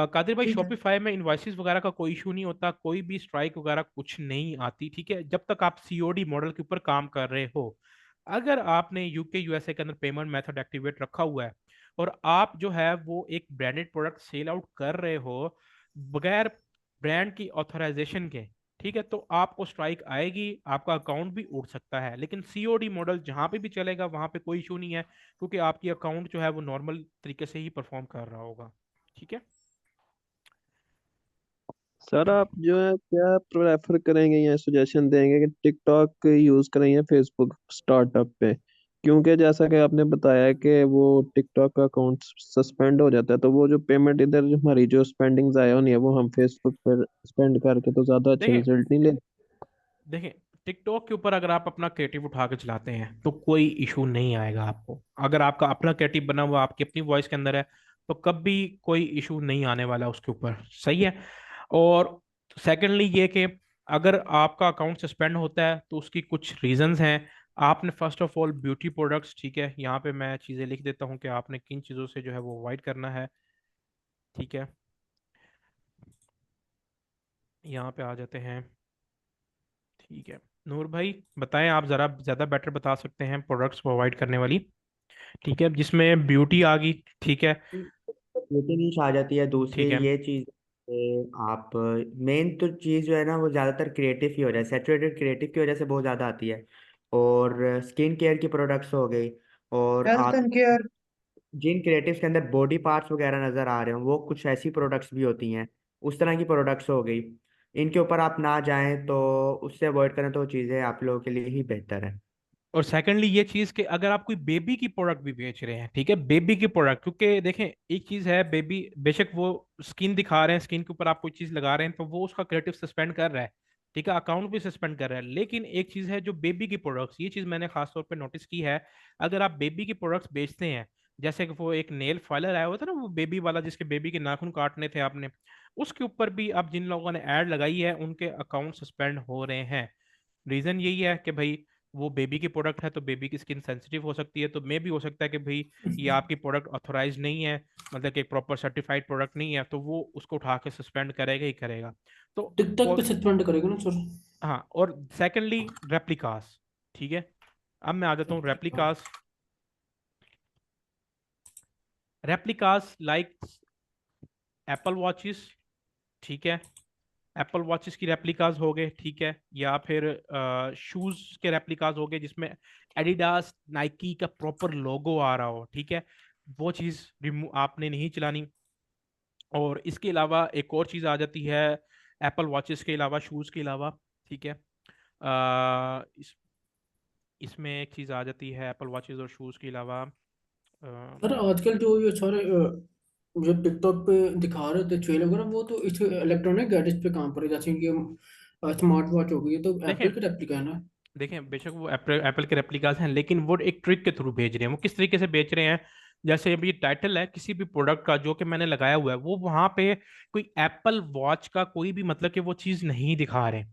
कादिर भाई, ठीक है। शॉपिफाई में इनवॉइसेस वगैरह का कोई इशू नहीं होता, कोई भी स्ट्राइक वगैरह कुछ नहीं आती। ठीक है, जब तक आप सीओडी मॉडल के ऊपर काम कर रहे हो। अगर आपने यूके यूएसए के अंदर पेमेंट मेथड एक्टिवेट रखा हुआ है, और आप जो है वो एक ब्रांडेड प्रोडक्ट सेल आउट कर रहे हो बगैर ब्रांड की ऑथराइजेशन के, ठीक है, तो आपको स्ट्राइक आएगी, आपका अकाउंट भी उड़ सकता है। लेकिन सीओडी मॉडल जहां पे भी चलेगा वहां पे कोई इशू नहीं है, क्योंकि आपकी अकाउंट जो है वो नॉर्मल तरीके से ही परफॉर्म कर रहा होगा। ठीक है। सर आप जो है क्या प्रेफर करेंगे या सजेशन देंगे कि टिकटॉक यूज करें या फेसबुक स्टार्टअप पे? क्योंकि जैसा कि आपने बताया कि वो टिकटॉक का अकाउंट सस्पेंड हो जाता है, तो वो जो पेमेंट इधर हमारी जो स्पेंडिंग्स आया होनी है वो हम फेसबुक पर स्पेंड करके तो ज्यादा अच्छे देखें रिजल्ट नहीं ले। देखें टिकटॉक के ऊपर अगर आप अपना क्रिएटिव उठा के चलाते हैं तो कोई इशू नहीं आएगा आपको। अगर आपका अपना क्रिएटिव बना हुआ आपकी अपनी वॉइस के अंदर है, तो कभी कोई इशू नहीं आने वाला उसके ऊपर। सही है। और सेकेंडली ये कि अगर आपका अकाउंट सस्पेंड होता है तो उसकी कुछ रीजंस हैं। आपने first of all beauty products, ठीक है, यहाँ पे मैं चीज़ें लिख देता हूँ कि आपने किन चीज़ों से जो है वो अवॉइड करना है। ठीक है, यहाँ पे आ जाते हैं। ठीक है, नूर भाई बताएं, आप ज़रा ज़्यादा बेटर बता सकते हैं प्रोडक्ट्स को अवॉइड करने वाली। ठीक है, जिसमें ब्यूटी आ गई। ठीक है। ब्यूटी निश आ जाती है। दूसरी ठीक है। ये चीज आप मेन तो चीज जो है ना वो ज्यादातर क्रिएटिव की वजह से, सैचुरेटेड क्रिएटिव की वजह से बहुत ज्यादा आती है। और स्किन केयर की प्रोडक्ट्स हो गई। और हेल्थ आप एंड केयर। जिन क्रिएटिव्स के अंदर बॉडी पार्ट्स वगैरह नजर आ रहे हो वो कुछ ऐसी प्रोडक्ट्स भी होती हैं, उस तरह की प्रोडक्ट्स हो गई। इनके ऊपर आप ना जाएं तो उससे अवॉइड करें, तो चीज़ें आप लोगों के लिए ही बेहतर है। और सेकेंडली ये चीज कि अगर आप कोई बेबी की प्रोडक्ट भी बेच रहे हैं, ठीक है, बेबी की प्रोडक्ट, क्योंकि देखें एक चीज है, बेबी बेशक वो स्किन दिखा रहे हैं, स्किन के ऊपर आप कोई चीज लगा रहे हैं तो वो उसका क्रिएटिव सस्पेंड कर रहा है, ठीक है, अकाउंट भी सस्पेंड कर रहा है। लेकिन एक चीज है जो बेबी की प्रोडक्ट्स, ये चीज मैंने खास तौर पे नोटिस की है। अगर आप बेबी की प्रोडक्ट्स बेचते हैं, जैसे कि वो एक नेल फाइलर आया हुआ था ना, वो बेबी वाला जिसके बेबी के नाखून काटने थे आपने, उसके ऊपर भी आप जिन लोगों ने ऐड लगाई है उनके अकाउंट सस्पेंड हो रहे हैं। रीजन यही है कि भाई वो बेबी की प्रोडक्ट है, तो बेबी की स्किन सेंसिटिव हो सकती है, तो मे भी हो सकता है कि भाई ये आपकी प्रोडक्ट ऑथोराइज नहीं है, मतलब कि एक प्रॉपर सर्टिफाइड प्रोडक्ट नहीं है, तो वो उसको उठा के सस्पेंड करेगा ही करेगा। तो टिकटॉक पे सस्पेंड करेगा ना सर? हाँ, और सेकेंडली रेप्लिकास। ठीक है, अब मैं आ जाता हूँ replicas. Replicas like Apple watches, ठीक है, एप्पल वॉचेस की रेप्लिकास हो गए, ठीक है, या फिर शूज के रेप्लिकास हो गए जिसमें एडिडास नाइकी का प्रॉपर लोगो आ रहा हो, ठीक है, वो चीज़ रिमूव आपने नहीं चलानी। और इसके अलावा एक और चीज़ आ जाती है एप्पल वॉचेस के अलावा, शूज़ के अलावा, ठीक है, इसमें एक चीज़ आ जाती है एप्पल वॉचेस और शूज़ के अलावा। सर आजकल जो ये सारे जो टिकटॉक पे दिखा रहे थे ट्रेल वगैरह, वो तो इस इलेक्ट्रॉनिक गैजेट्स पे काम पर है, जैसे कि स्मार्ट वॉच हो गई, ये तो देखें एप्पल की रेप्लिका है ना? देखें बेशक वो एप्पल एप्पल के रेप्लिकास हैं, लेकिन वो एक ट्रिक के थ्रू भेज रहे हैं। वो किस तरीके से बेच रहे हैं, जैसे अभी टाइटल है किसी भी प्रोडक्ट का जो कि मैंने लगाया हुआ है, वो वहां पे कोई एप्पल वॉच का कोई भी मतलब कि वो चीज़ नहीं दिखा रहे,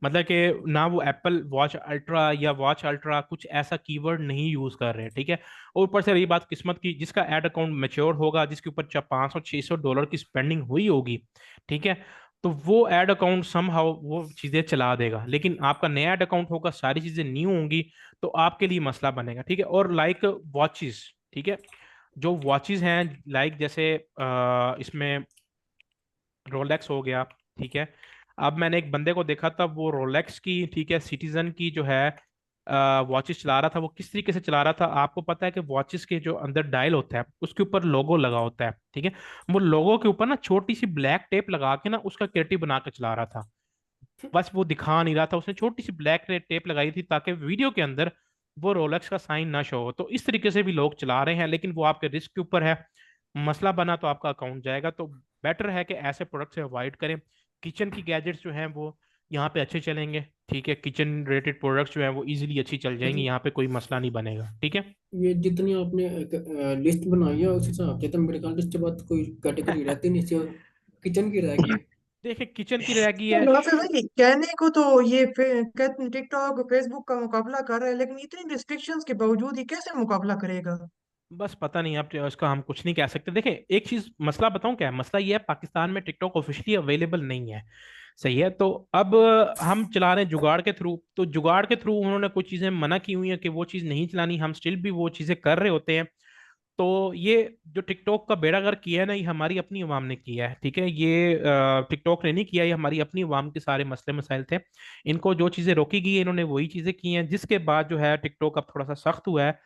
मतलब कि ना वो एप्पल वॉच अल्ट्रा या वॉच अल्ट्रा कुछ ऐसा कीवर्ड नहीं यूज कर रहे हैं, ठीक है। और ऊपर से रही बात किस्मत की, जिसका एड अकाउंट मैच्योर होगा, जिसके ऊपर 500-600 डॉलर की स्पेंडिंग हुई होगी, ठीक है, तो वो एड अकाउंट समहाउ वो चीजें चला देगा। लेकिन आपका नया एड अकाउंट होगा, सारी चीजें न्यू होंगी, तो आपके लिए मसला बनेगा, ठीक है। और लाइक वॉचेस, ठीक है, जो वॉचेस हैं लाइक जैसे इसमें रोलेक्स हो गया, ठीक है। अब मैंने एक बंदे को देखा था, वो रोलेक्स की, ठीक है, सिटीजन की जो है वॉचेस चला रहा था। वो किस तरीके से चला रहा था, आपको पता है कि वॉचेस के जो अंदर डायल होता है उसके ऊपर लोगो लगा होता है, ठीक है। वो लोगो के ऊपर ना छोटी सी ब्लैक टेप लगा के ना उसका क्रिएटिव बना के चला रहा था। बस वो दिखा नहीं रहा था, उसने छोटी सी ब्लैक टेप लगाई थी ताकि वीडियो के अंदर वो रोलेक्स का साइन ना शो हो। तो इस तरीके से भी लोग चला रहे हैं, लेकिन वो आपके रिस्क के ऊपर है। मसला बना तो आपका अकाउंट जाएगा। तो बेटर है कि ऐसे प्रोडक्ट से अवॉइड करें। किचन की गैजेट्स जो हैं वो यहाँ पे अच्छे चलेंगे, ठीक है। किचन रिलेटेड प्रोडक्ट्स जो हैं वो इजीली अच्छी चल जाएंगी, यहाँ पे कोई मसला नहीं बनेगा, ठीक है। ये जितनी आपने लिस्ट बनाई है उस हिसाब से तो मेरे ख्याल से इसके बाद कोई कैटेगरी रहती नहीं, सिर्फ किचन की रहेगी। देखिए किचन की रहेगी तो है। नाफिस भाई, कहने को तो ये टिकटॉक फेसबुक का मुकाबला कर रहा है, लेकिन इतनी रिस्ट्रिक्शंस के बावजूद ही कैसे मुकाबला करेगा? बस पता नहीं, अब इसका हम कुछ नहीं कह सकते। देखें एक चीज, मसला बताऊं क्या है, मसला ये है पाकिस्तान में टिकटॉक ऑफिशियली अवेलेबल नहीं है, सही है। तो अब हम चला रहे हैं जुगाड़ के थ्रू, तो जुगाड़ के थ्रू उन्होंने कुछ चीजें मना की हुई हैं कि वो चीज नहीं चलानी, हम स्टिल भी वो चीजें कर रहे होते हैं। तो ये जो टिकटॉक का बेड़ा गर्क किया है ना, ये हमारी अपनी अवाम ने किया है, ठीक है। ये टिकटॉक ने नहीं किया, ये हमारी अपनी अवाम के सारे मसले मसाइल थे। इनको जो चीज़ें रोकी गई है इन्होंने वही चीज़ें की हैं, जिसके बाद जो है टिकटॉक अब थोड़ा सा सख्त हुआ है,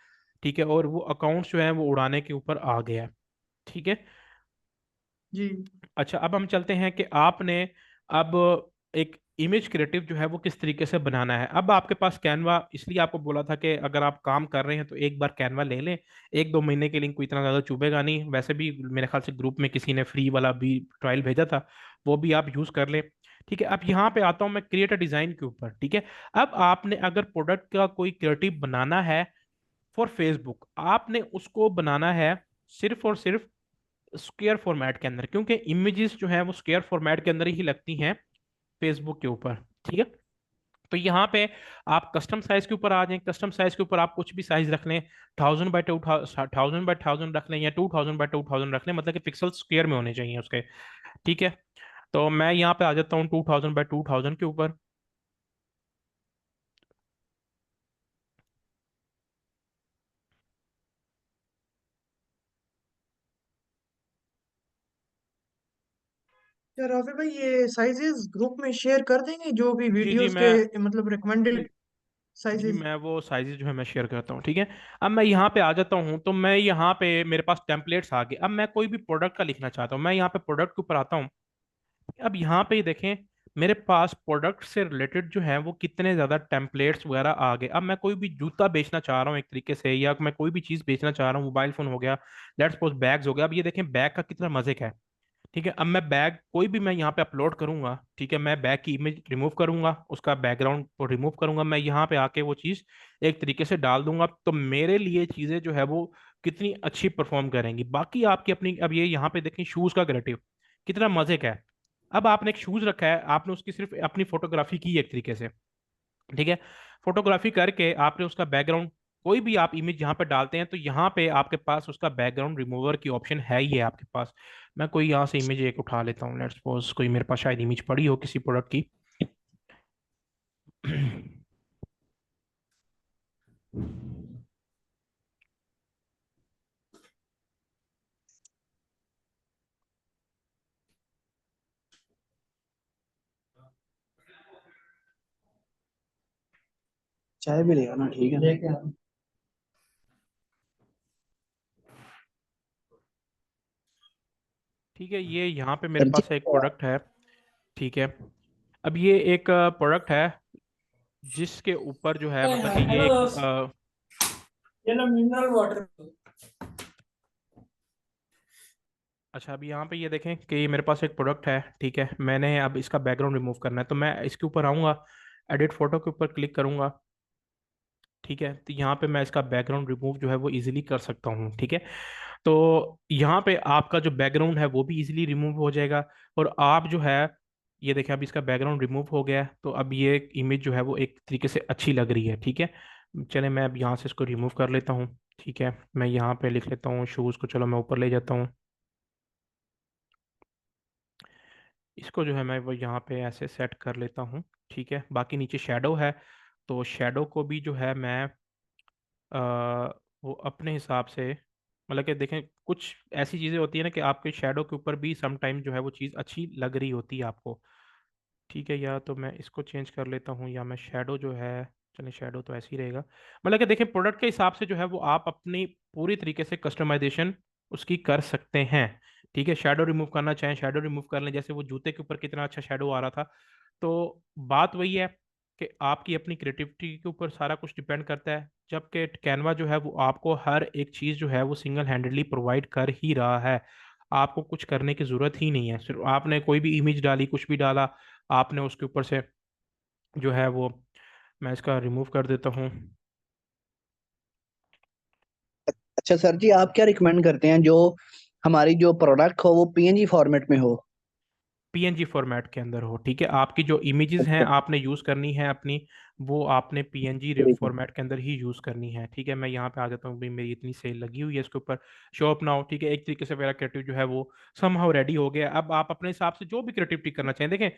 ठीक है। और वो अकाउंट्स जो है वो उड़ाने के ऊपर आ गया है, ठीक है। जी। अच्छा, अब हम चलते हैं कि आपने अब एक इमेज क्रिएटिव जो है वो किस तरीके से बनाना है। अब आपके पास कैनवा, इसलिए आपको बोला था कि अगर आप काम कर रहे हैं तो एक बार कैनवा ले लें। 1-2 महीने के लिए कोई इतना ज़्यादा चुभेगा नहीं, वैसे भी मेरे ख्याल से ग्रुप में किसी ने फ्री वाला भी ट्रायल भेजा था, वो भी आप यूज़ कर लें, ठीक है। अब यहाँ पे आता हूँ मैं क्रिएट अ डिज़ाइन के ऊपर, ठीक है। अब आपने अगर प्रोडक्ट का कोई क्रिएटिव बनाना है फॉर फेसबुक, आपने उसको बनाना है सिर्फ और सिर्फ स्क्वायर फॉर्मेट के अंदर, क्योंकि इमेजेस जो है वो स्क्वायर फॉर्मेट के अंदर ही लगती हैं फेसबुक के ऊपर, ठीक है। तो यहाँ पे आप कस्टम साइज के ऊपर आ जाएं। कस्टम साइज के ऊपर आप कुछ भी साइज रख लें, 1000 बाय 1000 रख लें या 2000 बाय 2000 रख लें, मतलब कि पिक्सल स्क्वायर में होने चाहिए उसके, ठीक है। तो मैं यहाँ पे आ जाता हूँ 2000 बाय 2000 के ऊपर। क्या राफिल भाई, ये साइजेस ग्रुप में शेयर कर देंगे, जो भी जी जी वीडियोस मैं के मतलब जी रिकमेंडेड जी साइजेस? मैं वो साइजेस जो है मैं शेयर करता हूँ, ठीक है। अब मैं यहाँ पे आ जाता हूँ, तो मैं यहाँ पे मेरे पास टेम्पलेट्स आ गए। अब मैं कोई भी प्रोडक्ट का लिखना चाहता हूँ, मैं यहाँ पे प्रोडक्ट के ऊपर आता हूँ। अब यहाँ पे देखें मेरे पास प्रोडक्ट से रिलेटेड जो है वो कितने ज़्यादा टेम्पलेट्स वगैरह आ गए। अब मैं कोई भी जूता बेचना चाह रहा हूँ एक तरीके से, या मैं कोई भी चीज़ बेचना चाह रहा हूँ, मोबाइल फ़ोन हो गया, लेट्स सपोज बैग्स हो गया। अब ये देखें बैग का कितना मजे का है, ठीक है। अब मैं बैग कोई भी मैं यहाँ पे अपलोड करूंगा, ठीक है, मैं बैग की इमेज रिमूव करूंगा, उसका बैकग्राउंड को रिमूव करूंगा, मैं यहाँ पे आके वो चीज़ एक तरीके से डाल दूंगा, तो मेरे लिए चीज़ें जो है वो कितनी अच्छी परफॉर्म करेंगी। बाकी आपकी अपनी, अब ये यहाँ पे देखें शूज़ का क्रिएटिव कितना मजे का है। अब आपने एक शूज़ रखा है, आपने उसकी सिर्फ अपनी फोटोग्राफी की एक तरीके से, ठीक है। फोटोग्राफी करके आपने उसका बैकग्राउंड, कोई भी आप इमेज यहाँ पे डालते हैं तो यहाँ पे आपके पास उसका बैकग्राउंड रिमूवर की ऑप्शन है ही है आपके पास। मैं कोई यहाँ से इमेज एक उठा लेता हूँ, लेट्स सपोज कोई मेरे पास शायद इमेज पड़ी हो किसी प्रोडक्ट की। चाय भी ले आना, ठीक है? लेके आ। ठीक है, ये यहाँ पे मेरे सर जी, पास एक प्रोडक्ट है, ठीक है। अब ये एक प्रोडक्ट है जिसके ऊपर जो है मतलब कि ये हेलो, एक ये लो मिनरल वाटर। अच्छा, अब यहाँ पे ये देखें कि ये मेरे पास एक प्रोडक्ट है, ठीक है। मैंने अब इसका बैकग्राउंड रिमूव करना है, तो मैं इसके ऊपर आऊँगा, एडिट फोटो के ऊपर क्लिक करूँगा, ठीक है। तो यहाँ पे मैं इसका बैकग्राउंड रिमूव जो है वो इजीली कर सकता हूँ, ठीक है। तो यहाँ पे आपका जो बैकग्राउंड है वो भी इजीली रिमूव हो जाएगा, और आप जो है ये देखें, अब इसका बैकग्राउंड रिमूव हो गया है, तो अब ये इमेज जो है वो एक तरीके से अच्छी लग रही है। ठीक है, चले मैं अब यहाँ से इसको रिमूव कर लेता हूँ। ठीक है, मैं यहाँ पे लिख लेता हूँ शूज़ को, चलो मैं ऊपर ले जाता हूँ। इसको जो है मैं वो यहाँ पे ऐसे सेट कर लेता हूँ। ठीक है, बाकी नीचे शेडो है, तो शेडो को भी जो है मैं वो अपने हिसाब से, मतलब कि देखें कुछ ऐसी चीज़ें होती है ना कि आपके शेडो के ऊपर भी सम टाइम जो है वो चीज़ अच्छी लग रही होती है आपको। ठीक है, या तो मैं इसको चेंज कर लेता हूँ, या मैं शेडो जो है, चलिए शेडो तो ऐसे ही रहेगा। मतलब कि देखें प्रोडक्ट के हिसाब से जो है वो आप अपनी पूरी तरीके से कस्टमाइजेशन उसकी कर सकते हैं। ठीक है, शेडो रिमूव करना चाहें शेडो रिमूव कर लें, जैसे वो जूते के ऊपर कितना अच्छा शेडो आ रहा था। तो बात वही है कि आपकी अपनी क्रिएटिविटी के ऊपर सारा कुछ डिपेंड करता है, जबकि कैनवा जो है वो आपको हर एक चीज़ जो है वो सिंगल हैंडेडली प्रोवाइड कर ही रहा है। आपको कुछ करने की ज़रूरत ही नहीं है, सिर्फ आपने कोई भी इमेज डाली, कुछ भी डाला, आपने उसके ऊपर से जो है वो, मैं इसका रिमूव कर देता हूँ। अच्छा सर जी, आप क्या रिकमेंड करते हैं जो हमारी जो प्रोडक्ट हो वो पीएनजी फॉर्मेट में हो? पीएनजी फॉर्मेट के अंदर हो। ठीक है, आपकी जो इमेजेस हैं अच्छा, आपने यूज़ करनी है अपनी, वो आपने पीएनजी ठीक है। फॉर्मेट के अंदर ही यूज़ करनी है। ठीक है, मैं यहाँ पे आ जाता हूँ, भाई मेरी इतनी सेल लगी हुई है इसके ऊपर, शो अप नाउ। ठीक है, एक तरीके से मेरा क्रिएटिव जो है वो समहाउ रेडी हो गया। अब आप अपने हिसाब से जो भी क्रिएटिविटी करना चाहें, देखें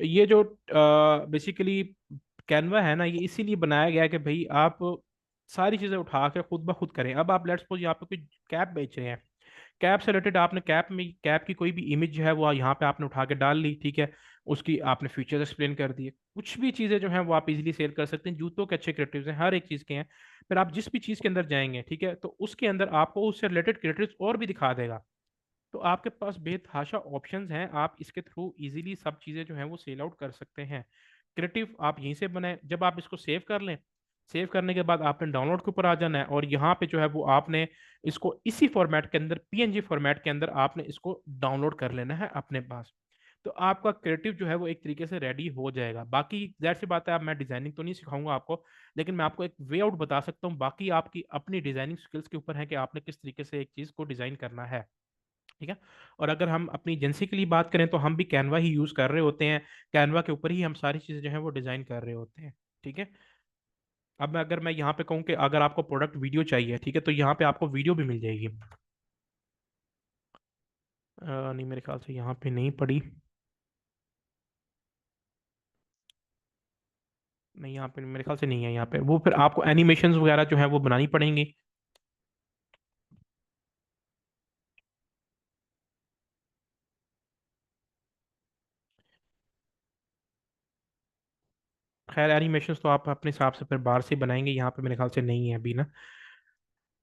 ये जो बेसिकली कैनवा है ना, ये इसीलिए बनाया गया है कि भाई आप सारी चीज़ें उठा के खुद ब खुद करें। अब आप लेट्स सपोज यहाँ पे कोई कैप बेच रहे हैं, कैप से रिलेटेड आपने कैप की कोई भी इमेज जो है वो यहाँ पे आपने उठा के डाल ली। ठीक है, उसकी आपने फीचर्स एक्सप्लेन कर दिए, कुछ भी चीज़ें जो हैं वो आप इजीली सेल कर सकते हैं। जूतों के अच्छे क्रिएटिव्स हैं, हर एक चीज़ के हैं। फिर आप जिस भी चीज़ के अंदर जाएंगे, ठीक है, तो उसके अंदर आपको उससे रिलेटेड क्रिएटिव्स और भी दिखा देगा। तो आपके पास बेतहाशा ऑप्शंस हैं, आप इसके थ्रू इजीली सब चीज़ें जो हैं वो सेल आउट कर सकते हैं। क्रिएटिव आप यहीं से बनाएं। जब आप इसको सेव कर लें, सेव करने के बाद आपने डाउनलोड के ऊपर आ जाना है, और यहाँ पे जो है वो आपने इसको इसी फॉर्मेट के अंदर, पीएनजी फॉर्मेट के अंदर आपने इसको डाउनलोड कर लेना है अपने पास। तो आपका क्रिएटिव जो है वो एक तरीके से रेडी हो जाएगा। बाकी ज़ाहिर सी बात है, अब मैं डिज़ाइनिंग तो नहीं सिखाऊंगा आपको, लेकिन मैं आपको एक वे आउट बता सकता हूँ। बाकी आपकी अपनी डिज़ाइनिंग स्किल्स के ऊपर है कि आपने किस तरीके से एक चीज़ को डिज़ाइन करना है। ठीक है, और अगर हम अपनी एजेंसी के लिए बात करें तो हम भी कैनवा ही यूज़ कर रहे होते हैं, कैनवा के ऊपर ही हम सारी चीज़ें जो है वो डिज़ाइन कर रहे होते हैं। ठीक है, अब अगर मैं यहाँ पे कहूँ कि अगर आपको प्रोडक्ट वीडियो चाहिए, ठीक है, तो यहाँ पे आपको वीडियो भी मिल जाएगी। नहीं, मेरे ख्याल से यहाँ पे नहीं पड़ी, नहीं यहाँ पे मेरे ख्याल से नहीं है। यहाँ पे वो फिर आपको एनिमेशंस वगैरह जो है वो बनानी पड़ेंगी। खैर एनिमेशंस तो आप अपने हिसाब से फिर बाहर से बनाएंगे, यहाँ पे मेरे ख्याल से नहीं है अभी ना।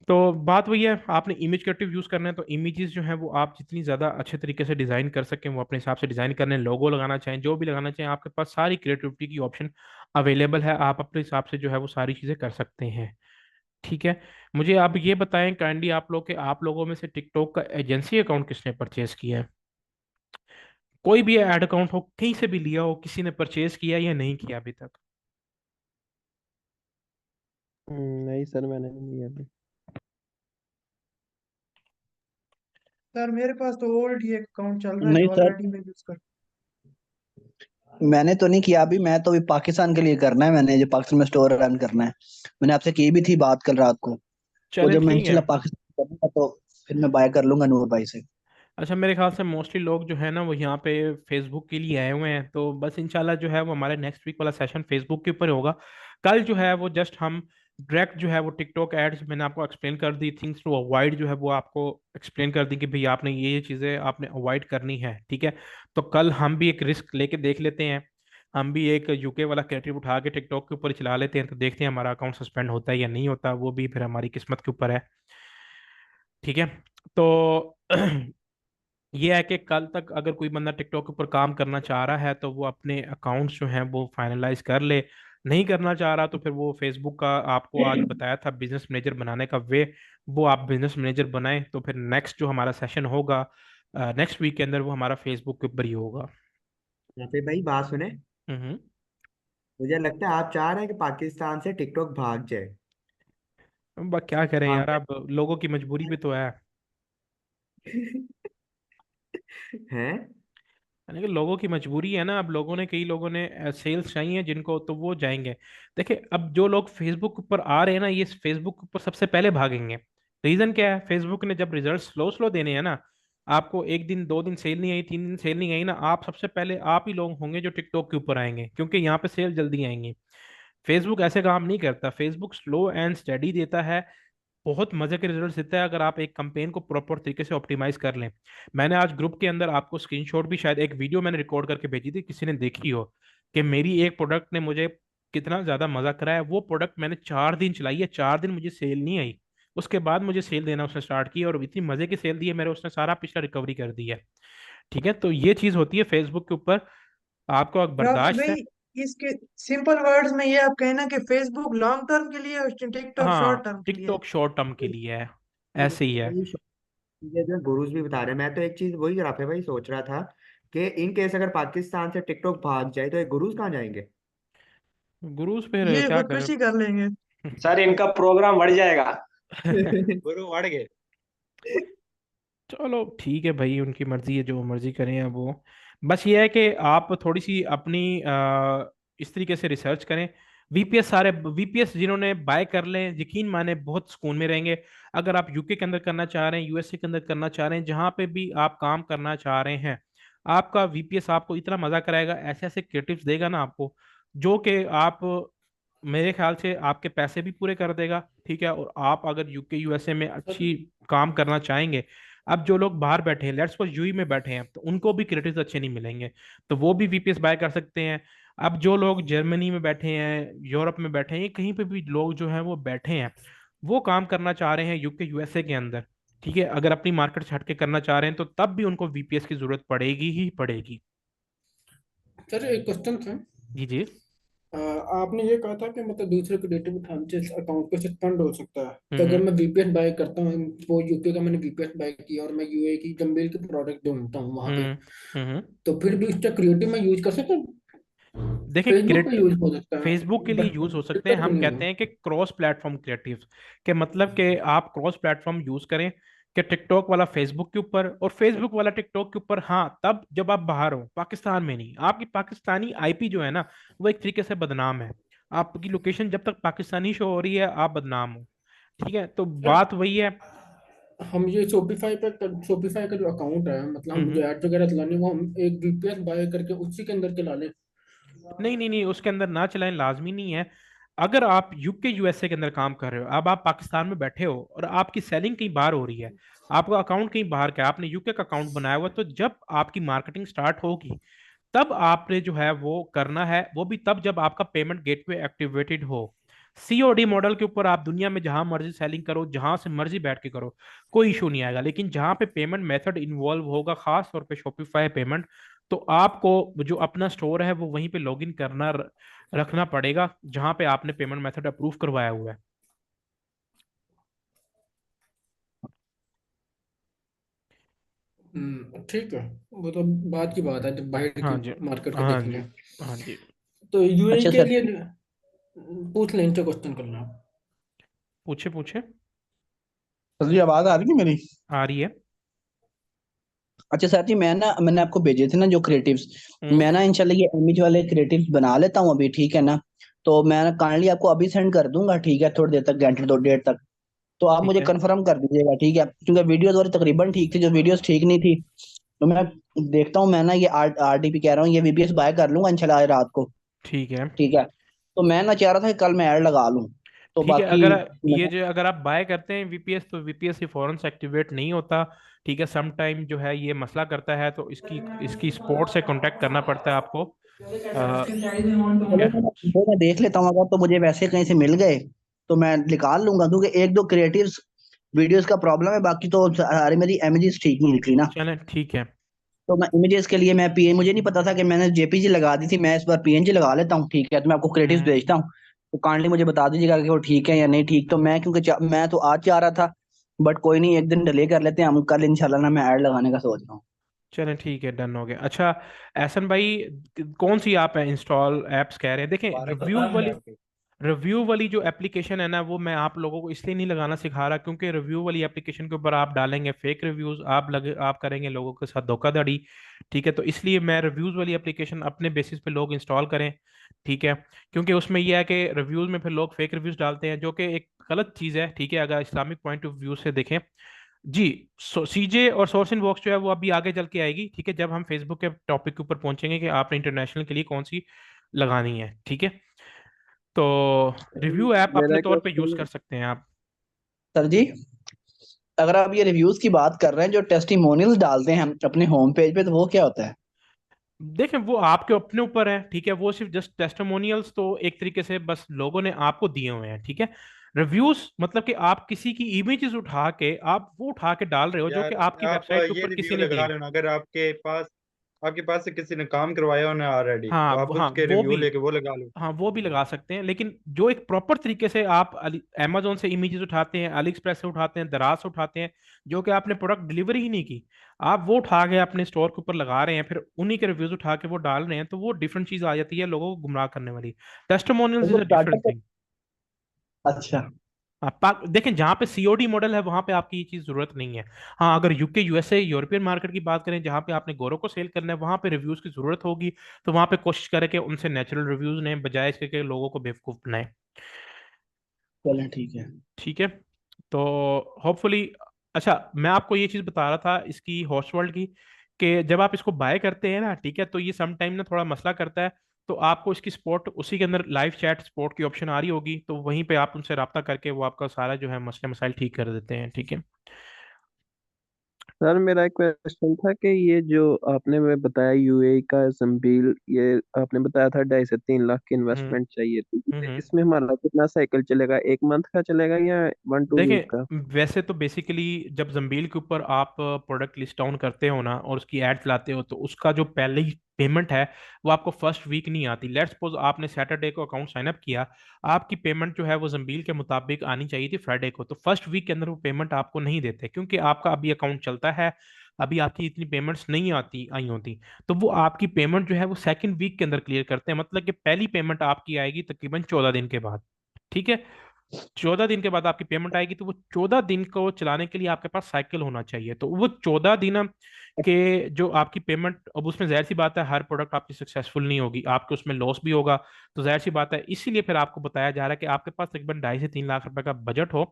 तो बात वही है, आपने इमेज क्रिएटिव यूज़ करना है, तो इमेजेस जो है वो आप जितनी ज़्यादा अच्छे तरीके से डिज़ाइन कर सकें वो अपने हिसाब से डिज़ाइन करने, लोगो लगाना चाहें, जो भी लगाना चाहें, आपके पास सारी क्रिएटिविटी की ऑप्शन अवेलेबल है। आप अपने हिसाब से जो है वो सारी चीज़ें कर सकते हैं। ठीक है, मुझे आप ये बताएं काइंडली, आप लोग के आप लोगों में से टिकटॉक का एजेंसी अकाउंट किसने परचेज किया है? कोई भी ऐड अकाउंट हो, कहीं से भी लिया हो, किसी ने परचेज किया या नहीं किया अभी तक? नहीं सर, मैंने नहीं लिया अभी। सर मेरे पास तो ऑलरेडी एक अकाउंट चल रहा है नहीं जो सर, ऑलरेडी मैं यूज कर। मैंने तो नहीं किया अभी। मैं तो अभी पाकिस्तान के लिए करना है, मैंने जो पाकिस्तान में स्टोर रन करना है। मैंने आपसे की भी थी बात कल रात को, तो चले जब मैं ठीक है। इंशाल्लाह पाकिस्तान करूंगा तो फिर मैं बाय कर लूंगा नूर भाई से। अच्छा, मेरे ख्याल से मोस्टली लोग जो है ना वो यहाँ पे फेसबुक के लिए आए हुए हैं, तो बस इंशाल्लाह जो है वो हमारे नेक्स्ट वीक वाला सेशन फेसबुक के ऊपर होगा। कल जो है वो जस्ट हम डायरेक्ट जो है वो टिकटॉक एड्स मैंने आपको एक्सप्लेन कर दी, थिंग्स टू अवॉइड जो है वो आपको एक्सप्लेन कर दी कि भाई आपने ये चीज़ें आपने अवॉइड करनी है। ठीक है, तो कल हम भी एक रिस्क लेके देख लेते हैं, हम भी एक यूके वाला क्रिएटिव उठा के टिकटॉक के ऊपर चला लेते हैं, तो देखते हैं हमारा अकाउंट सस्पेंड होता है या नहीं होता, वो भी फिर हमारी किस्मत के ऊपर है। ठीक है, तो ये है कि कल तक अगर कोई बंदा टिकटॉक के ऊपर काम करना चाह रहा है तो वो अपने अकाउंट्स जो हैं वो फाइनलाइज कर ले, नहीं करना चाह रहा तो फिर वो फेसबुक का आपको आज बताया था बिजनेस मैनेजर बनाने का वे, वो आप बिजनेस मैनेजर बनाएं, तो फिर नेक्स्ट जो हमारा सेशन होगा नेक्स्ट वीक के अंदर वो हमारा फेसबुक के ऊपर ही होगा। राफी भाई बात सुने। हम्म। मुझे लगता है आप चाह रहे हैं कि पाकिस्तान से टिकटॉक भाग जाए। बस क्या करें यार, आप अब लोगों की मजबूरी भी तो है। हैं? यानी कि लोगों की मजबूरी है ना, अब लोगों ने, कई लोगों ने सेल्स चाहिए जिनको, तो वो जाएंगे। देखिए अब जो लोग फेसबुक पर आ रहे हैं ना, ये फेसबुक पर सबसे पहले भागेंगे। रीजन क्या है? फेसबुक ने जब रिजल्ट स्लो स्लो देने हैं ना, आपको एक दिन दो दिन सेल नहीं आई, तीन दिन सेल नहीं आई ना, आप सबसे पहले आप ही लोग होंगे जो टिकटॉक के ऊपर आएंगे, क्योंकि यहाँ पे सेल जल्दी आएंगी। फेसबुक ऐसे काम नहीं करता, फेसबुक स्लो एंड स्टडी देता है, बहुत मजे के रिजल्ट देता है अगर आप एक कंपेन को प्रॉपर तरीके से ऑप्टिमाइज कर लें। मैंने आज ग्रुप के अंदर आपको स्क्रीनशॉट भी, शायद एक वीडियो मैंने रिकॉर्ड करके भेजी थी, किसी ने देखी हो, कि मेरी एक प्रोडक्ट ने मुझे कितना ज्यादा मजा कराया। वो प्रोडक्ट मैंने 4 दिन चलाई है, 4 दिन मुझे सेल नहीं आई, उसके बाद मुझे सेल देना उसने स्टार्ट की, और इतनी मजे की सेल दी है मेरे, उसने सारा पिछला रिकवरी कर दी है। ठीक है, तो ये चीज होती है फेसबुक के ऊपर, आपको अगर आप बर्दाश्त है। भाई इसके सिंपल वर्ड्स में ये आप कहना कि फेसबुक लॉन्ग टर्म के लिए और टिकटॉक शॉर्ट हाँ, टर्म के लिए टिकटॉक शॉर्ट टर्म के लिए है, ऐसे ही है। ये जो गुरुज भी बता रहे हैं, मैं तो एक चीज वही राफे भाई सोच रहा था कि इन केस अगर पाकिस्तान से टिकटॉक भाग जाए तो ये गुरुज कहाँ जाएंगे? गुरुज फिर ये क्या करें। खुदकुशी कर लेंगे। सर इनका प्रोग्राम बढ़ जाएगा। गुरु बढ़ गए। चलो ठीक है भाई, उनकी मर्जी है, जो मर्जी करें अब वो। बस ये है कि आप थोड़ी सी अपनी इस तरीके से रिसर्च करें। वीपीएस, सारे वीपीएस जिन्होंने बाय कर लें, यकीन माने बहुत सुकून में रहेंगे। अगर आप यूके के अंदर करना चाह रहे हैं, यूएसए के अंदर करना चाह रहे हैं, जहां पे भी आप काम करना चाह रहे हैं, आपका वीपीएस आपको इतना मजा कराएगा, ऐसे ऐसे क्रिएटिव्स देगा ना आपको, जो कि आप, मेरे ख्याल से आपके पैसे भी पूरे कर देगा। ठीक है, और आप अगर यूके यूएसए में अच्छी काम करना चाहेंगे, अब जो लोग बाहर बैठे हैं, लेट्स सपोज यूई में बैठे हैं, तो उनको भी क्रेडिट्स अच्छे नहीं मिलेंगे, तो वो भी वीपीएस बाय कर सकते हैं। अब जो लोग जर्मनी में बैठे हैं, यूरोप में बैठे हैं, ये कहीं पे भी लोग जो हैं वो बैठे हैं, वो काम करना चाह रहे हैं यूके यूएसए के अंदर, ठीक है, अगर अपनी मार्केट से हटके करना चाह रहे हैं, तो तब भी उनको वीपीएस की जरूरत पड़ेगी ही पड़ेगी। सर एक क्वेश्चन था। जी जी। आपने ये कहा था कि मतलब दूसरे क्रिएटिव अकाउंट पे सस्पेंड हो सकता है, तो हम्म अगर मैं वीपीएस बाय करता हूँ, वो यूके का मैंने वीपीएस बाय किया और मैं यूए की जंबील की प्रोडक्ट ढूंढता हूँ वहां पे, हम्म हम्म तो फिर भी उसका क्रिएटिव मैं यूज कर सकता हूँ? देखिए, फेसबुक पे यूज हो सकता है, फेसबुक के लिए बट यूज हो सकते हैं, टिकटॉक पे हम नहीं कहते होगा। हैं कि क्रॉस प्लेटफॉर्म क्रिएटिव, के मतलब कि आप क्रॉस प्लेटफॉर्म यूज करें, कि टिकटॉक वाला फेसबुक के ऊपर और फेसबुक वाला टिकटॉक के ऊपर, हाँ तब जब आप बाहर हो, पाकिस्तान में नहीं। आपकी पाकिस्तानी आईपी जो है ना, वो एक तरीके से बदनाम है, आपकी लोकेशन जब तक पाकिस्तानी शो हो रही है, आप बदनाम हो। ठीक है, तो सर बात वही है। हम ये शॉपिफाई का जो अकाउंट है, मतलब हम जो हम्म। एड वगैरह चलाने, वो हम एक वीपीएस बाय करके उसी के अंदर चला लें? नहीं नहीं नहीं, उसके अंदर ना चलाएं, लाजमी नहीं है। अगर आप यूके यूएसए के अंदर काम कर रहे हो, अब आप पाकिस्तान में बैठे हो और आपकी सेलिंग कहीं बाहर हो रही है, आपका अकाउंट कहीं बाहर का है, आपने यूके का अकाउंट बनाया हुआ है, तो जब आपकी मार्केटिंग स्टार्ट होगी, तब आपने जो है वो करना है, वो भी तब जब आपका पेमेंट गेटवे एक्टिवेटेड हो। सीओडी मॉडल के ऊपर आप दुनिया में जहां मर्जी सेलिंग करो, जहां से मर्जी बैठ के करो, कोई इशू नहीं आएगा, लेकिन जहां पे पेमेंट मेथड इन्वॉल्व होगा, खास तौर पे शॉपिफाई पेमेंट, तो आपको जो अपना स्टोर है वो वहीं पे लॉगिन करना रखना पड़ेगा, जहां पे आपने पेमेंट मेथड अप्रूव करवाया हुआ है। ठीक है, वो तो बात की बात है जब बाहर की हाँ जी। मार्केट को हाँ देखेंगे। जी। हाँ जी। तो यूएई अच्छा के सर, लिए पूछ लें, इनसे क्वेश्चन करना। पूछे पूछे। सर जी आवाज आ रही है मेरी? आ रही है। अच्छा सर जी, मैंने आपको भेजे थे ना जो क्रिएटिव्स, हम्म। मैं ना इंशाल्लाह ये इमेज वाले क्रिएटिव्स बना लेता हूँ अभी, ठीक है ना? तो मैं ना काइंडली आपको अभी सेंड कर दूंगा, ठीक है, थोड़ी देर तक, घंटे दो डेढ़ तक। तो आप ठीक मुझे है। कंफर्म कर दीजिएगा, ठीक है? क्योंकि वीडियोस वाली तकरीबन ठीक थी, जो वीडियोस ठीक नहीं थी, तो मैं देखता हूँ, मैं ना ये आरडीपी कह रहा हूँ, ये वीपीएस बाय कर लूंगा इंशाल्लाह आज रात को, ठीक है। ठीक है? तो मैं ना चाह रहा था कि कल मैं ऐड लगा लूँ, तो ठीक है, बाकी अगर ये मैं, जो, अगर आप बाय करते हैं वीपीएस, तो वीपीएस ही फौरन से एक्टिवेट नहीं होता। ठीक है, सम टाइम जो है ये मसला करता है, तो इसकी इसकी सपोर्ट से कांटेक्ट करना पड़ता है आपको। ठीक चलो है। मैं देख लेता हूँ, अगर तो मुझे वैसे कहीं से मिल गए तो मैं निकाल लूंगा, क्योंकि एक दो क्रिएटिव्स वीडियोस का प्रॉब्लम है, बाकी तो सारी मेरी इमेजेस ठीक नहीं निकली ना। चलें ठीक है। तो मैं इमेजेस के लिए मैं पीएन, मुझे नहीं पता था कि मैंने जेपीजी लगा दी थी, मैं इस बार पीएनजी लगा लेता हूँ, ठीक है? तो मैं आपको क्रिएटिव्स हम्म। भेजता हूँ, तो काइंडली मुझे बता दीजिएगा कि वो ठीक है या नहीं ठीक। तो मैं क्योंकि मैं तो आज चाह रहा था, बट कोई नहीं, एक दिन डिले कर लेते हैं हम, कल इंशाल्लाह ना मैं ऐड लगाने का सोच रहा हूँ। चलें ठीक है, डन हो गया। अच्छा एहसन भाई, कौन सी आप इंस्टॉल एप्स कह रहे हैं? देखें, रिव्यू वाली, रिव्यू वाली जो एप्लीकेशन है ना, वो मैं आप लोगों को इसलिए नहीं लगाना सिखा रहा क्योंकि रिव्यू वाली एप्लीकेशन के ऊपर आप डालेंगे फेक रिव्यूज, आप करेंगे लोगों के साथ धोखाधड़ी। ठीक है, तो इसलिए मैं रिव्यूज वाली एप्लीकेशन अपने बेसिस पे लोग इंस्टॉल करें। ठीक है, क्योंकि उसमें यह है कि रिव्यूज में फिर लोग फेक रिव्यूज डालते हैं जो कि एक गलत चीज़ है। ठीक है, अगर इस्लामिक पॉइंट ऑफ व्यू से देखें जी। सीजे और सोर्स इन बॉक्स जो है वो अभी आगे चल के आएगी। ठीक है, जब हम फेसबुक के टॉपिक के ऊपर पहुंचेंगे कि आपने इंटरनेशनल के लिए कौन सी लगानी है। ठीक है, तो रिव्यू ऐप अपने मेरा तौर पे यूज क्वेश्चन कर सकते हैं आप। सर जी, अगर आप ये रिव्यूज की बात कर रहे हैं जो टेस्टिमोनियल्स डालते हैं हम अपने होम पेज पे, तो वो क्या होता है? देखें, वो आपके अपने ऊपर है। ठीक है, वो सिर्फ जस्ट टेस्टिमोनियल्स तो एक तरीके से बस लोगों ने आपको दिए हुए हैं। ठीक है, रिव्यूज मतलब कि आप किसी की इमेजेस उठा के आप वो उठा के डाल रहे हो जो कि यार आपकी आप वेबसाइट के ये ऊपर किसी रिव्यू ने लगा दिए। रहे हो ना, अगर आपके पास से किसी ने काम करवाया हो ना ऑलरेडी, हाँ तो आप हाँ उसके वो रिव्यू भी, लेके वो लगा लो। हाँ वो भी लगा सकते हैं, लेकिन जो एक प्रॉपर तरीके से आप अमेजोन से इमेजेस उठाते हैं, अली एक्सप्रेस से उठाते हैं, दराज से उठाते हैं, जो कि आपने प्रोडक्ट डिलीवरी ही नहीं की, आप वो उठा के अपने स्टोर के ऊपर लगा रहे हैं, फिर उन्हीं के रिव्यूज उठा के वो डाल रहे हैं, तो वो डिफरेंट चीज आ जाती है लोगों को गुमराह करने वाली। तो टेस्टिमोनियल्स इज वो अ डिफरेंट स्टार्टअप। थिंग। अच्छा। आप देखें, जहाँ पे सीओडी मॉडल है वहां पे आपकी ये चीज जरूरत नहीं है। हाँ, अगर यूके यूएसए यूरोपियन मार्केट की बात करें जहाँ पे आपने गोरों को सेल करना है, वहां पे रिव्यूज की जरूरत होगी। तो वहां पे कोशिश करें कि उनसे नेचुरल रिव्यूज लें बजाय इसके कि लोगों को बेवकूफ बनाएं। चलें ठीक है। ठीक है, तो होपफुली, अच्छा मैं आपको ये चीज़ बता रहा था इसकी हॉस्ट वर्ल्ड की, कि जब आप इसको बाय करते हैं ना, ठीक है, तो ये सम टाइम ना थोड़ा मसला करता है। तो आपको इसकी सपोर्ट उसी के अंदर लाइव चैट सपोर्ट की ऑप्शन आ रही होगी, तो वहीं पे आप उनसे रब्ता करके वो आपका सारा जो है मसले मसाइल ठीक कर देते हैं। ठीक है। सर मेरा एक क्वेश्चन था कि ये जो आपने मैं बताया यूएई का जंबील, ये आपने बताया था 2.5 से 3 लाख की हम्म इन्वेस्टमेंट चाहिए थी। हम्म। इसमें हमारा कितना साइकिल चलेगा, 1 मंथ का चलेगा या 1 2 वीक का? देखें, वैसे तो बेसिकली जब जंबील के ऊपर आप प्रोडक्ट लिस्ट डाउन करते हो ना और उसकी एड चलाते हो, तो उसका जो पहले ही पेमेंट है वो आपको फर्स्ट वीक नहीं आती। लेट्स सपोज आपने सैटरडे को अकाउंट साइन अप किया, आपकी पेमेंट जो है वो जंबील के मुताबिक आनी चाहिए थी फ्राइडे को, तो फर्स्ट वीक के अंदर वो पेमेंट आपको नहीं देते क्योंकि आपका अभी अकाउंट चलता है, अभी आपकी इतनी पेमेंट्स नहीं आती आई होती। तो वो आपकी पेमेंट जो है वो सेकंड वीक के अंदर क्लियर करते हैं, मतलब कि पहली पेमेंट आपकी आएगी तकरीबन 14 दिन के बाद। ठीक है, 14 दिन के बाद आपकी पेमेंट आएगी, तो वो 14 दिन को चलाने के लिए आपके पास साइकिल होना चाहिए। तो वो 14 दिन के जो आपकी पेमेंट, अब उसमें जाहिर सी बात है हर प्रोडक्ट आपकी सक्सेसफुल नहीं होगी, आपके उसमें लॉस भी होगा। तो जाहिर सी बात है, इसीलिए फिर आपको बताया जा रहा है कि आपके पास तकरीबन 2.5 से 3 लाख रुपए का बजट हो,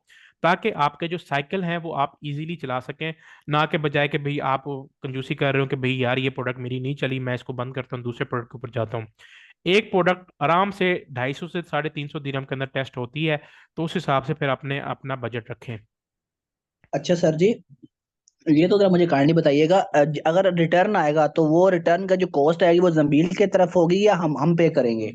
ताकि आपके जो साइकिल हैं वो आप इजीली चला सकें, ना के बजाय कि भाई आप कंजूसी कर रहे हो कि भाई यार ये प्रोडक्ट मेरी नहीं चली, मैं इसको बंद करता हूँ दूसरे प्रोडक्ट के ऊपर जाता हूँ। एक प्रोडक्ट आराम से 250 से 350 दिरहम के अंदर टेस्ट होती है, तो उस हिसाब से फिर अपने अपना बजट रखें। अच्छा सर जी, ये तो जरा मुझे काइंडली बताइएगा, अगर रिटर्न आएगा तो वो रिटर्न का जो कॉस्ट आएगी वो जंबील की तरफ होगी या हम पे करेंगे?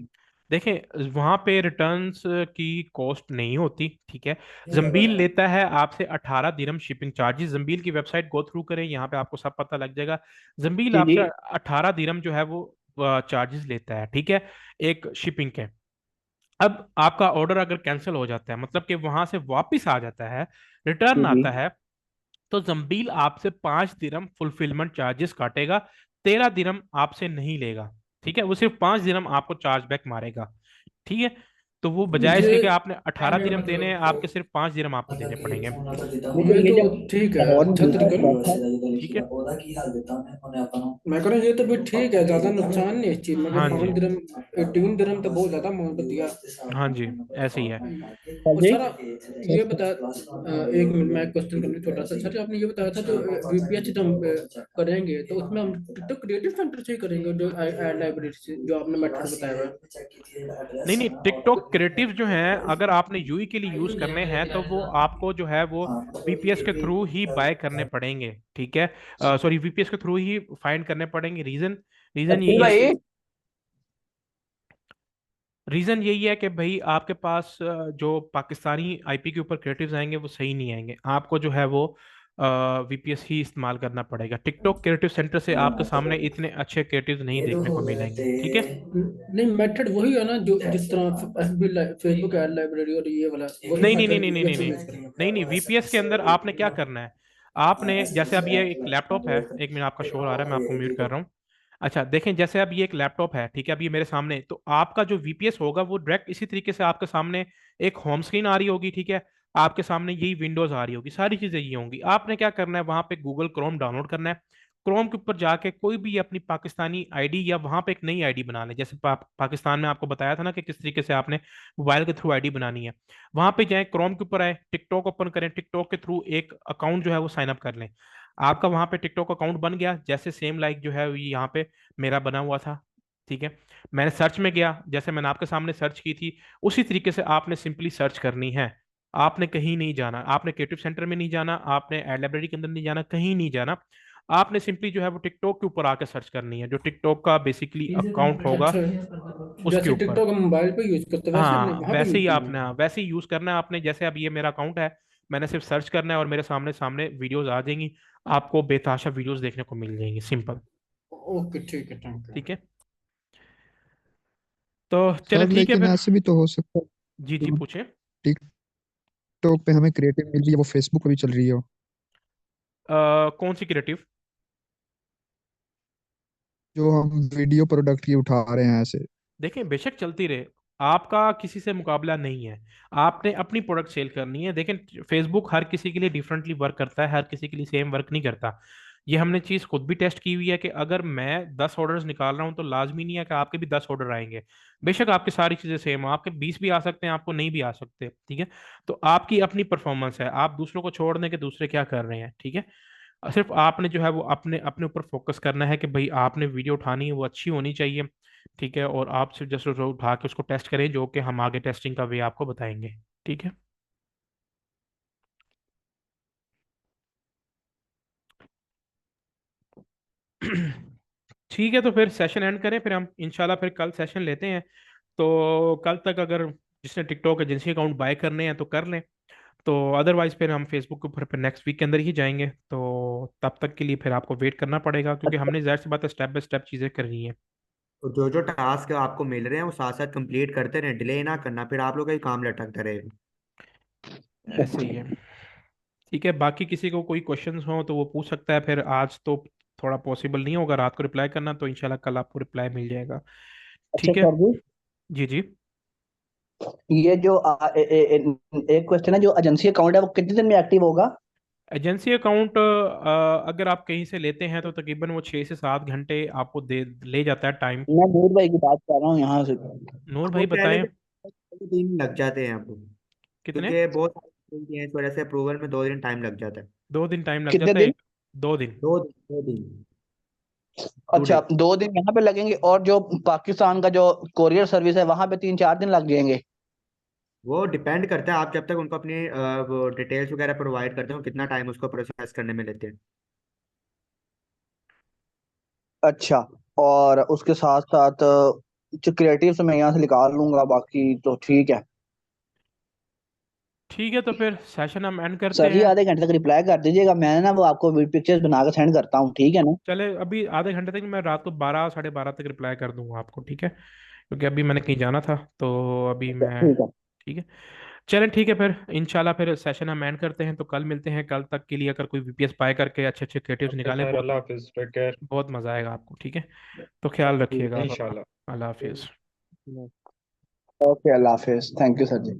देखें, वहां पे रिटर्न्स की कॉस्ट नहीं होती। ठीक है, जंबील लेता है आपसे 18 दिरहम शिपिंग चार्जेस। जंबील की वेबसाइट गो थ्रू करें, यहाँ पे आपको सब पता लग जाएगा। जंबील जी जी। आपसे 18 दिरहम जो है वो चार्जेस लेता है। ठीक है, एक शिपिंग के। अब आपका ऑर्डर अगर कैंसिल हो जाता है, मतलब कि वहां से वापस आ जाता है, रिटर्न जी जी। आता है, तो जंबील आपसे 5 दिरहम फुलफिलमेंट चार्जेस काटेगा, 13 दिरहम आपसे नहीं लेगा। ठीक है, वो सिर्फ 5 दिरहम आपको चार्ज बैक मारेगा। ठीक है, तो वो बजाय मुझे इसके कि आपने 18 दिरहम देने हैं, मतलब आपके सिर्फ 5 दिरहम आपको देने पड़ेंगे। मुझे ये ये तो जब ठीक है, हॉर्न अच्छा तरीका मिलता है। है। ठीक है, मैं कह रहा हूँ ये तो भी ठीक है, ज्यादा नुकसान नहीं इस चीज में कि हाँ जी, 5 दिरहम 18 दिरहम तो बहुत ज्यादा अमाउंट दिया। हाँ जी, ऐसे ही है। सर और जी। सर ये बता, एक मिनट मैं क्वेश्चन करना छोटा सा। सर आपने ये बताया था जो वीपीएच जब हम करेंगे तो उसमें हम तो क्रिएटिव सेंटर से ही करेंगे, जो एड लाइब्रेरी से जो आपने मेथड बताया हुआ नहीं नहीं, टिकटॉक क्रिएटिव जो है अगर आपने यूई के लिए यूज करने हैं तो वो आपको जो है वो वीपीएस के थ्रू ही बाय करने पड़ेंगे। ठीक है, सॉरी, वीपीएस के थ्रू ही फाइंड करने पड़ेंगे। रीजन रीजन अब्दुल यही है, भाई। रीजन यही है कि भाई आपके पास जो पाकिस्तानी आईपी के ऊपर क्रिएटिव्स आएंगे वो सही नहीं आएंगे, आपको जो है वो वीपीएस ही इस्तेमाल करना पड़ेगा। टिकटॉक क्रिएटिव सेंटर से आपके सामने इतने अच्छे क्रिएटिव्स नहीं देखने को मिलेंगे। ठीक है, नहीं मेथड वही है ना जो जिस तरह एफबी फेसबुक एड लाइब्रेरी और ये वाला वही नहीं नहीं नहीं मेथड नहीं नहीं नहीं वीपीएच नहीं यूज करेंगे। नहीं नहीं, वीपीएस के अंदर आपने क्या करना है, आपने जैसे अब ये एक लैपटॉप है, एक मिनट आपका शोर आ रहा है, मैं आपको म्यूट कर रहा हूँ। अच्छा देखें, जैसे अब ये एक लैपटॉप है, ठीक है, अब ये मेरे सामने, तो आपका जो वीपीएस होगा वो डायरेक्ट इसी तरीके से आपके सामने एक होम स्क्रीन आ रही होगी, ठीक है, आपके सामने यही विंडोज आ रही होगी, सारी चीजें ये होंगी। आपने क्या करना है, वहां पे गूगल क्रोम डाउनलोड करना है। क्रोम के ऊपर जाके कोई भी अपनी पाकिस्तानी आईडी या वहां पे एक नई आईडी बना लें, जैसे पाकिस्तान में आपको बताया था ना कि किस तरीके से आपने मोबाइल के थ्रू आईडी बनानी है। वहां पे जाएं, क्रोम के ऊपर आए, टिकटॉक ओपन करें, टिकटॉक के थ्रू एक अकाउंट जो है वो साइन अप कर लें। आपका वहां पे टिकटॉक अकाउंट बन गया, जैसे सेम लाइक जो है ये यहाँ पे मेरा बना हुआ था, ठीक है। मैंने सर्च में गया, जैसे मैंने आपके सामने सर्च की थी, उसी तरीके से आपने सिंपली सर्च करनी है। आपने कहीं नहीं जाना, आपने क्रिएटिव सेंटर में नहीं जाना, आपने एड लाइब्रेरी के अंदर नहीं जाना, कहीं नहीं जाना। आपने सिंपली जो है वो टिकटॉक के ऊपर आके सर्च करनी है, जो टिकटॉक का बेसिकली अकाउंट होगा अच्छा, उसके जैसे ऊपर। टिकटॉक हम मोबाइल पे यूज करते हैं वैसे हमने हाँ वहां पे वैसे यूज ही करना आपने, है। हाँ वैसे ही यूज करना है आपने। जैसे अब ये मेरा अकाउंट है, मैंने सिर्फ सर्च करना है और मेरे सामने सामने वीडियोस आ जाएंगी, आपको बेतहाशा वीडियोस देखने को मिल जाएंगी, सिंपल। ओके ठीक है, थैंक यू। ठीक है, तो चले सर ठीक है लेकिन फिर। ऐसे भी तो हो सकता है जी जी जो पूछे। टिकटॉक पे हमें क्रिएटिव मिल रही है वो फेसबुक पे भी चल रही हो। कौन सी क्रिएटिव? जो हम वीडियो प्रोडक्ट की उठा रहे हैं ऐसे। देखें बेशक चलती रहे, आपका किसी से मुकाबला नहीं है, आपने अपनी प्रोडक्ट सेल करनी है। देखें फेसबुक हर किसी के लिए डिफरेंटली वर्क करता है, हर किसी के लिए सेम वर्क नहीं करता। ये हमने चीज़ खुद भी टेस्ट की हुई है कि अगर मैं 10 ऑर्डर्स निकाल रहा हूँ तो लाजमी नहीं है कि आपके भी 10 ऑर्डर आएंगे। बेशक आपकी सारी चीज़ें सेम हो, आपके 20 भी आ सकते हैं, आपको नहीं भी आ सकते, ठीक है। तो आपकी अपनी परफॉर्मेंस है, आप दूसरों को छोड़ दें कि दूसरे क्या कर रहे हैं, ठीक है। सिर्फ आपने जो है वो अपने अपने ऊपर फोकस करना है कि भाई आपने वीडियो उठानी है वो अच्छी होनी चाहिए, ठीक है। और आप सिर्फ जस्ट उठा के उसको टेस्ट करें, जो कि हम आगे टेस्टिंग का वे आपको बताएंगे, ठीक है। ठीक है, तो फिर सेशन एंड करें, फिर हम इंशाल्लाह फिर कल सेशन लेते हैं। तो कल तक अगर जिसने टिकटॉक एजेंसी अकाउंट बाय करने हैं तो कर लें, तो अदरवाइज फिर हम फेसबुक के ऊपर फिर नेक्स्ट वीक के अंदर ही जाएंगे। तो तब तक के लिए फिर आपको वेट करना पड़ेगा, क्योंकि हमने जाहिर सी बात है स्टेप बाय स्टेप चीज़ें करनी है। तो जो जो टास्क आपको मिल रहे हैं वो साथ साथ कंप्लीट करते रहें, डिले ना करना, फिर आप लोग का ही काम लटकता रहेगा। ऐसे ही है, ठीक है। बाकी किसी को कोई क्वेश्चंस हो तो वो पूछ सकता है, फिर आज तो थोड़ा पॉसिबल नहीं होगा रात को रिप्लाई करना, तो इंशाल्लाह कल आपको रिप्लाई मिल जाएगा, अच्छा ठीक है। सर जी, जी जी। ये जो एक क्वेश्चन है, जो एजेंसी अकाउंट है वो कितने दिन में एक्टिव होगा? एजेंसी अकाउंट अगर आप कहीं से लेते हैं तो तकरीबन वो 6 से 7 घंटे आपको दे ले जाता है टाइम। मैं नूर भाई की बात कर रहा हूँ यहाँ से। नूर वो भाई पहले बताएं। तो 2 दिन लग जाते हैं आपको, कितने? क्योंकि बहुत सारे हैं, इस वजह से अप्रूवल में 2 दिन टाइम लग जाता है। 2 दिन टाइम लग कितने जाता है, दिन? 2 दिन। 2 दिन। अच्छा, टुडे। 2 दिन यहाँ पे लगेंगे, और जो पाकिस्तान का जो कोरियर सर्विस है वहां पे 3-4 दिन लग जाएंगे। वो डिपेंड करता है, आप जब तक उनको अपनी वो डिटेल्स वगैरह प्रोवाइड करते हो कितना टाइम उसको प्रोसेस करने में लेते हैं। अच्छा, और उसके साथ साथ जो क्रिएटिव से मैं यहाँ से निकाल लूंगा, बाकी तो ठीक है। ठीक है, तो फिर सेशन हम एंड करते सर जी, हैं। आधे घंटे तक रिप्लाई कर दीजिएगा, मैं ना वो आपको पिक्चर्स बना के सेंड करता हूँ, ठीक है ना? चले अभी आधे घंटे तक, मैं रात को 12 साढ़े 12 तक रिप्लाई कर दूंगा आपको, ठीक है, क्योंकि अभी मैंने कहीं जाना था, तो अभी मैं। ठीक है। ठीक है, चलें ठीक है, फिर इंशाल्लाह फिर सेशन हम एंड करते हैं, तो कल मिलते हैं। कल तक के लिए अगर कोई वीपीएस बाय करके अच्छे अच्छे क्रिएटिव्स ओके निकालें, सर, बहुत अल्लाह हाफिज, टेक केयर। बहुत मज़ा आएगा आपको, ठीक है। तो ख्याल रखिएगा आप अपना। इंशाल्लाह। अल्लाह हाफिज़। ओके, अल्लाह हाफिज, थैंक यू सर जी।